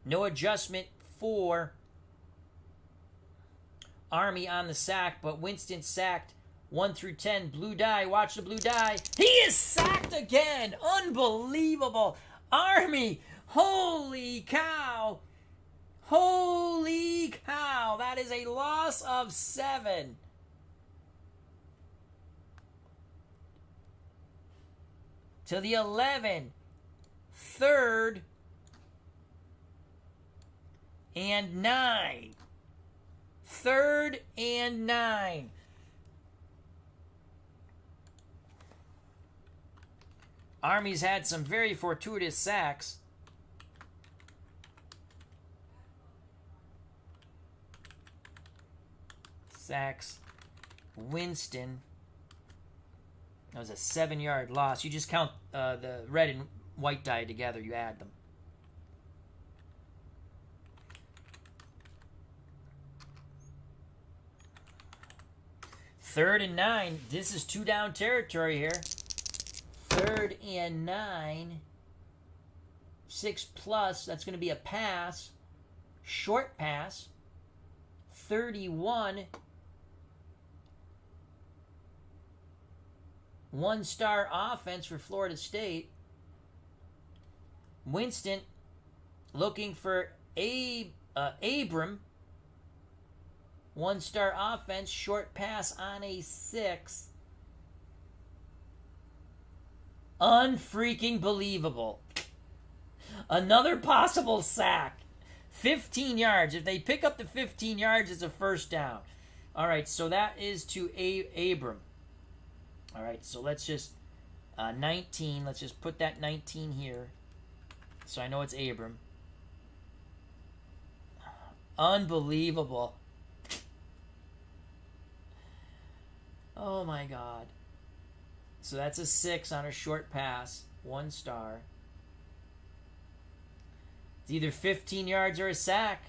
Speaker 1: No adjustment for Army on the sack, but Winston sacked 1 through 10. Blue die. Watch the blue die. He is sacked again. Unbelievable. Army. Holy cow. Holy cow. That is a loss of 7. To the 11. 3rd and 9. 3rd and 9. Army's had some very fortuitous sacks. Sacks. Winston. That was a 7-yard loss. You just count the red and white die together. You add them. Third and 9. This is 2 down territory here. 3rd and 9. 6 plus. That's going to be a pass. Short pass. 31. 1-star offense for Florida State. Winston looking for Abram. 1-star offense. Short pass on a 6. Unfreaking believable. Another possible sack. 15 yards. If they pick up the 15 yards, it's a first down. All right, so that is to Abram. All right, so let's just 19. Let's just put that 19 here, so I know it's Abram. Unbelievable. Oh my God. So that's a 6 on a short pass. 1 star. It's either 15 yards or a sack.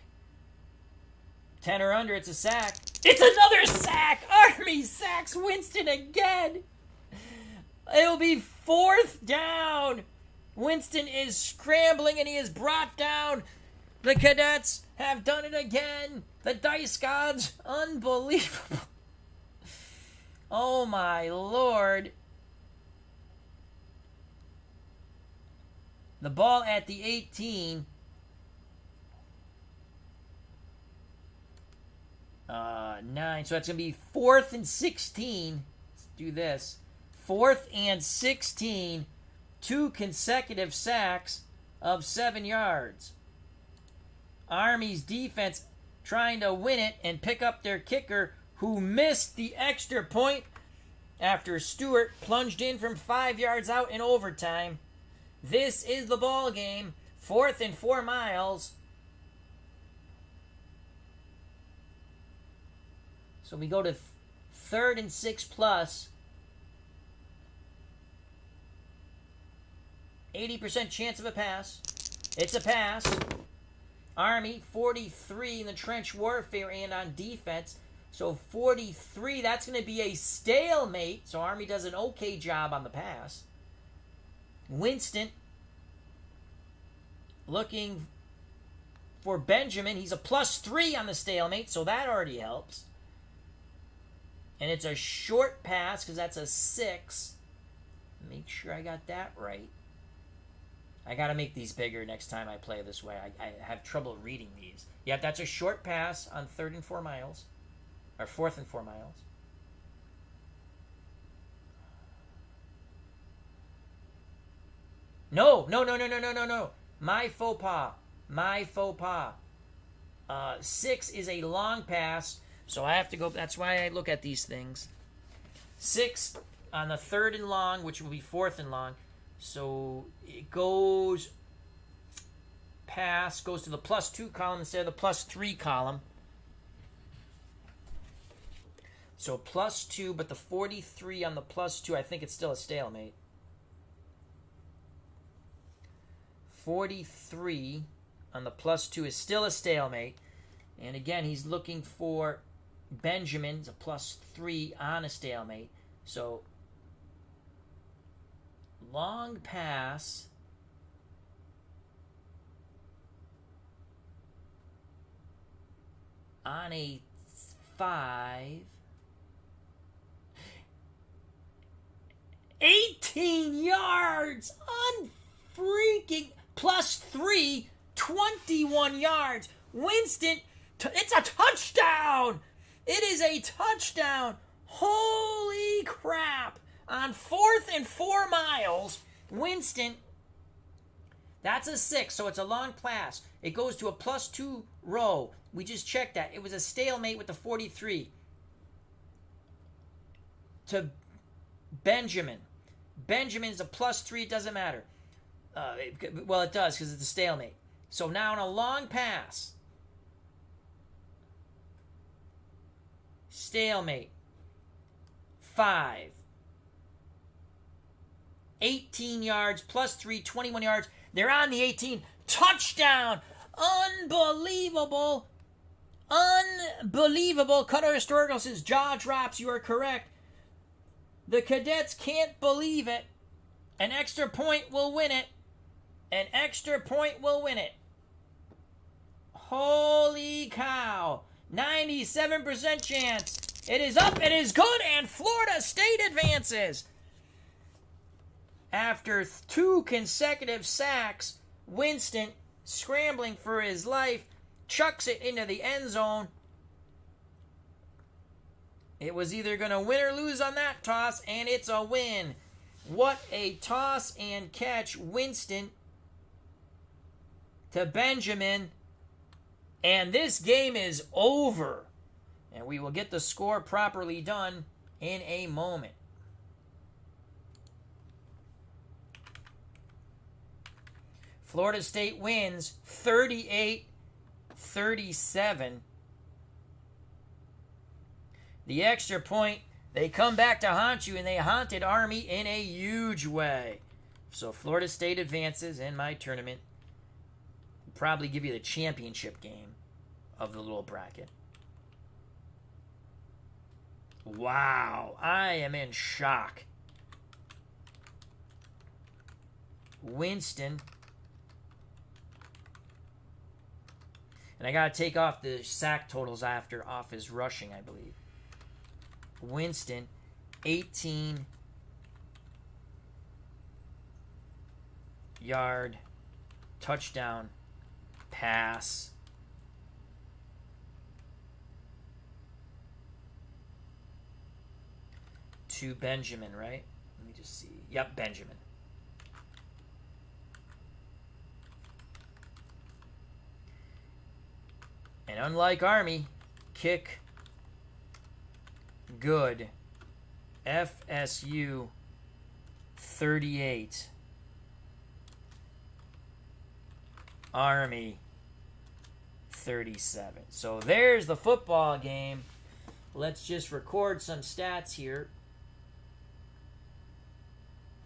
Speaker 1: 10 or under, it's a sack. It's another sack! Army sacks Winston again! It'll be 4th down! Winston is scrambling and he is brought down. The Cadets have done it again. The dice gods, unbelievable. Oh my Lord. The ball at the 18. 9. So that's going to be 4th and 16. Let's do this. 4th and 16. 2 consecutive sacks of 7 yards. Army's defense trying to win it and pick up their kicker, who missed the extra point after Stewart plunged in from 5 yards out in overtime. This is the ball game. 4th and 4 miles. So we go to 3rd and 6 plus. 80% chance of a pass. It's a pass. Army, 43 in the trench warfare and on defense. So 43, that's going to be a stalemate. So Army does an okay job on the pass. Winston looking for Benjamin. He's a +3 on the stalemate, so that already helps. And it's a short pass because that's a 6. Make sure I got that right. I got to make these bigger next time I play this way. I have trouble reading these. Yeah, that's a short pass on 3rd and 4 miles. Or 4th and 4 miles. No. My faux pas. 6 is a long pass, so I have to go. That's why I look at these things. 6 on the 3rd and long, which will be 4th and long. So it goes pass, goes to the +2 column instead of the +3 column. So +2, but the 43 on the +2, I think it's still a stalemate. 43 on the +2 is still a stalemate. And again, he's looking for Benjamin. It's a +3 on a stalemate. So long pass. On a 5. 18 yards! Unfreaking +3, 21 yards. Winston, it's a touchdown! It is a touchdown! Holy crap! On 4th and 4 miles, Winston, that's a 6, so it's a long pass. It goes to a +2 row. We just checked that. It was a stalemate with the 43. To Benjamin. Benjamin's a +3, it doesn't matter. Well, it does because it's a stalemate. So now on a long pass, stalemate, 5, 18 yards, +3, 21 yards. They're on the 18. Touchdown! Unbelievable! Unbelievable! Cutter Historical says, jaw drops, you are correct. The Cadets can't believe it. An extra point will win it. An extra point will win it. Holy cow. 97% chance. It is up. It is good. And Florida State advances. After 2 consecutive sacks, Winston, scrambling for his life, chucks it into the end zone. It was either going to win or lose on that toss, and it's a win. What a toss and catch. Winston to Benjamin. And this game is over. And we will get the score properly done in a moment. Florida State wins 38-37. The extra point, they come back to haunt you, and they haunted Army in a huge way. So Florida State advances in my tournament. I'll probably give you the championship game of the little bracket. Wow, I am in shock. Winston. And I got to take off the sack totals off his rushing, I believe. Winston, 18-yard touchdown pass. To Benjamin, right? Let me just see. Yep, Benjamin. And unlike Army, kick good. FSU 38. Army 37. So there's the football game. Let's just record some stats here.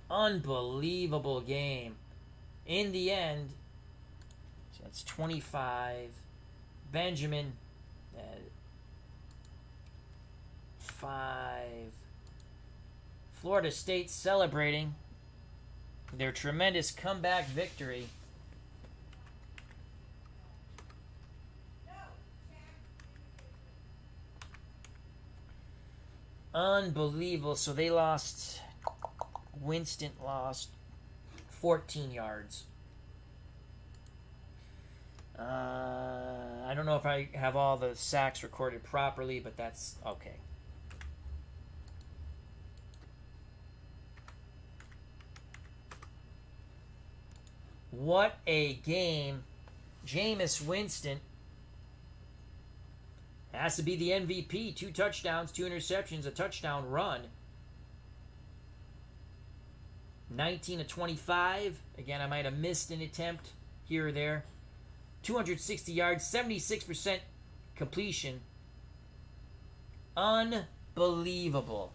Speaker 1: Unbelievable game. In the end, so that's 25. Benjamin, 5. Florida State celebrating their tremendous comeback victory. Unbelievable. So they lost. Winston lost 14 yards. I don't know if I have all the sacks recorded properly, but that's okay. What a game. Jameis Winston has to be the MVP. 2 touchdowns, 2 interceptions, a touchdown run. 19-25. Again, I might have missed an attempt here or there. 260 yards, 76% completion. Unbelievable.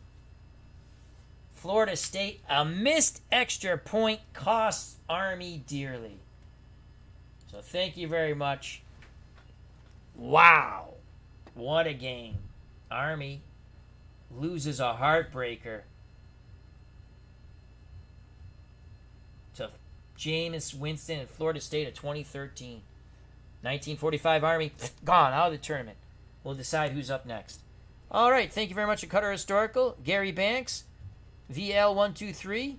Speaker 1: Florida State, a missed extra point costs Army dearly. So thank you very much. Wow. What a game. Army loses a heartbreaker to Jameis Winston and Florida State of 2013. 1945 Army, gone out of the tournament. We'll decide who's up next. All right, thank you very much to Cutter Historical, Gary Banks, VL123,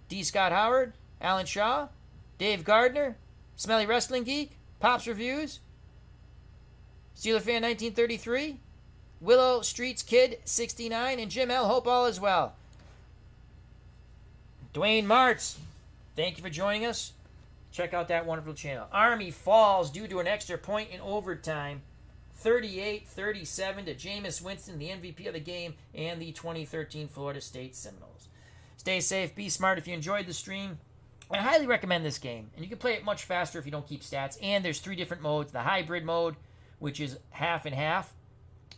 Speaker 1: D. Scott Howard, Alan Shaw, Dave Gardner, Smelly Wrestling Geek, Pops Reviews, Steeler Fan 1933, Willow Streets Kid 69, and Jim L. Hope all is well. Dwayne Martz, thank you for joining us. Check out that wonderful channel. Army falls due to an extra point in overtime. 38-37 to Jameis Winston, the MVP of the game, and the 2013 Florida State Seminoles. Stay safe, be smart. If you enjoyed the stream, I highly recommend this game. And you can play it much faster if you don't keep stats. And there's 3 different modes. The hybrid mode, which is half and half,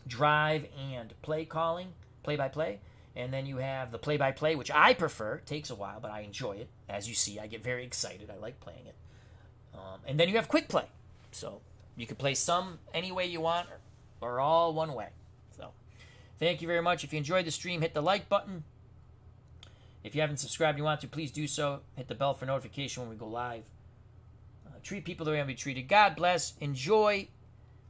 Speaker 1: drive and play calling, play-by-play. And then you have the play-by-play, which I prefer. It takes a while, but I enjoy it. As you see, I get very excited. I like playing it. And then you have quick play. So you can play some any way you want or all one way. So thank you very much. If you enjoyed the stream, hit the like button. If you haven't subscribed and you want to, please do so. Hit the bell for notification when we go live. Treat people the way I want to be treated. God bless. Enjoy.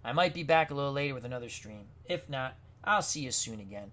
Speaker 1: I might be back a little later with another stream. If not, I'll see you soon again.